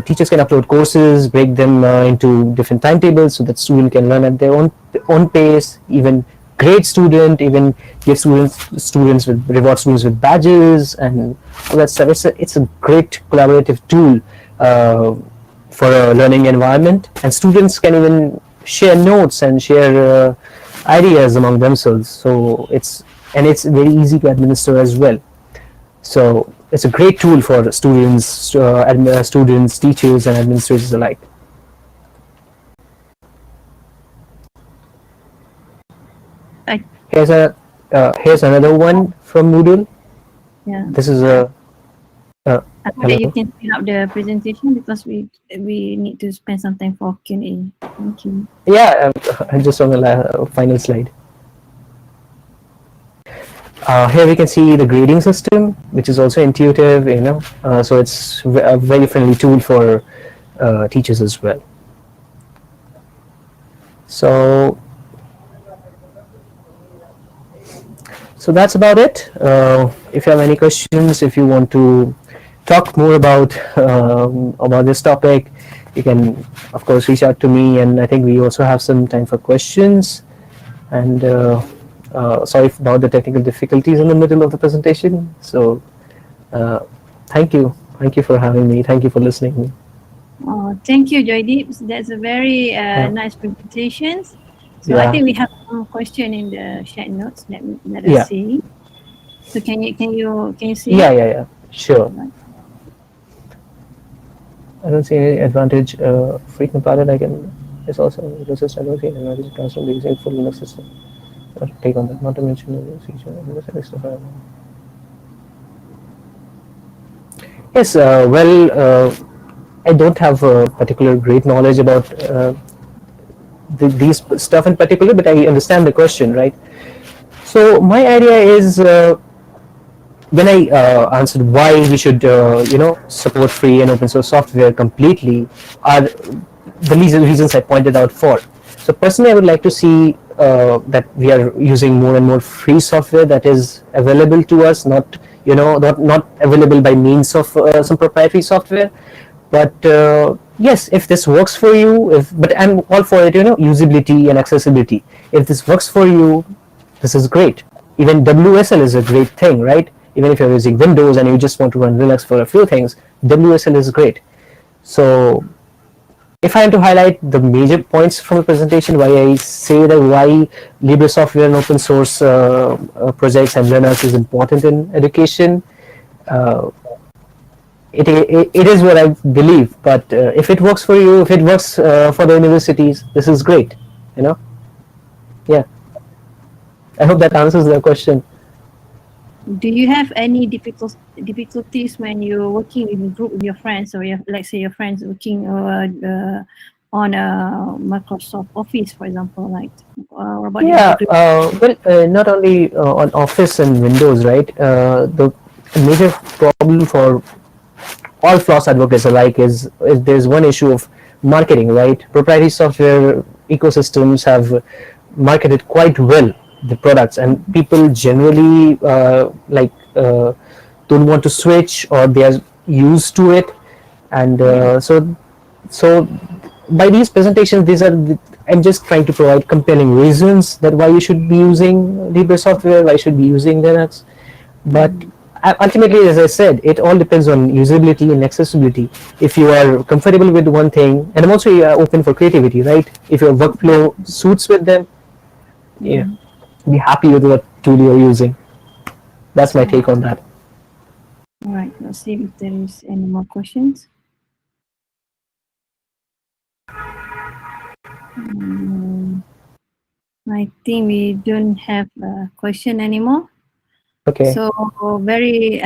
Speaker 8: Teachers can upload courses, break them into different timetables so that students can learn at their own pace. Even grade student, even give students with reward students with badges and all that stuff. It's a great collaborative tool for a learning environment, and students can even share notes and share ideas among themselves. So it's very easy to administer as well. So it's a great tool for students, students, teachers, and administrators alike. Here's another one from Moodle.
Speaker 2: Yeah.
Speaker 8: This is a.
Speaker 2: I hope that you can fill up the presentation because we need to spend some time for Q&A. Thank you.
Speaker 8: Yeah, I'm just on the final slide. Here we can see the grading system, which is also intuitive, so it's a very friendly tool for teachers as well. So that's about it. If you have any questions, if you want to talk more about this topic, you can, of course, reach out to me, and I think we also have some time for questions. And sorry about the technical difficulties in the middle of the presentation. So thank you for having me. Thank you for listening.
Speaker 2: Thank you, Joydeep. That's a very nice presentation. So I think we have one question in the chat notes. Let us see. So can you see?
Speaker 8: Yeah. Sure. I don't see any advantage. Frequent pilot I can. It's also resist. I don't see any advantage transfer using full Linux system. Take on that. Not to mention the feature. Yes. I don't have a particular great knowledge about these stuff in particular, but I understand the question, right? So my idea is when I answered why we should, support free and open source software completely, are the reasons I pointed out for. So personally, I would like to see that we are using more and more free software that is available to us, not available by means of some proprietary software. But yes, if this works for you, but I'm all for it, usability and accessibility. If this works for you, this is great. Even WSL is a great thing, right? Even if you're using Windows and you just want to run Linux for a few things, WSL is great. So if I am to highlight the major points from the presentation, why I say that why Libre software and open source projects and Linux is important in education, it is what I believe. But if it works for you, if it works for the universities, this is great. Yeah. I hope that answers the question.
Speaker 2: Do you have any difficulties when you're working in a group with your friends, or let's say your friends working on a Microsoft Office, for example, like or about
Speaker 8: not only on Office and Windows, right? The major problem for all FLOSS advocates alike is there's one issue of marketing, right? Proprietary software ecosystems have marketed quite well the products, and people generally don't want to switch, or they are used to it, and so by these presentations, I'm just trying to provide compelling reasons that why you should be using Libre software, why you should be using Linux. But ultimately, as I said, it all depends on usability and accessibility. If you are comfortable with one thing, and I'm also open for creativity, right? If your workflow suits with them, yeah, be happy with what tool you're using. That's my take on that.
Speaker 2: All right, let's see if there is any more questions. I think we don't have a question anymore.
Speaker 8: Okay.
Speaker 2: So very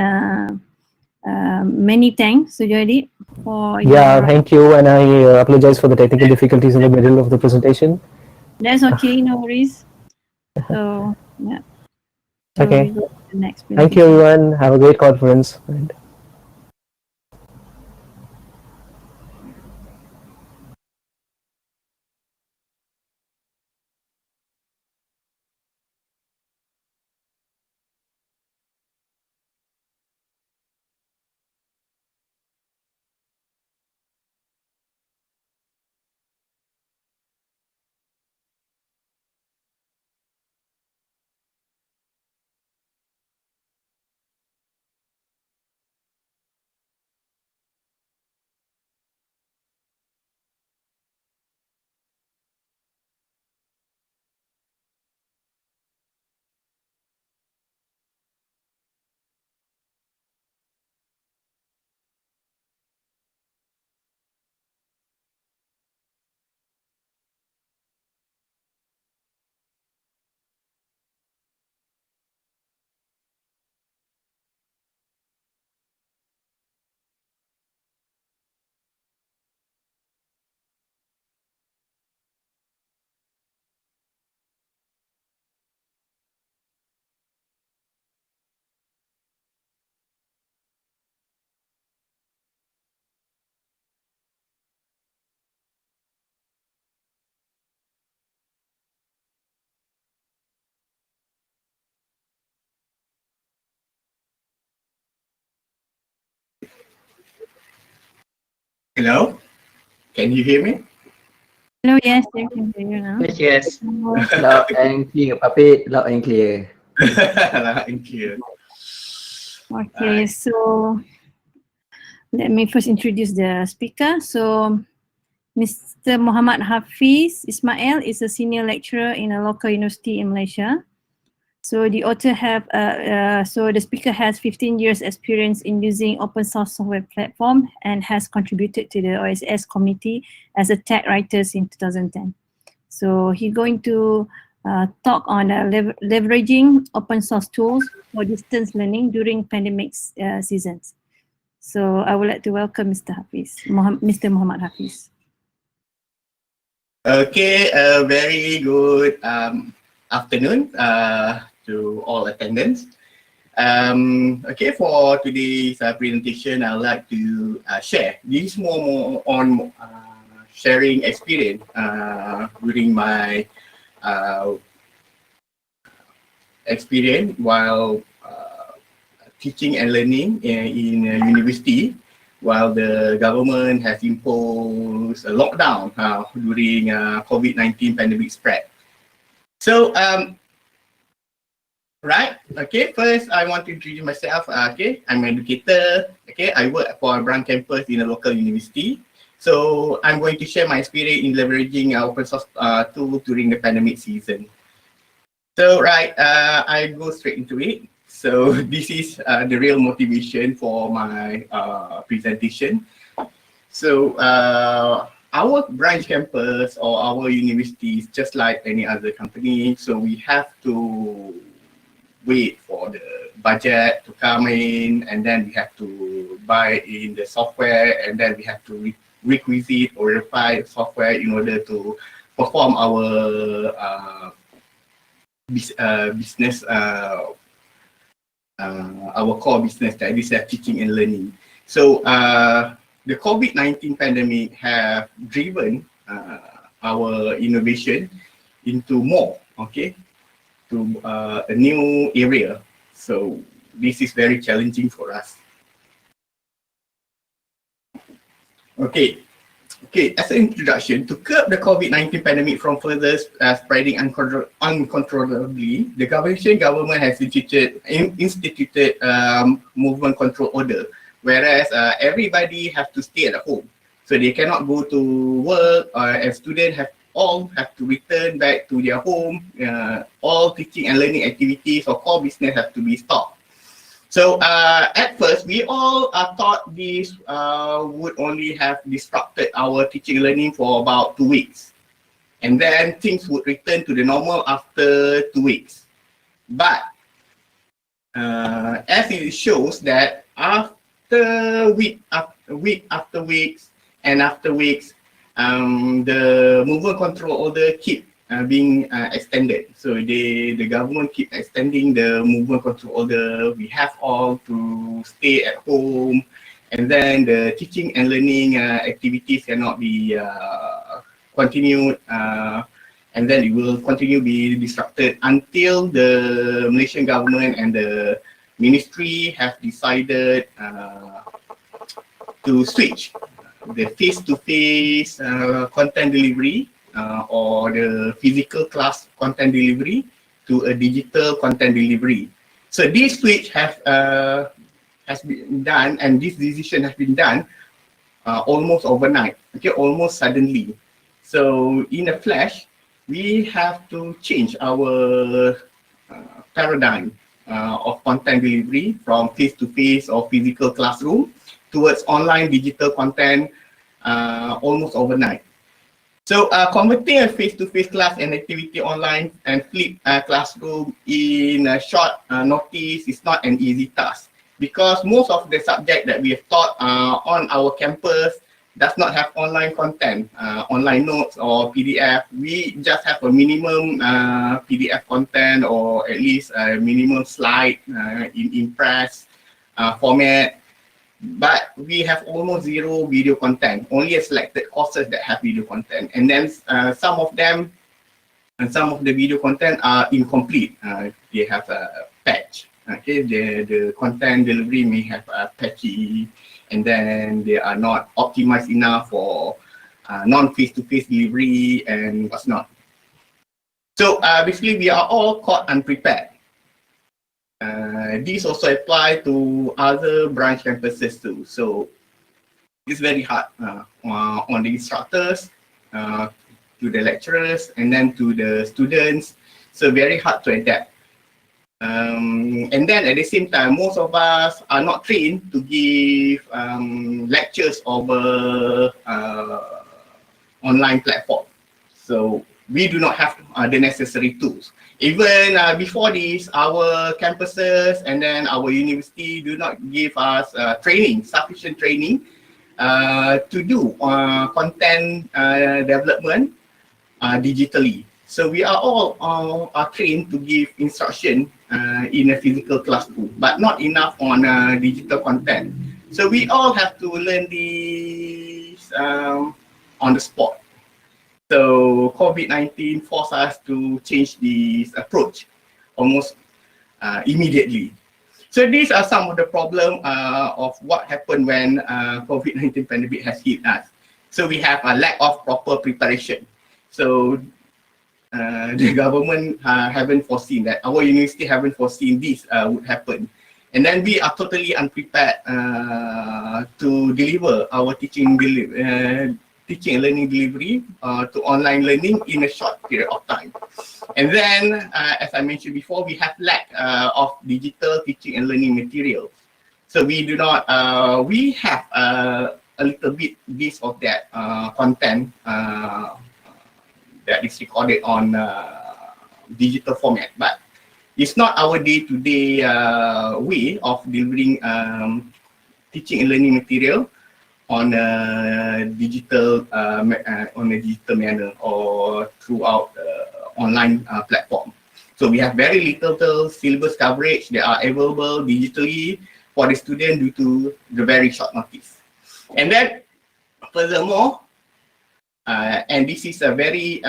Speaker 2: many thanks, Sujadi, for
Speaker 8: Thank you, and I apologize for the technical difficulties in the middle of the presentation.
Speaker 2: That's okay, no worries. So yeah. So
Speaker 8: Okay.
Speaker 2: we go to the next
Speaker 8: Thank you, everyone. Have a great conference.
Speaker 9: Hello, can you hear me?
Speaker 2: Hello, yes, I can hear you now.
Speaker 3: Yes. Loud and clear, Puppet. Loud and clear.
Speaker 9: Loud and clear.
Speaker 2: Okay, so let me first introduce the speaker. So Mr. Muhammad Hafiz Ismail is a senior lecturer in a local university in Malaysia. So the author so the speaker has 15 years experience in using open source software platform and has contributed to the OSS community as a tech writer in 2010. So he's going to talk on leveraging open source tools for distance learning during pandemic seasons. So I would like to welcome Mr. Mr. Muhammad Hafiz.
Speaker 9: Okay, very good afternoon to all attendants. Okay, for today's presentation, I'd like to share this more on sharing experience during my experience while teaching and learning in university, while the government has imposed a lockdown during COVID-19 pandemic spread. So, right, okay, first I want to introduce myself. Okay, I'm an educator. Okay, I work for a branch campus in a local university. So, I'm going to share my experience in leveraging open source tools during the pandemic season. So, right, I go straight into it. So this is the real motivation for my presentation. So our branch campus or our university is just like any other company. So we have to wait for the budget to come in, and then we have to buy in the software, and then we have to requisite or refine software in order to perform our business. Our core business, that is teaching and learning. So the COVID-19 pandemic have driven our innovation into more, okay, to a new area. So this is very challenging for us. Okay. Okay, as an introduction, to curb the COVID-19 pandemic from further spreading uncontrollably, the government has instituted movement control order, whereas everybody have to stay at home. So they cannot go to work, and students all have to return back to their home. All teaching and learning activities or core business have to be stopped. So at first, we all thought this would only have disrupted our teaching and learning for about 2 weeks. And then things would return to the normal after 2 weeks. But as it shows that after week after weeks, the movement control order keep being extended. So the government keep extending the movement control order. We have all to stay at home, and then the teaching and learning activities cannot be continued, and then it will continue be disrupted until the Malaysian government and the ministry have decided to switch the face-to-face content delivery or the physical class content delivery to a digital content delivery. So this switch has been done, and this decision has been done almost overnight, okay, almost suddenly. So in a flash, we have to change our paradigm of content delivery from face-to-face or physical classroom towards online digital content almost overnight. So converting a face-to-face class and activity online and flip classroom in a short notice is not an easy task, because most of the subject that we have taught on our campus does not have online content, online notes or PDF. We just have a minimum PDF content, or at least a minimum slide in Impress format. But we have almost zero video content, only a selected courses that have video content. And then some of them, and some of the video content are incomplete. They have a patch. Okay, the content delivery may have a patchy, and then they are not optimized enough for non-face-to-face delivery and what's not. So basically, we are all caught unprepared. These also apply to other branch campuses too. So it's very hard on the instructors, to the lecturers, and then to the students. So very hard to adapt. And then at the same time, most of us are not trained to give lectures over online platform. So we do not have the necessary tools. Even before this, our campuses and then our university do not give us sufficient training to do content development digitally. So we are all are trained to give instruction in a physical classroom, but not enough on digital content. So we all have to learn this on the spot. So COVID-19 forced us to change this approach almost immediately. So these are some of the problems of what happened when COVID-19 pandemic has hit us. So we have a lack of proper preparation. So the government haven't foreseen that. Our university haven't foreseen this would happen. And then we are totally unprepared to deliver our teaching and learning delivery to online learning in a short period of time. And then, as I mentioned before, we have lack of digital teaching and learning materials. So we do not, we have a little bit this or that content that is recorded on digital format, but it's not our day-to-day way of delivering teaching and learning material on a digital manner or throughout online platform. So we have very little syllabus coverage that are available digitally for the student due to the very short notice. And then furthermore, and this is a very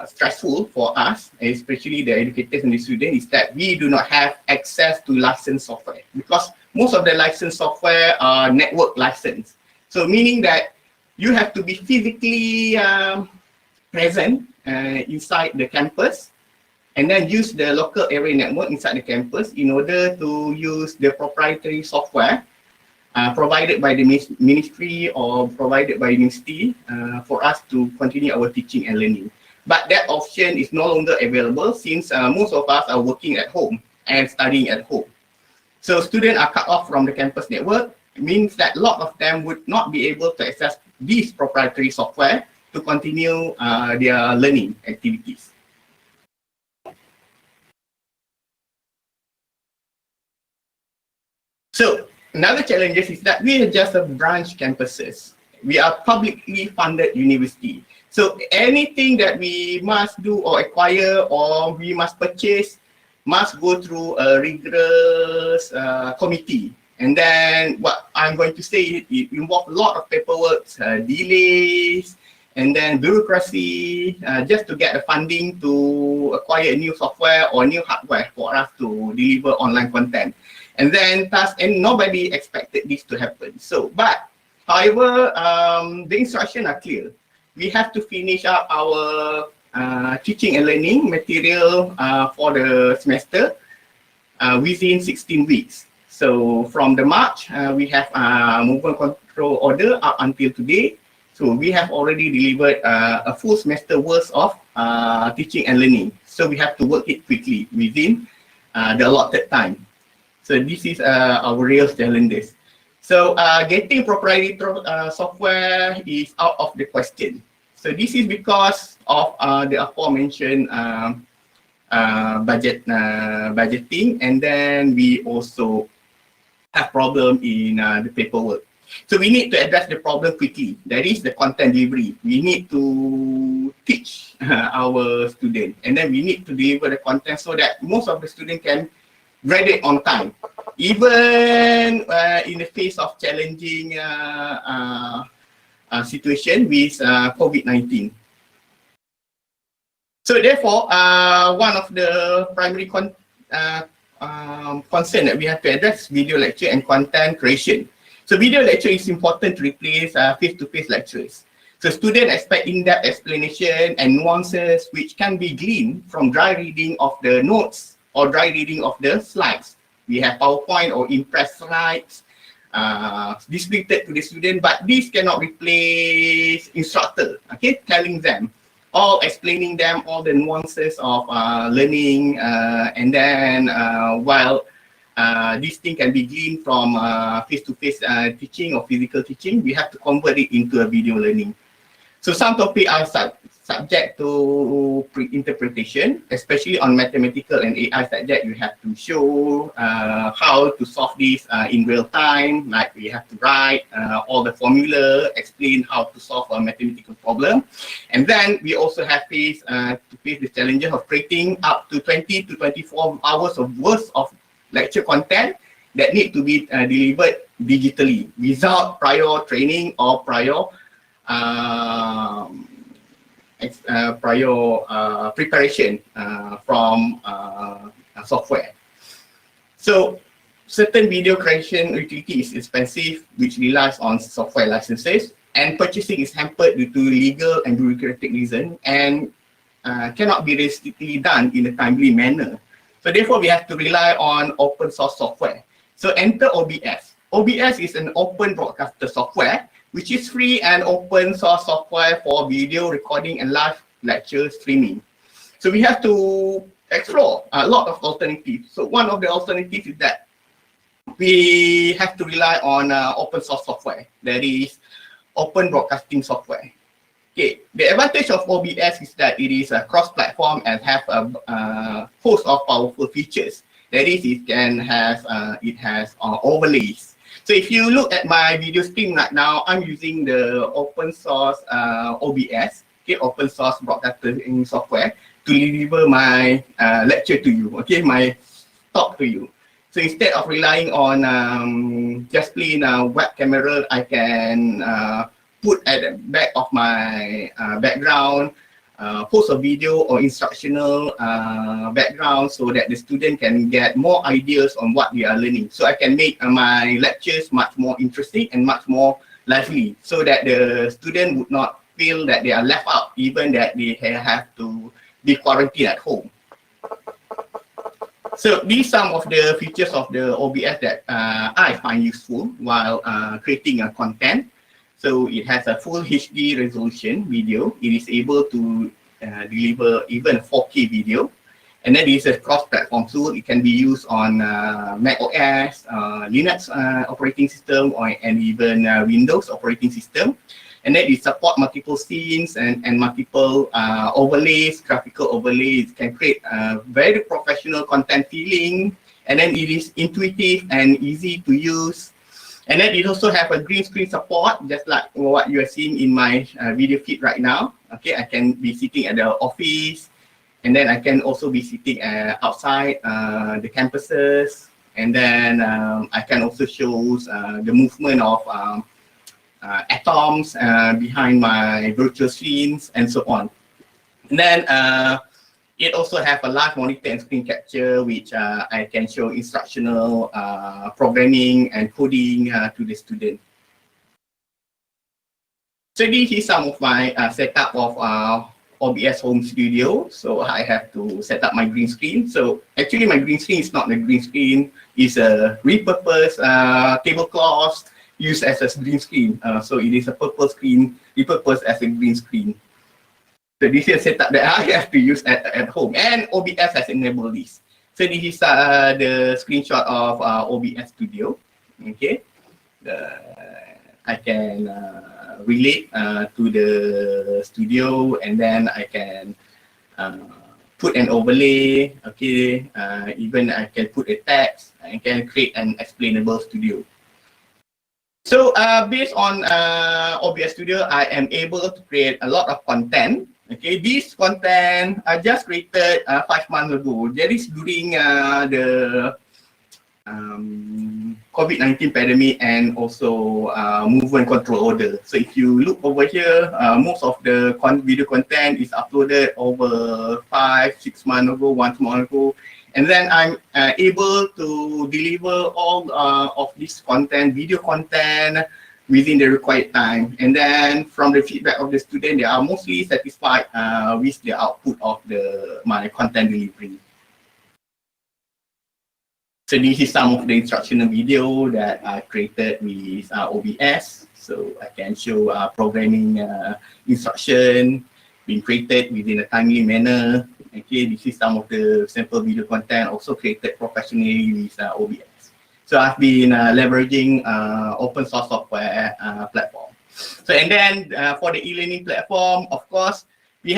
Speaker 9: stressful for us, especially the educators and the students, is that we do not have access to licensed software, because most of the licensed software are network licensed. So meaning that you have to be physically present inside the campus and then use the local area network inside the campus in order to use the proprietary software provided by the ministry or provided by university for us to continue our teaching and learning. But that option is no longer available since most of us are working at home and studying at home. So students are cut off from the campus network. It means that a lot of them would not be able to access these proprietary software to continue their learning activities. So another challenge is that we are just a branch campuses. We are publicly funded university. So anything that we must do or acquire or we must purchase must go through a rigorous committee. And then what I'm going to say, it involves a lot of paperwork, delays, and then bureaucracy just to get the funding to acquire a new software or new hardware for us to deliver online content. And then and nobody expected this to happen. So, but however, the instructions are clear. We have to finish up our teaching and learning material for the semester within 16 weeks. So from the March, we have movement control order up until today. So we have already delivered a full semester worth of teaching and learning. So we have to work it quickly within the allotted time. So this is our real challenges. So getting proprietary software is out of the question. So this is because of the aforementioned budgeting, and then we also have problem in the paperwork. So we need to address the problem quickly. That is the content delivery. We need to teach our students, and then we need to deliver the content so that most of the students can graduate on time, even in the face of challenging situation with COVID-19. So therefore, one of the primary concern that we have to address video lecture and content creation. So video lecture is important to replace face-to-face lectures. So students expect in-depth explanation and nuances which can be gleaned from dry reading of the notes or dry reading of the slides. We have PowerPoint or Impress slides distributed to the student, but this cannot replace instructor, okay, telling them all explaining them all the nuances of learning, and then while this thing can be gleaned from face-to-face teaching or physical teaching, we have to convert it into a video learning. So some topics are subject to interpretation, especially on mathematical and AI subject. You have to show how to solve this in real time, like we have to write all the formula, explain how to solve a mathematical problem. And then we also have to face the challenges of creating up to 20 to 24 hours of worth of lecture content that need to be delivered digitally without prior training or prior preparation from software. So certain video creation utility is expensive, which relies on software licenses, and purchasing is hampered due to legal and bureaucratic reasons and cannot be realistically done in a timely manner. So therefore, we have to rely on open source software. So enter OBS. OBS is an open broadcaster software, which is free and open source software for video recording and live lecture streaming. So we have to explore a lot of alternatives. So one of the alternatives is that we have to rely on open source software, that is open broadcasting software. Okay, the advantage of OBS is that it is a cross-platform and have a host of powerful features. That is, it has overlays. So if you look at my video stream right now, I'm using the open source OBS, okay, open source broadcasting software, to deliver my lecture to you, okay, my talk to you. So instead of relying on just plain web camera, I can put at the back of my background, post a video or instructional background so that the student can get more ideas on what they are learning. So I can make my lectures much more interesting and much more lively, so that the student would not feel that they are left out, even that they have to be quarantined at home. So these are some of the features of the OBS that I find useful while creating a content. So it has a full HD resolution video. It is able to deliver even 4K video. And then it is a cross-platform tool. It can be used on Mac OS, Linux operating system, and even Windows operating system. And then it supports multiple scenes and multiple overlays, graphical overlays. It can create a very professional content feeling. And then it is intuitive and easy to use. And then it also have a green screen support, just like what you are seeing in my video feed right now. Okay, I can be sitting at the office, and then I can also be sitting outside the campuses. And then I can also show the movement of atoms behind my virtual scenes and so on. And then it also have a live monitor and screen capture, which I can show instructional programming and coding to the student. So this is some of my setup of OBS Home Studio. So I have to set up my green screen. So actually my green screen is not a green screen, it's a repurposed tablecloth used as a green screen. So it is a purple screen, repurposed as a green screen. So this is a setup that I have to use at home, and OBS has enabled this. So this is the screenshot of OBS Studio. Okay, I can relate to the studio, and then I can put an overlay. Okay, even I can put a text. I can create an explainable studio. So based on OBS Studio, I am able to create a lot of content. Okay, this content I just created 5 months ago. That is during the COVID-19 pandemic and also movement control order. So if you look over here, most of the video content is uploaded over 5-6 months ago, 1 month ago. And then I'm able to deliver all of this content, video content, within the required time. And then from the feedback of the student, they are mostly satisfied with the output of my content delivery. So this is some of the instructional video that I created with OBS. So I can show programming instruction, been created within a timely manner. Okay, this is some of the sample video content also created professionally with OBS. So I've been leveraging open source software platform. So and then for the e-learning platform, of course, we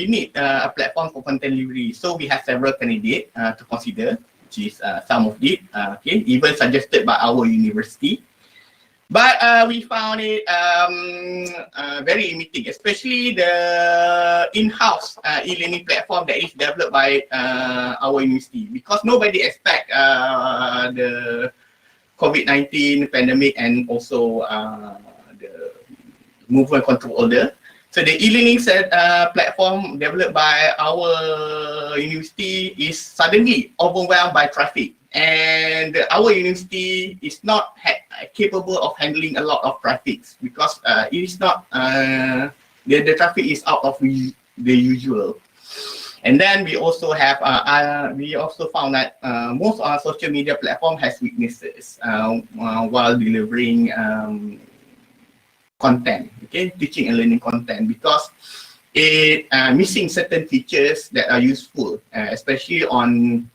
Speaker 9: need a platform for content delivery. So we have several candidates to consider, which is some of it, okay, even suggested by our university. But we found it very limiting, especially the in-house e-learning platform that is developed by our university, because nobody expect the COVID-19 pandemic and also the movement control order. So the e-learning platform developed by our university is suddenly overwhelmed by traffic, and our university is not capable of handling a lot of traffic because it is not the traffic is out of the usual. And then we also have we also found that most of our social media platform has weaknesses while delivering content, okay, teaching and learning content, because it missing certain features that are useful, especially on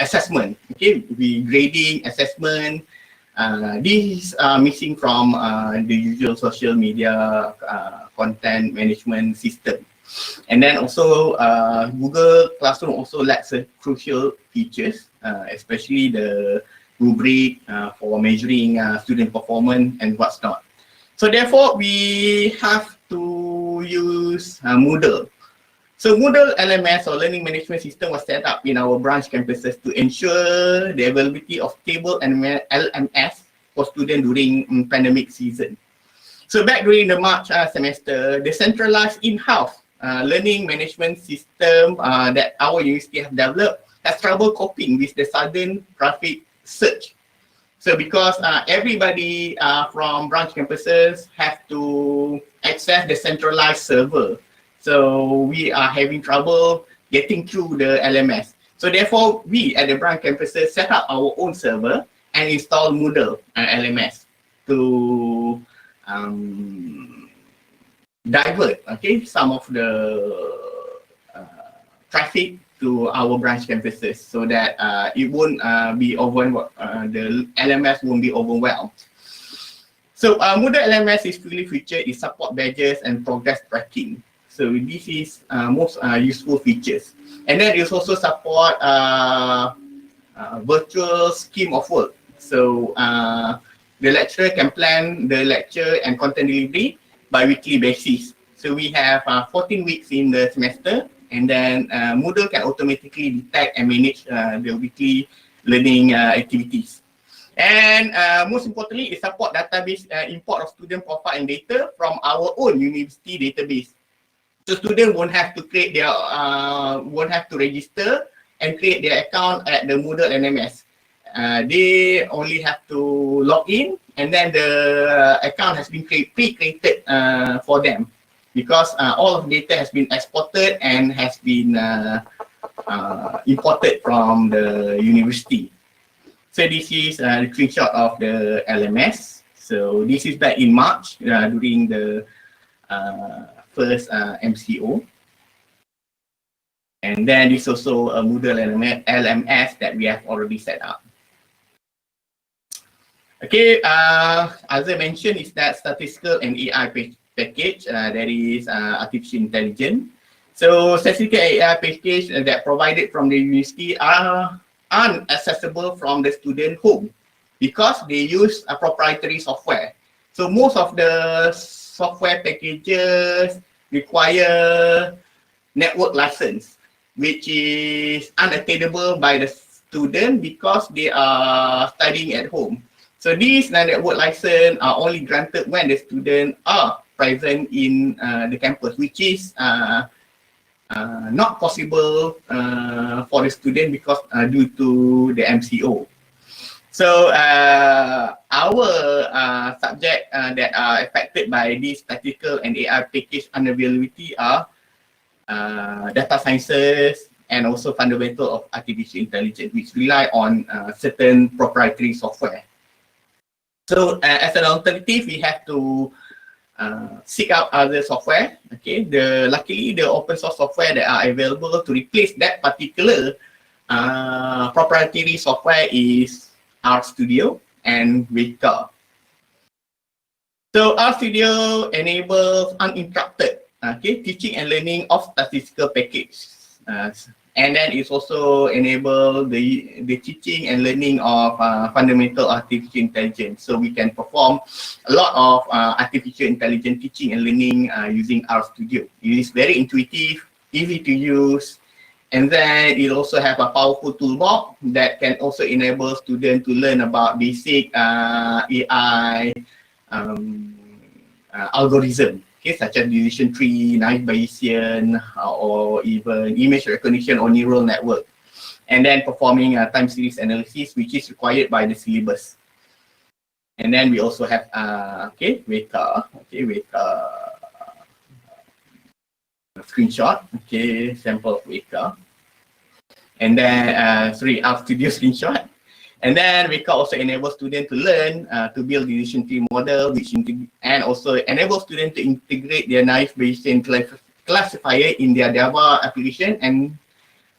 Speaker 9: assessment. Okay, grading, assessment. These are missing from the usual social media content management system. And then also Google Classroom also lacks crucial features, especially the rubric for measuring student performance and what's not. So therefore, we have to use Moodle. So Moodle LMS or Learning Management System was set up in our branch campuses to ensure the availability of stable LMS for students during pandemic season. So back during the March semester, the centralized in-house learning management system that our university has developed has trouble coping with the sudden traffic surge. So because everybody from branch campuses have to access the centralized server, so we are having trouble getting through the LMS. So therefore, we at the branch campuses set up our own server and install Moodle LMS to divert, okay, some of the traffic to our branch campuses, so that it won't be overwhelmed, the LMS won't be overwhelmed. So Moodle LMS is fully featured. It support badges and progress tracking. So this is most useful features. And then it also support virtual scheme of work. So the lecturer can plan the lecture and content delivery by weekly basis. So we have 14 weeks in the semester, and then Moodle can automatically detect and manage the weekly learning activities. And most importantly, it support database import of student profile and data from our own university database. So students won't have to create their, won't have to register and create their account at the Moodle LMS. They only have to log in, and then the account has been pre-created for them, because all of the data has been exported and has been imported from the university. So this is a screenshot of the LMS. So this is back in March during the first MCO. And then this is also a Moodle LMS that we have already set up. Okay, as I mentioned, is that statistical and AI package that is artificial intelligence. So statistical AI package that provided from the university are unaccessible from the student home because they use a proprietary software. So most of the software packages require network license, which is unattainable by the student because they are studying at home. So these network license are only granted when the students are present in the campus, which is not possible for the student because due to the MCO. So our subject that are affected by this statistical and AI package unavailability are data sciences and also fundamental of artificial intelligence, which rely on certain proprietary software. So as an alternative, we have to seek out other software. Okay, luckily the open source software that are available to replace that particular proprietary software is RStudio and Weka. So RStudio enables uninterrupted teaching and learning of statistical packages. And then it's also enable the teaching and learning of fundamental artificial intelligence. So we can perform a lot of artificial intelligence teaching and learning using RStudio. It is very intuitive, easy to use, and then it also have a powerful toolbox that can also enable students to learn about basic AI algorithm. Okay, such as decision tree, naive Bayesian, or even image recognition or neural network, and then performing time series analysis, which is required by the syllabus. And then we also have Weka, screenshot, sample of Weka, and then RStudio screenshot. And then Weka also enables students to learn to build decision tree model, and also enable students to integrate their naive Bayesian classifier in their Java application and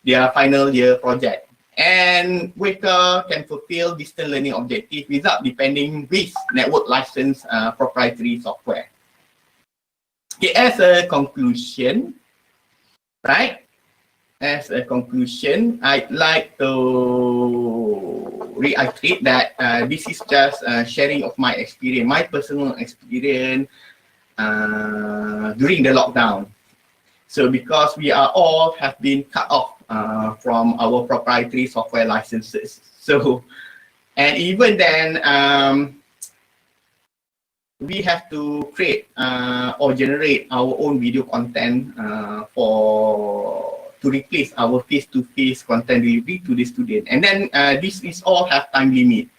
Speaker 9: their final year project. And Weka can fulfill distance learning objectives without depending with network license proprietary software. Okay, as a conclusion, right? As a conclusion, I'd like to reiterate that this is just sharing of my experience, my personal experience during the lockdown. So because we are all have been cut off from our proprietary software licenses. So, and even then, we have to create or generate our own video content to replace our face-to-face content delivery to the student. And then this is all have time limit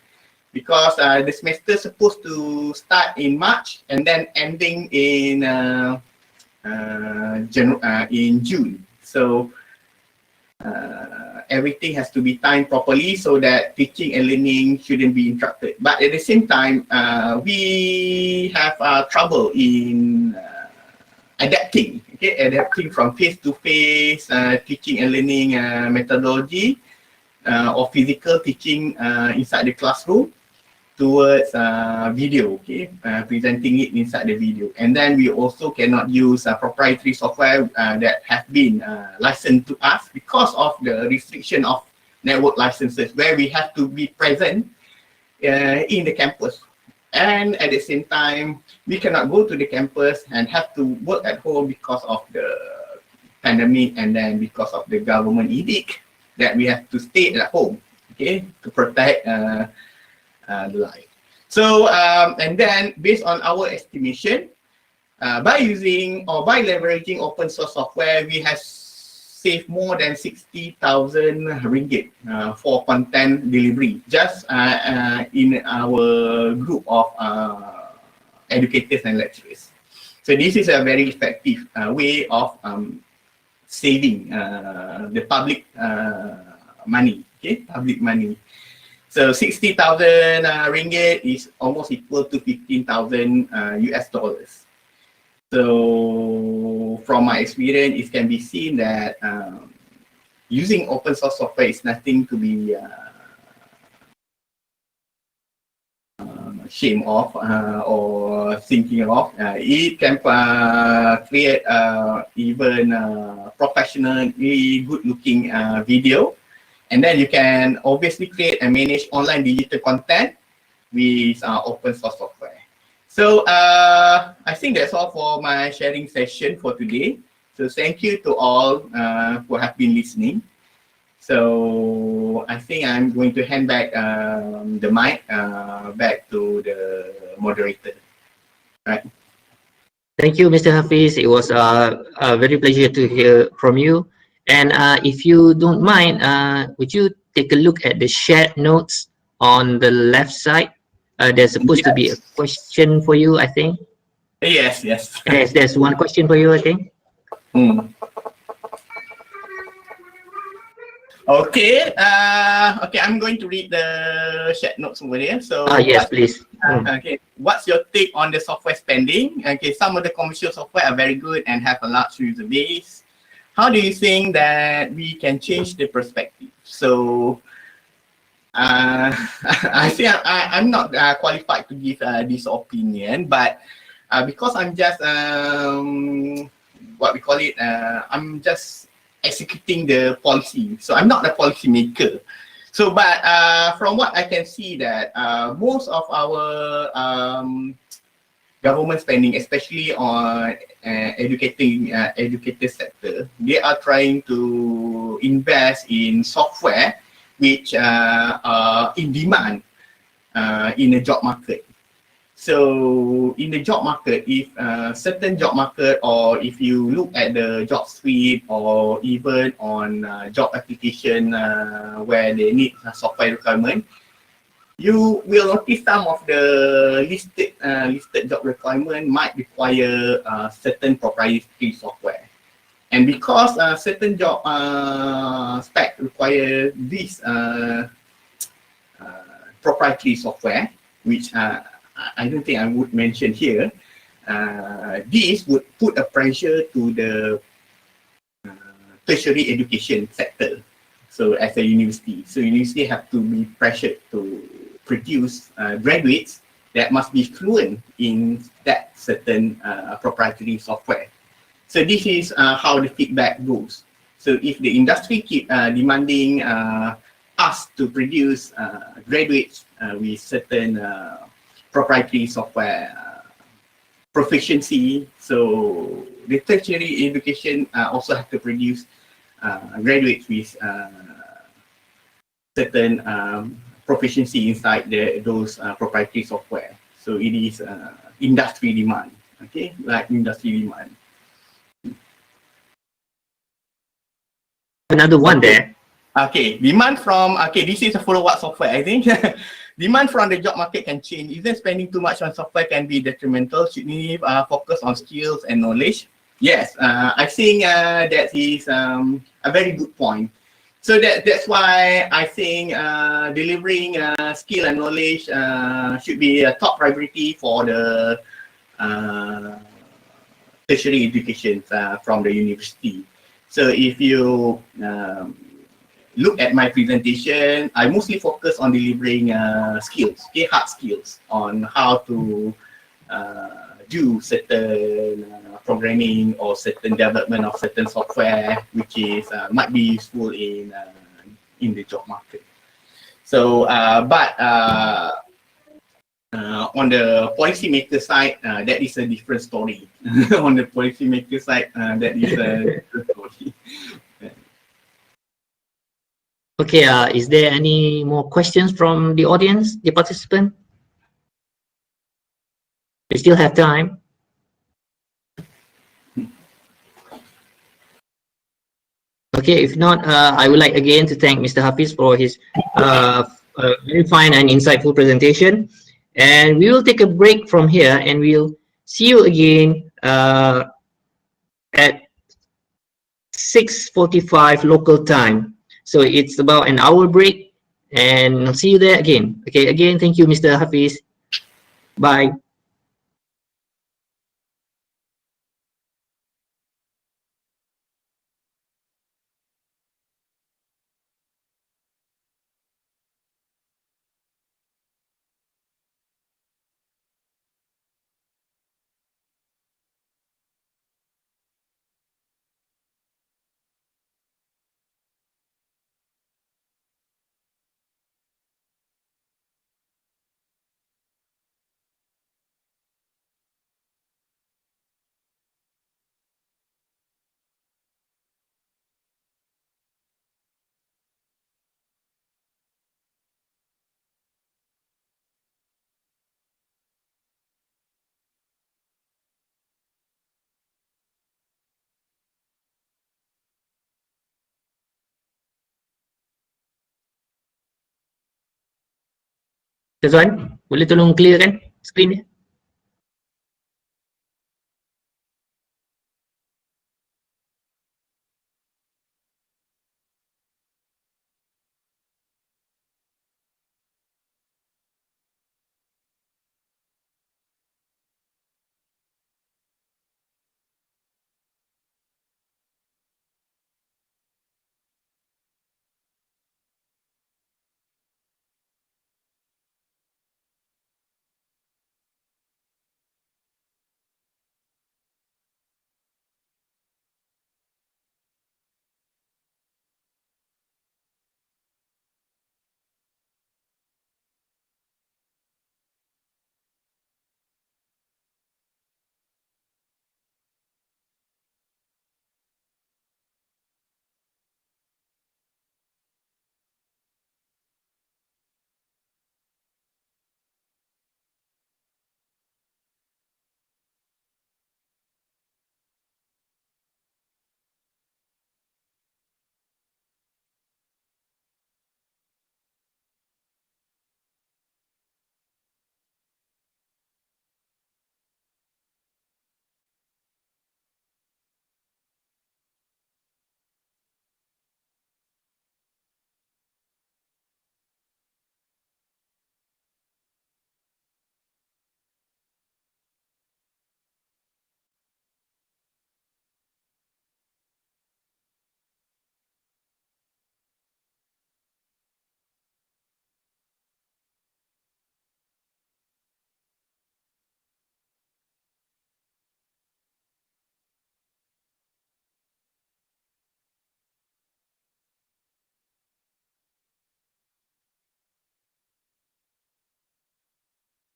Speaker 9: because the semester is supposed to start in March and then ending in June. So everything has to be timed properly so that teaching and learning shouldn't be interrupted. But at the same time, we have trouble in adapting from face-to-face teaching and learning methodology or physical teaching inside the classroom towards video, presenting it inside the video. And then we also cannot use proprietary software that have been licensed to us because of the restriction of network licenses, where we have to be present in the campus. And at the same time, we cannot go to the campus and have to work at home because of the pandemic and then because of the government edict that we have to stay at home, to protect the life. So, and then based on our estimation, by using or by leveraging open source software, we have saved more than 60,000 ringgit for content delivery, just in our group of educators and lecturers. So this is a very effective way of saving the public money, public money. So 60,000 ringgit is almost equal to 15,000 US dollars. So from my experience, it can be seen that using open source software is nothing to be ashamed of or thinking of. It can create even professionally good-looking video. And then you can obviously create and manage online digital content with open source software. So I think that's all for my sharing session for today. So thank you to all who have been listening. So I think I'm going to hand back the mic back to the moderator. Right.
Speaker 10: Thank you, Mr. Hafiz. It was a very pleasure to hear from you. And if you don't mind, would you take a look at the shared notes on the left side? There's supposed to be a question for you, I think.
Speaker 9: Yes.
Speaker 10: There's one question for you, I think.
Speaker 9: Okay. Okay, I'm going to read the chat notes over there. So
Speaker 10: yes, please.
Speaker 9: Okay. what's your take on the software spending? Okay, some of the commercial software are very good and have a large user base. How do you think that we can change the perspective? So I think I'm not qualified to give this opinion, but because I'm just what we call it, I'm just executing the policy. So I'm not a policy maker. So, but from what I can see that most of our government spending, especially on educator sector, they are trying to invest in software which are in demand in the job market. So in the job market, if certain job market, or if you look at the job suite, or even on job application where they need software requirement, you will notice some of the listed job requirement might require certain proprietary software. And because certain job spec require this proprietary software, which I don't think I would mention here, this would put a pressure to the tertiary education sector. So as a university, so university have to be pressured to produce graduates that must be fluent in that certain proprietary software. So this is how the feedback goes. So if the industry keep demanding us to produce graduates with certain proprietary software proficiency, so the tertiary education also have to produce graduates with certain proficiency inside those proprietary software. So it is industry demand, okay, like industry demand.
Speaker 10: Another one there.
Speaker 9: Okay, demand from, okay, this is a follow-up software, I think. Demand from the job market can change. Even spending too much on software can be detrimental. Should we focus on skills and knowledge? Yes, I think that is a very good point. So that's why I think delivering skill and knowledge should be a top priority for the tertiary education from the university. So if you look at my presentation, I mostly focus on delivering skills, okay, hard skills on how to do certain programming or certain development of certain software, which is might be useful in the job market. So, but on the policymaker side, that is a different story. On the policymaker side, that is a different story.
Speaker 10: Okay, is there any more questions from the audience, the participant? We still have time. Okay, if not, I would like again to thank Mr. Hafiz for his very fine and insightful presentation. And we will take a break from here, and we'll see you again at 6:45 local time. So it's about an hour break, and I'll see you there again. Okay, again, thank you, Mr. Hafiz. Bye. Tuan, boleh tolong clearkan skrin ni?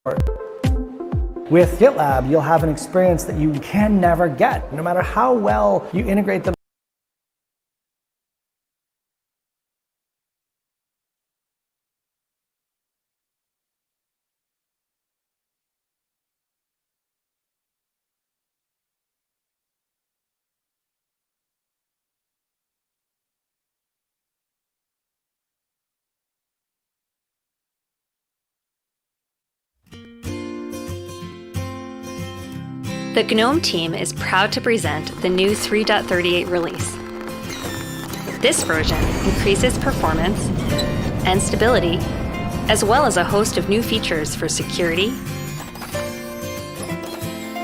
Speaker 11: With GitLab, you'll have an experience that you can never get, no matter how well you integrate them.
Speaker 5: The GNOME team is proud to present the new 3.38 release. This version increases performance and stability, as well as a host of new features for security,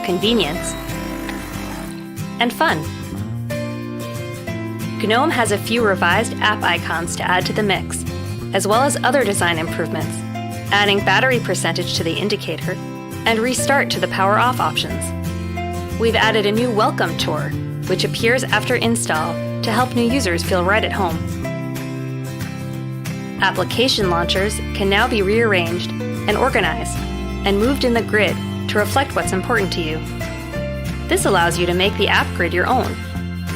Speaker 5: convenience, and fun. GNOME has a few revised app icons to add to the mix, as well as other design improvements, adding battery percentage to the indicator and restart to the power off options. We've added a new welcome tour, which appears after install to help new users feel right at home. Application launchers can now be rearranged and organized and moved in the grid to reflect what's important to you. This allows you to make the app grid your own,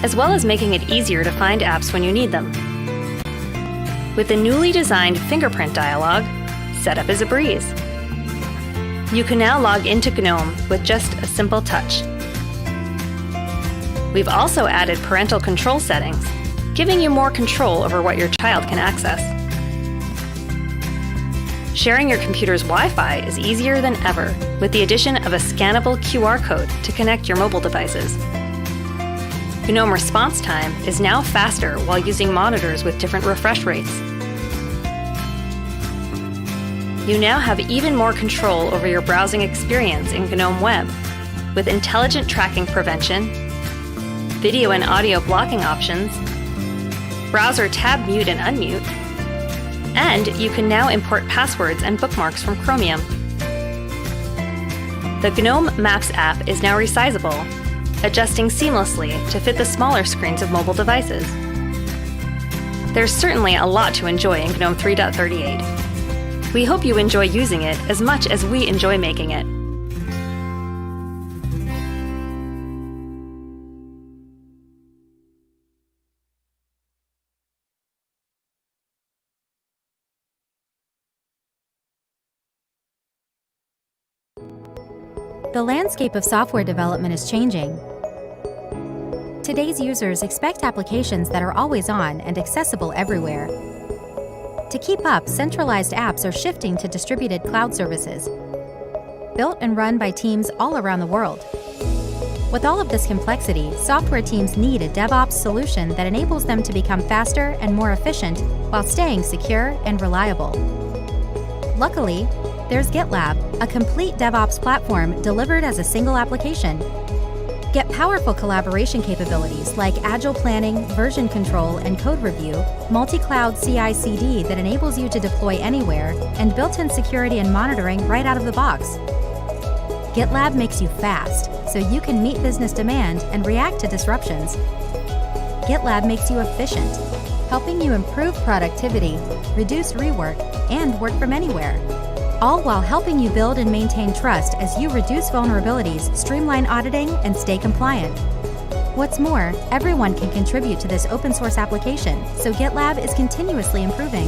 Speaker 5: as well as making it easier to find apps when you need them. With the newly designed fingerprint dialog, setup is a breeze. You can now log into GNOME with just a simple touch. We've also added parental control settings, giving you more control over what your child can access. Sharing your computer's Wi-Fi is easier than ever with the addition of a scannable QR code to connect your mobile devices. GNOME response time is now faster while using monitors with different refresh rates. You now have even more control over your browsing experience in GNOME Web with intelligent tracking prevention, video and audio blocking options, browser tab mute and unmute, and you can now import passwords and bookmarks from Chromium. The GNOME Maps app is now resizable, adjusting seamlessly to fit the smaller screens of mobile devices. There's certainly a lot to enjoy in GNOME 3.38. We hope you enjoy using it as much as we enjoy making it.
Speaker 6: The landscape of software development is changing. Today's users expect applications that are always on and accessible everywhere. To keep up, centralized apps are shifting to distributed cloud services, built and run by teams all around the world. With all of this complexity, software teams need a DevOps solution that enables them to become faster and more efficient while staying secure and reliable. Luckily, there's GitLab, a complete DevOps platform delivered as a single application. Get powerful collaboration capabilities like agile planning, version control, and code review, multi-cloud CI/CD that enables you to deploy anywhere, and built-in security and monitoring right out of the box. GitLab makes you fast, so you can meet business demand and react to disruptions. GitLab makes you efficient, helping you improve productivity, reduce rework, and work from anywhere, all while helping you build and maintain trust as you reduce vulnerabilities, streamline auditing, and stay compliant. What's more, everyone can contribute to this open source application, so GitLab is continuously improving.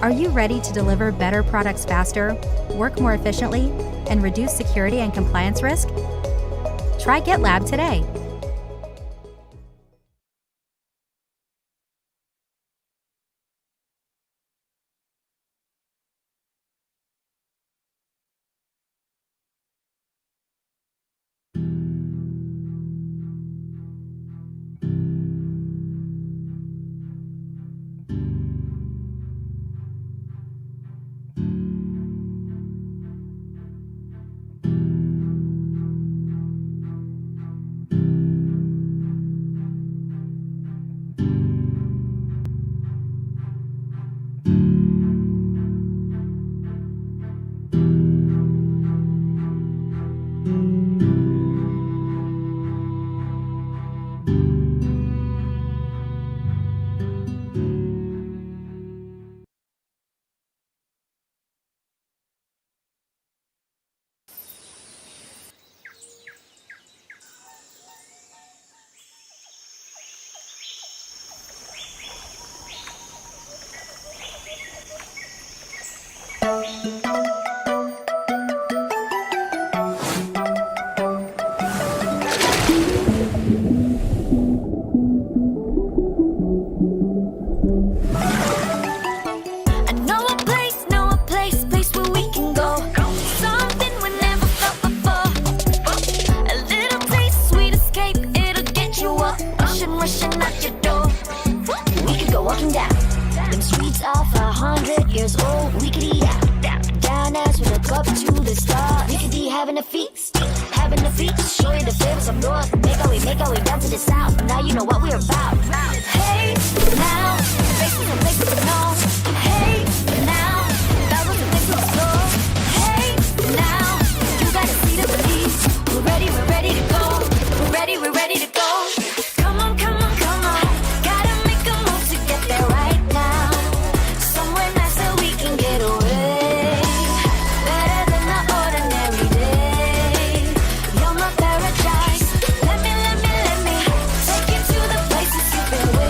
Speaker 6: Are you ready to deliver better products faster, work more efficiently, and reduce security and compliance risk? Try GitLab today.
Speaker 7: Streets are 100 years old. We could eat out. Down as we look up to the stars. We could be having a feast. Having a feast. Show you the flavors of north. Make our way down to the south. Now you know what we're about. Hey, now. Places and places to know. Hey, now. That was the place to explore. Hey, now. You gotta see the belief. We're ready to go. We're ready to go. Come on, come on, come on. Gotta make a move to get there right now. Somewhere nice that we can get away. Better than the ordinary day. You're my paradise. Let me take you to the places you've been waiting.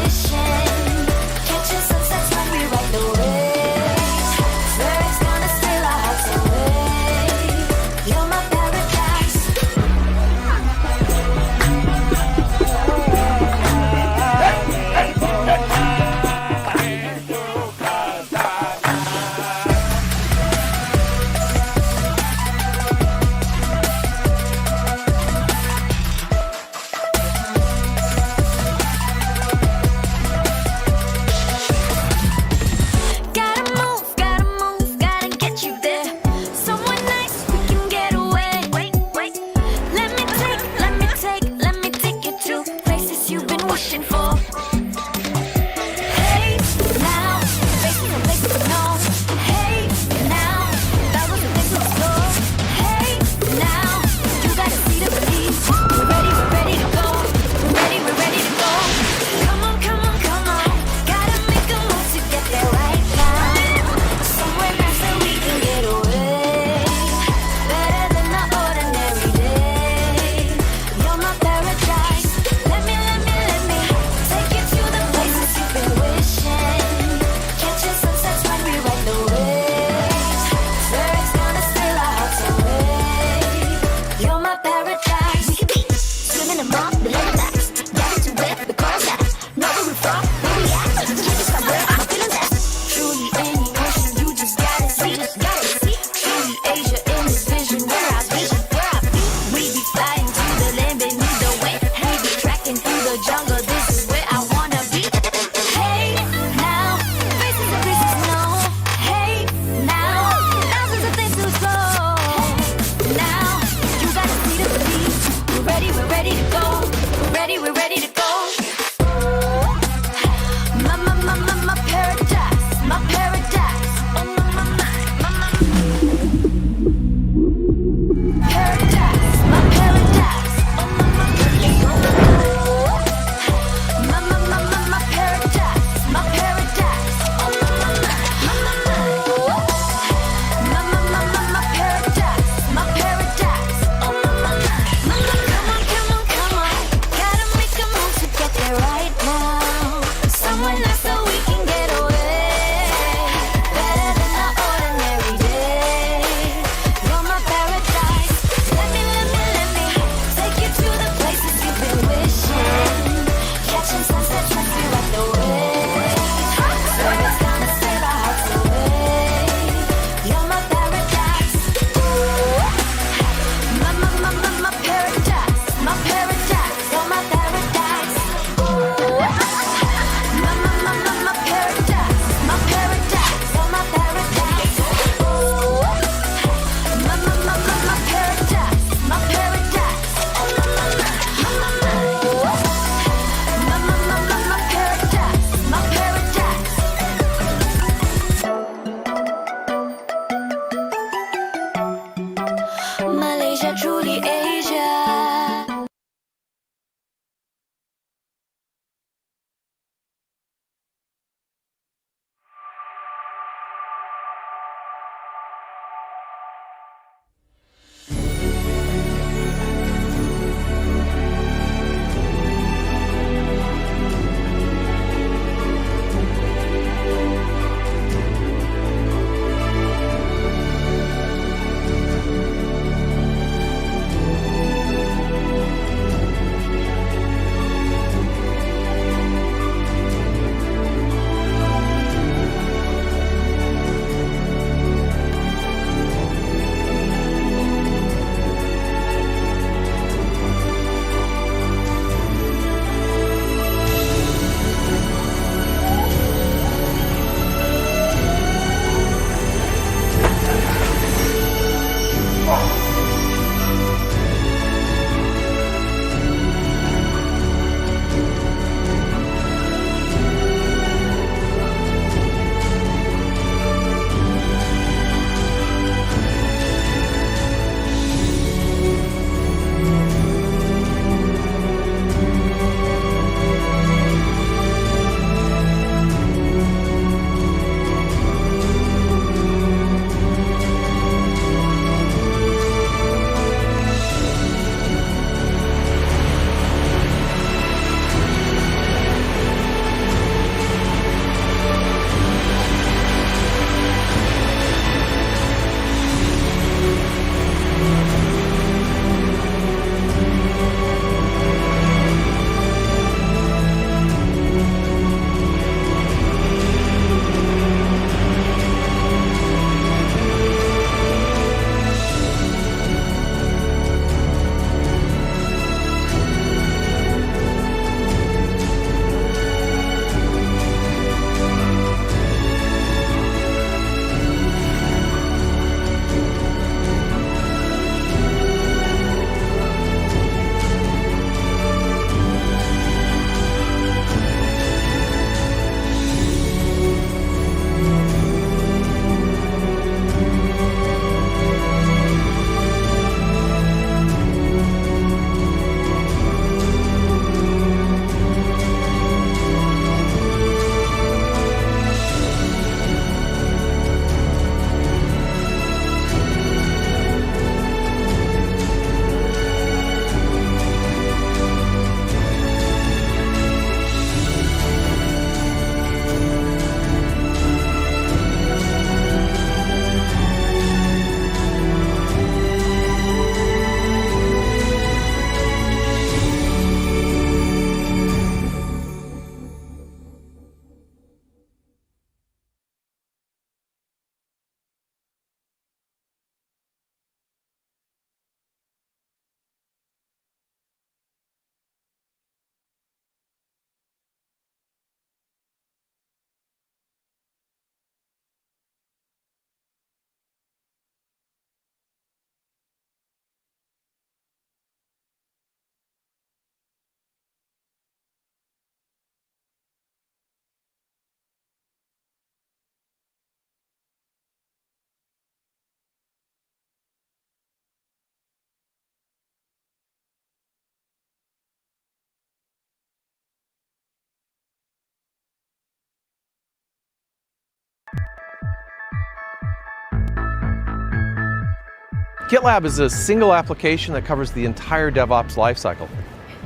Speaker 12: GitLab is a single application that covers the entire DevOps lifecycle.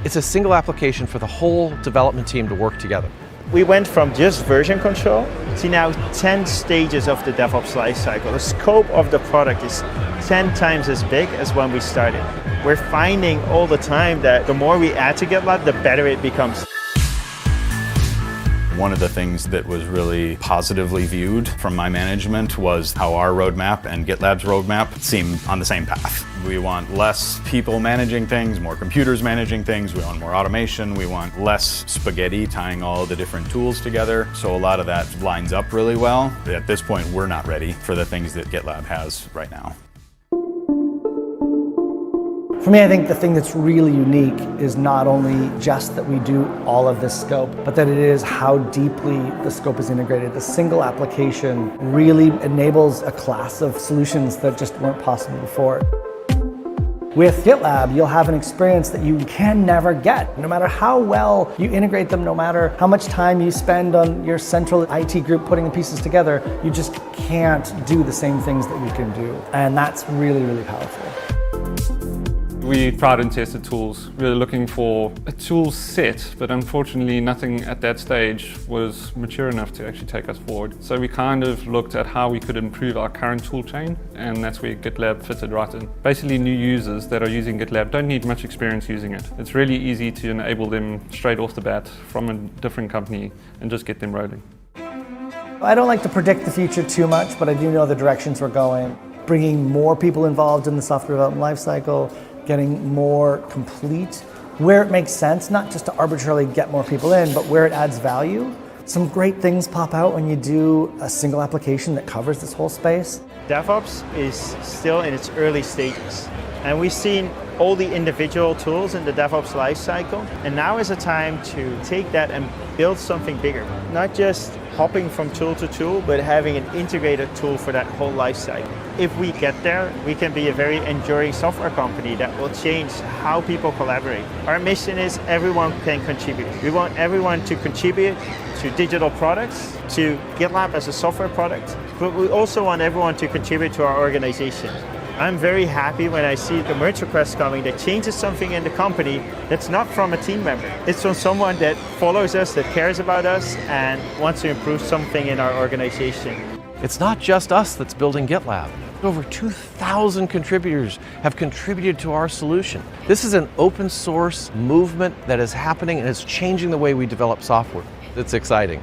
Speaker 12: It's a single application for the whole development team to work together.
Speaker 13: We went from just version control to now 10 stages of the DevOps lifecycle. The scope of the product is 10 times as big as when we started. We're finding all the time that the more we add to GitLab, the better it becomes.
Speaker 14: One of the things that was really positively viewed from my management was how our roadmap and GitLab's roadmap seem on the same path. We want less people managing things, more computers managing things, we want more automation, we want less spaghetti tying all the different tools together. So a lot of that lines up really well. At this point, we're not ready for the things that GitLab has right now.
Speaker 11: For me, I think the thing that's really unique is not only just that we do all of this scope, but that it is how deeply the scope is integrated. The single application really enables a class of solutions that just weren't possible before. With GitLab, you'll have an experience that you can never get. No matter how well you integrate them, no matter how much time you spend on your central IT group putting the pieces together, you just can't do the same things that we can do. And that's really, really powerful.
Speaker 15: We tried and tested tools. We were looking for a tool set, but unfortunately nothing at that stage was mature enough to actually take us forward. So we kind of looked at how we could improve our current tool chain, and that's where GitLab fitted right in. Basically, new users that are using GitLab don't need much experience using it. It's really easy to enable them straight off the bat from a different company and just get them rolling.
Speaker 11: I don't like to predict the future too much, but I do know the directions we're going. Bringing more people involved in the software development lifecycle, getting more complete, where it makes sense, not just to arbitrarily get more people in, but where it adds value. Some great things pop out when you do a single application that covers this whole space.
Speaker 13: DevOps is still in its early stages, and we've seen all the individual tools in the DevOps lifecycle, and now is a time to take that and build something bigger. Not just hopping from tool to tool, but having an integrated tool for that whole lifecycle. If we get there, we can be a very enduring software company that will change how people collaborate. Our mission is everyone can contribute. We want everyone to contribute to digital products, to GitLab as a software product, but we also want everyone to contribute to our organization. I'm very happy when I see the merge request coming that changes something in the company that's not from a team member. It's from someone that follows us, that cares about us, and wants to improve something in our organization.
Speaker 12: It's not just us that's building GitLab. Over 2,000 contributors have contributed to our solution. This is an open source movement that is happening and it's changing the way we develop software. It's exciting.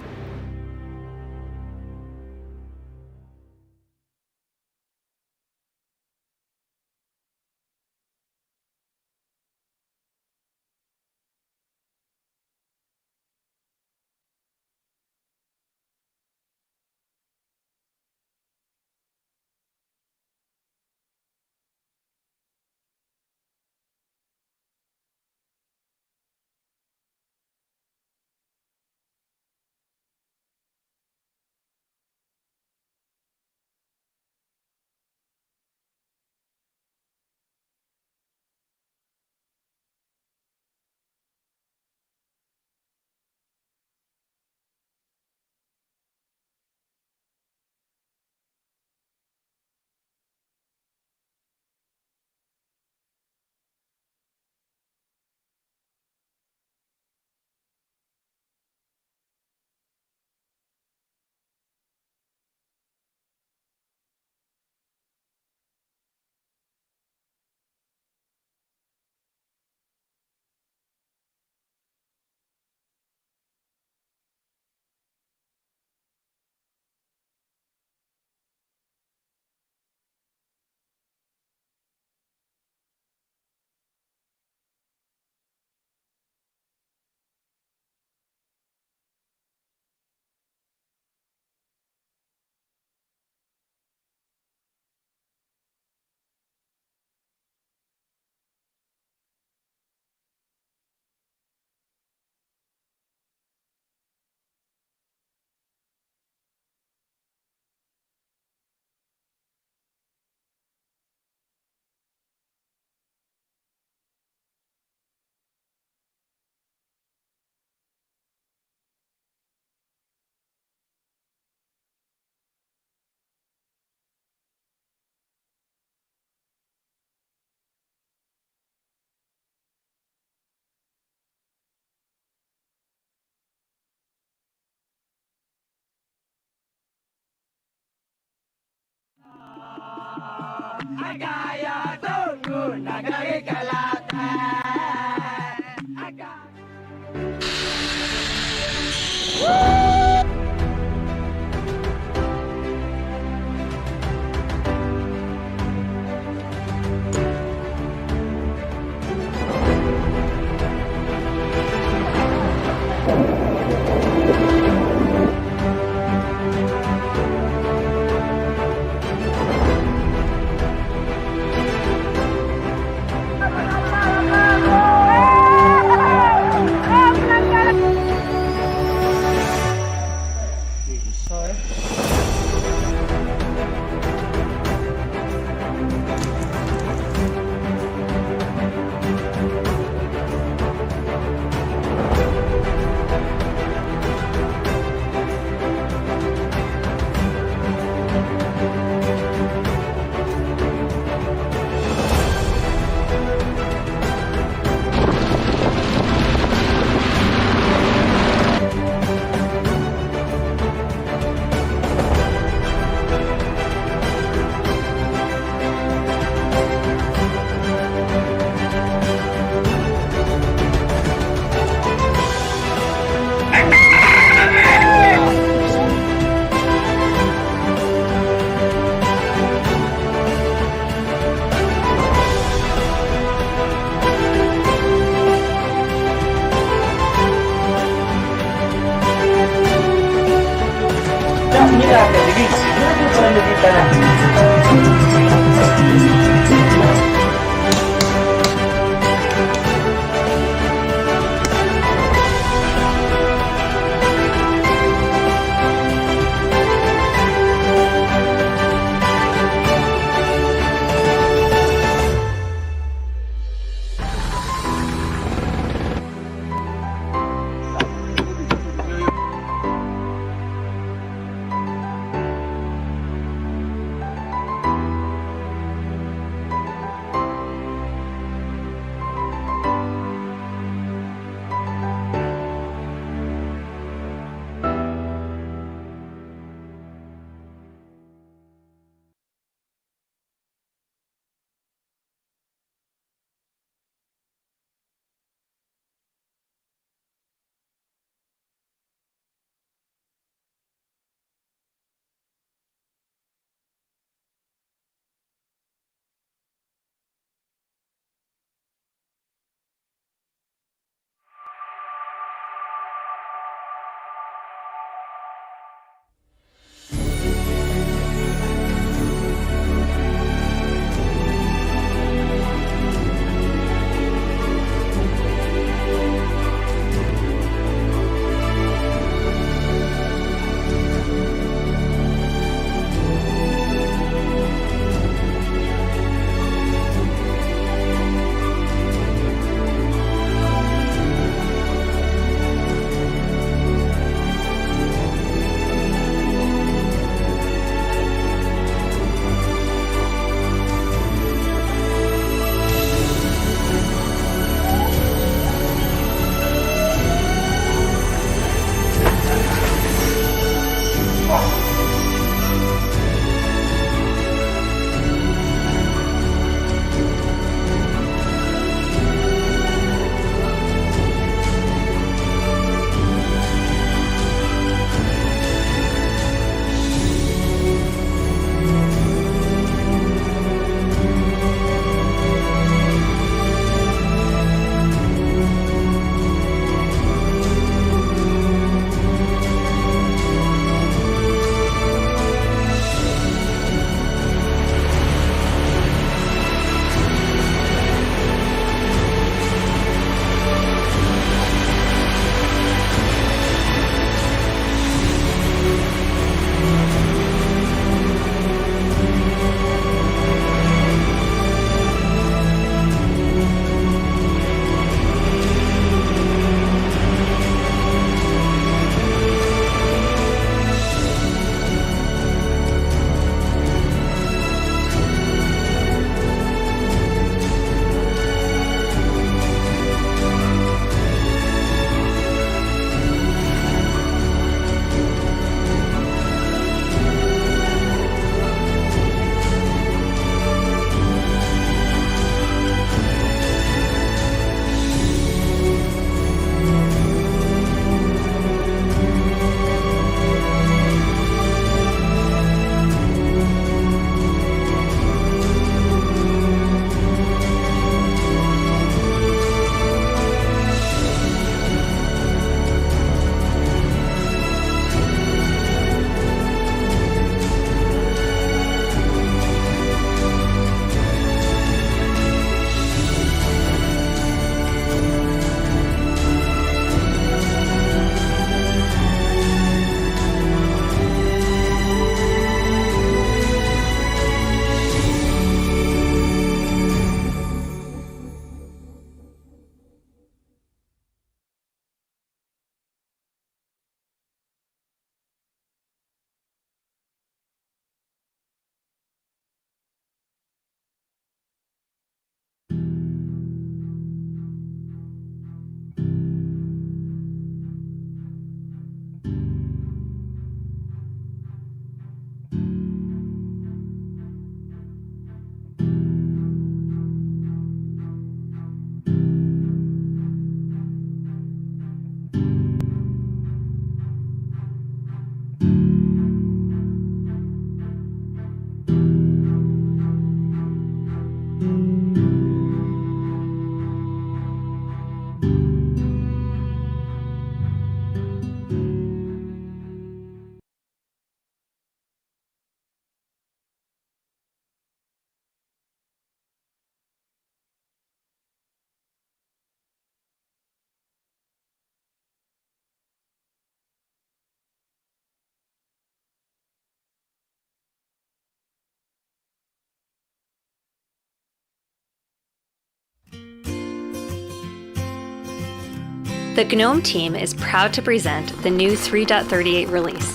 Speaker 5: The GNOME team is proud to present the new 3.38 release.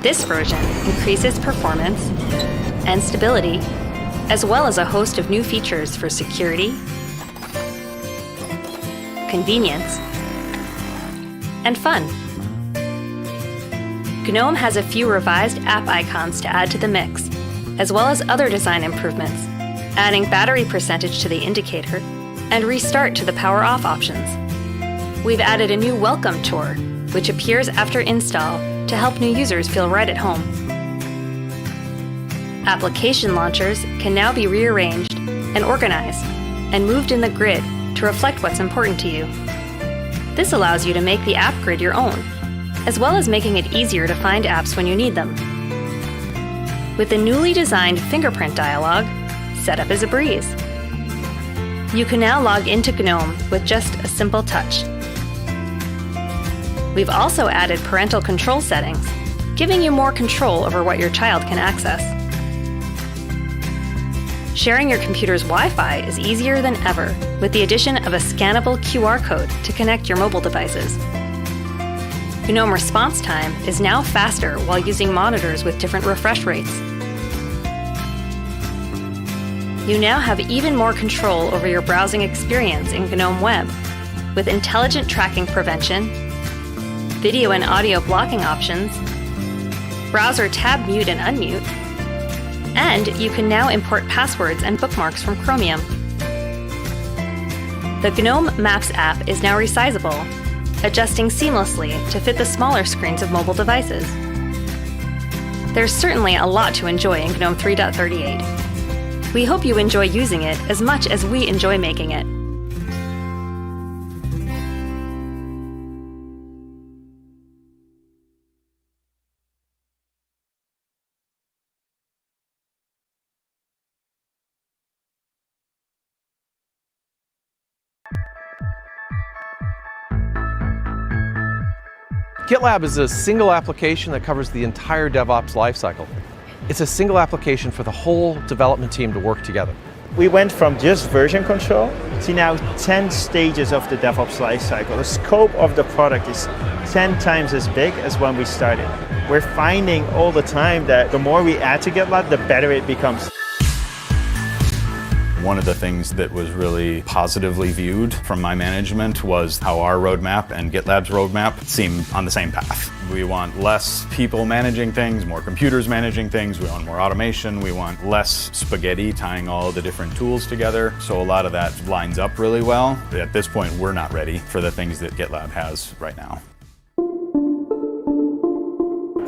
Speaker 5: This version increases performance and stability, as well as a host of new features for security, convenience, and fun. GNOME has a few revised app icons to add to the mix, as well as other design improvements, adding battery percentage to the indicator and restart to the power off options. We've added a new welcome tour, which appears after install to help new users feel right at home. Application launchers can now be rearranged and organized and moved in the grid to reflect what's important to you. This allows you to make the app grid your own, as well as making it easier to find apps when you need them. With the newly designed fingerprint dialog, setup is a breeze. You can now log into GNOME with just a simple touch. We've also added parental control settings, giving you more control over what your child can access. Sharing your computer's Wi-Fi is easier than ever with the addition of a scannable QR code to connect your mobile devices. GNOME response time is now faster while using monitors with different refresh rates. You now have even more control over your browsing experience in GNOME Web with intelligent tracking prevention, video and audio blocking options, browser tab mute and unmute, and you can now import passwords and bookmarks from Chromium. The GNOME Maps app is now resizable, adjusting seamlessly to fit the smaller screens of mobile devices. There's certainly a lot to enjoy in GNOME 3.38. We hope you enjoy using it as much as we enjoy making it.
Speaker 12: GitLab is a single application that covers the entire DevOps lifecycle. It's a single application for the whole development team to work together.
Speaker 13: We went from just version control to now 10 stages of the DevOps lifecycle. The scope of the product is 10 times as big as when we started. We're finding all the time that the more we add to GitLab, the better it becomes.
Speaker 14: One of the things that was really positively viewed from my management was how our roadmap and GitLab's roadmap seem on the same path. We want less people managing things, more computers managing things. We want more automation. We want less spaghetti tying all the different tools together. So a lot of that lines up really well. At this point, we're not ready for the things that GitLab has right now.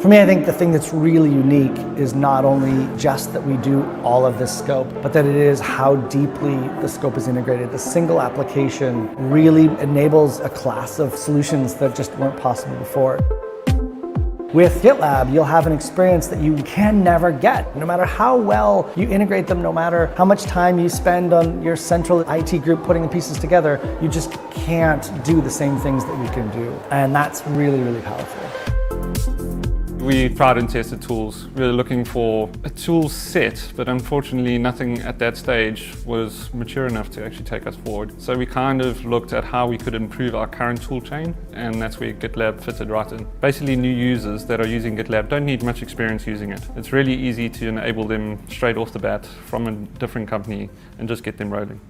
Speaker 11: For me, I think the thing that's really unique is not only just that we do all of this scope, but that it is how deeply the scope is integrated. The single application really enables a class of solutions that just weren't possible before. With GitLab, you'll have an experience that you can never get. No matter how well you integrate them, no matter how much time you spend on your central IT group putting the pieces together, you just can't do the same things that we can do. And that's really, really powerful.
Speaker 15: We tried and tested tools, really looking for a tool set, but unfortunately nothing at that stage was mature enough to actually take us forward. So we kind of looked at how we could improve our current tool chain, and that's where GitLab fitted right in. Basically, new users that are using GitLab don't need much experience using it. It's really easy to enable them straight off the bat from a different company and just get them rolling.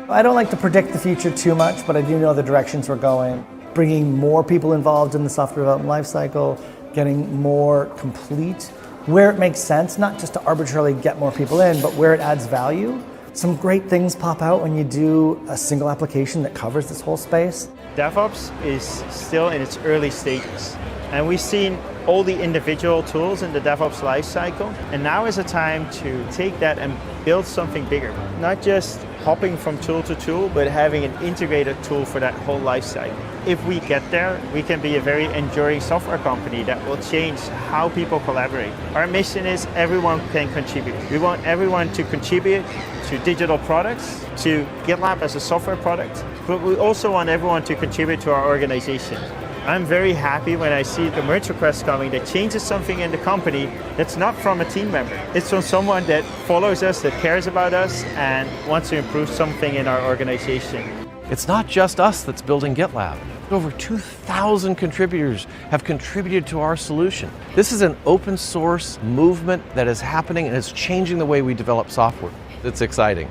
Speaker 11: I don't like to predict the future too much, but I do know the directions we're going. Bringing more people involved in the software development lifecycle, getting more complete, where it makes sense, not just to arbitrarily get more people in, but where it adds value. Some great things pop out when you do a single application that covers this whole space.
Speaker 13: DevOps is still in its early stages, and we've seen all the individual tools in the DevOps lifecycle, and now is a time to take that and build something bigger. Not just hopping from tool to tool, but having an integrated tool for that whole lifecycle. If we get there, we can be a very enduring software company that will change how people collaborate. Our mission is everyone can contribute. We want everyone to contribute to digital products, to GitLab as a software product, but we also want everyone to contribute to our organization. I'm very happy when I see the merge request coming that changes something in the company that's not from a team member. It's from someone that follows us, that cares about us, and wants to improve something in our organization.
Speaker 12: It's not just us that's building GitLab. Over 2,000 contributors have contributed to our solution. This is an open source movement that is happening and it's changing the way we develop software. It's exciting.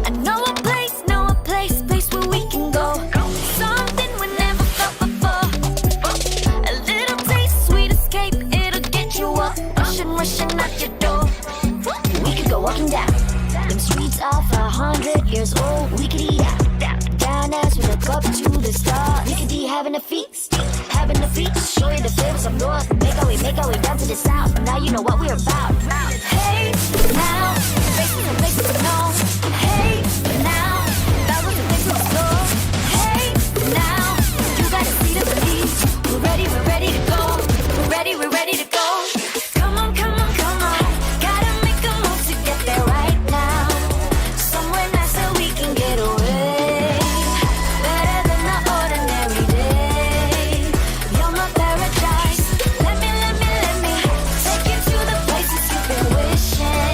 Speaker 7: I know a place where we can go. Something we never felt before. A little taste, sweet escape, it'll get you up. Rushing out your door. We could go walking down them streets of 100 years old. We could eat out down as we look up to the stars. We could be having a feast, show you the flavors of north. Make our way down to the south. Now you know what we're about. Hey, now, faces and places to know. Hey, now, thousands of places to explore. Hey, now, you gotta see the belief. We're ready to go. We're ready to go. Come on. Gotta make a move to get there right now. Somewhere nice so we can get away. Better than the ordinary day. You're my paradise. Let me take you to the places you've been wishing.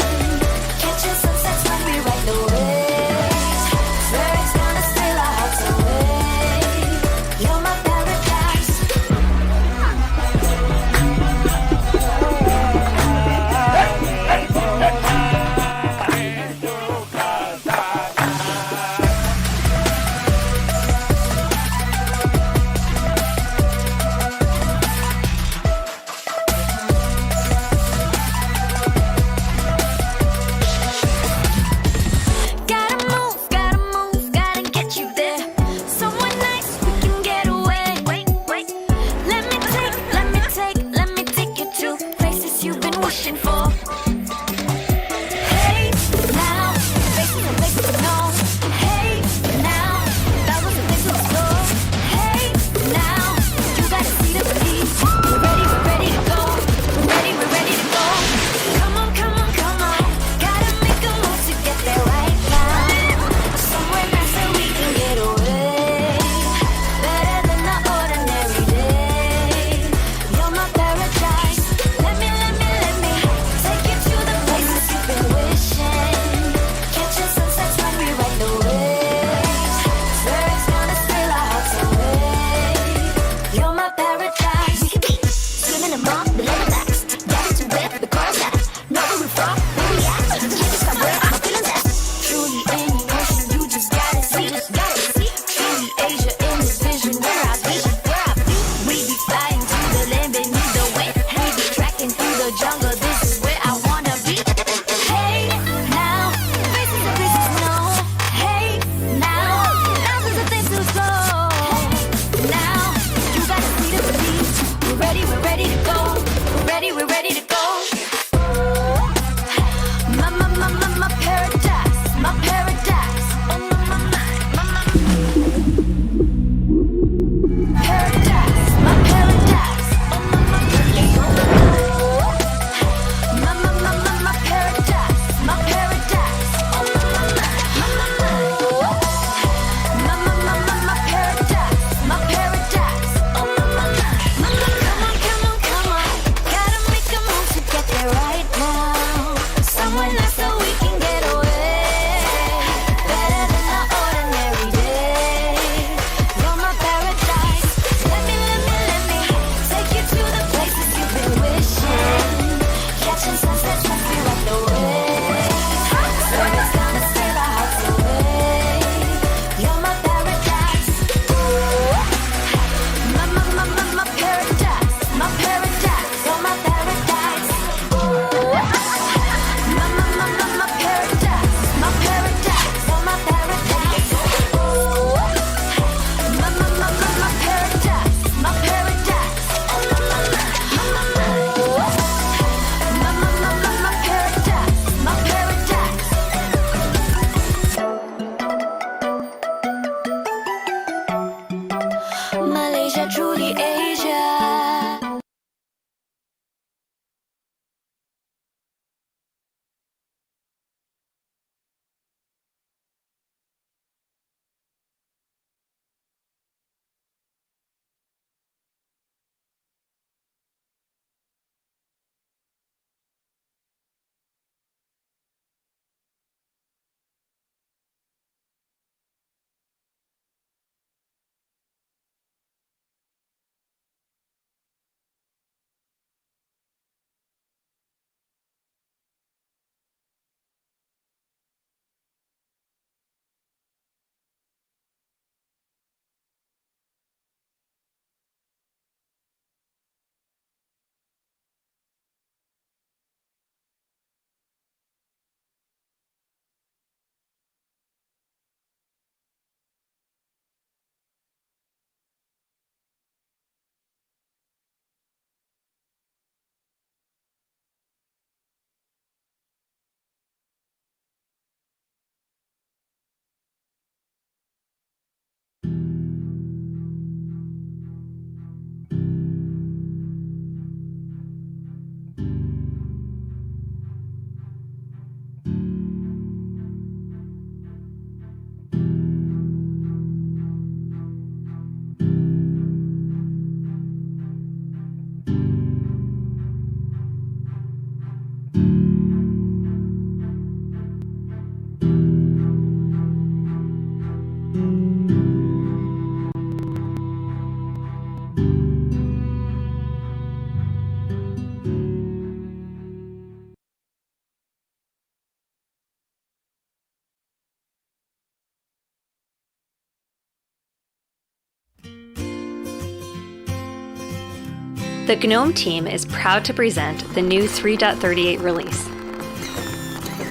Speaker 5: The GNOME team is proud to present the new 3.38 release.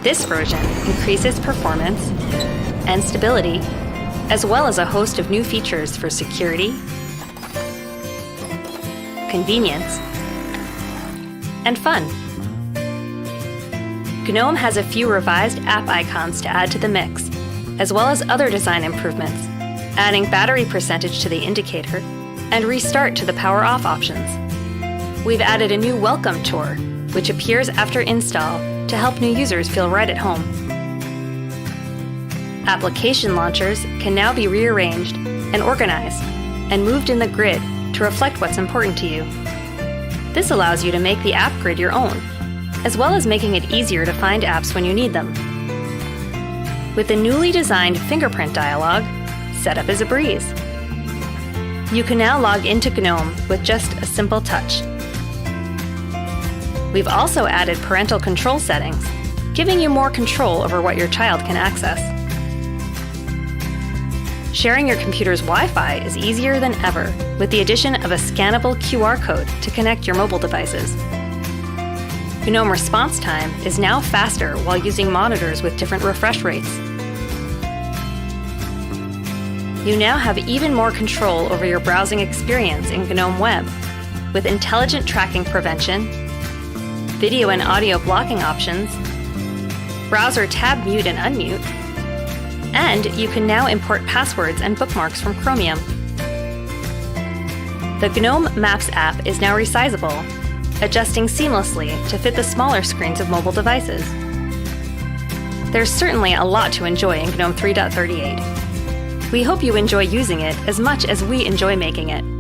Speaker 5: This version increases performance and stability, as well as a host of new features for security, convenience, and fun. GNOME has a few revised app icons to add to the mix, as well as other design improvements, adding battery percentage to the indicator and restart to the power off options. We've added a new welcome tour, which appears after install to help new users feel right at home. Application launchers can now be rearranged and organized and moved in the grid to reflect what's important to you. This allows you to make the app grid your own, as well as making it easier to find apps when you need them. With the newly designed fingerprint dialog, setup is a breeze. You can now log into GNOME with just a simple touch. We've also added parental control settings, giving you more control over what your child can access. Sharing your computer's Wi-Fi is easier than ever with the addition of a scannable QR code to connect your mobile devices. GNOME response time is now faster while using monitors with different refresh rates. You now have even more control over your browsing experience in GNOME Web with intelligent tracking prevention, video and audio blocking options, browser tab mute and unmute, and you can now import passwords and bookmarks from Chromium. The GNOME Maps app is now resizable, adjusting seamlessly to fit the smaller screens of mobile devices. There's certainly a lot to enjoy in GNOME 3.38. We hope you enjoy using it as much as we enjoy making it.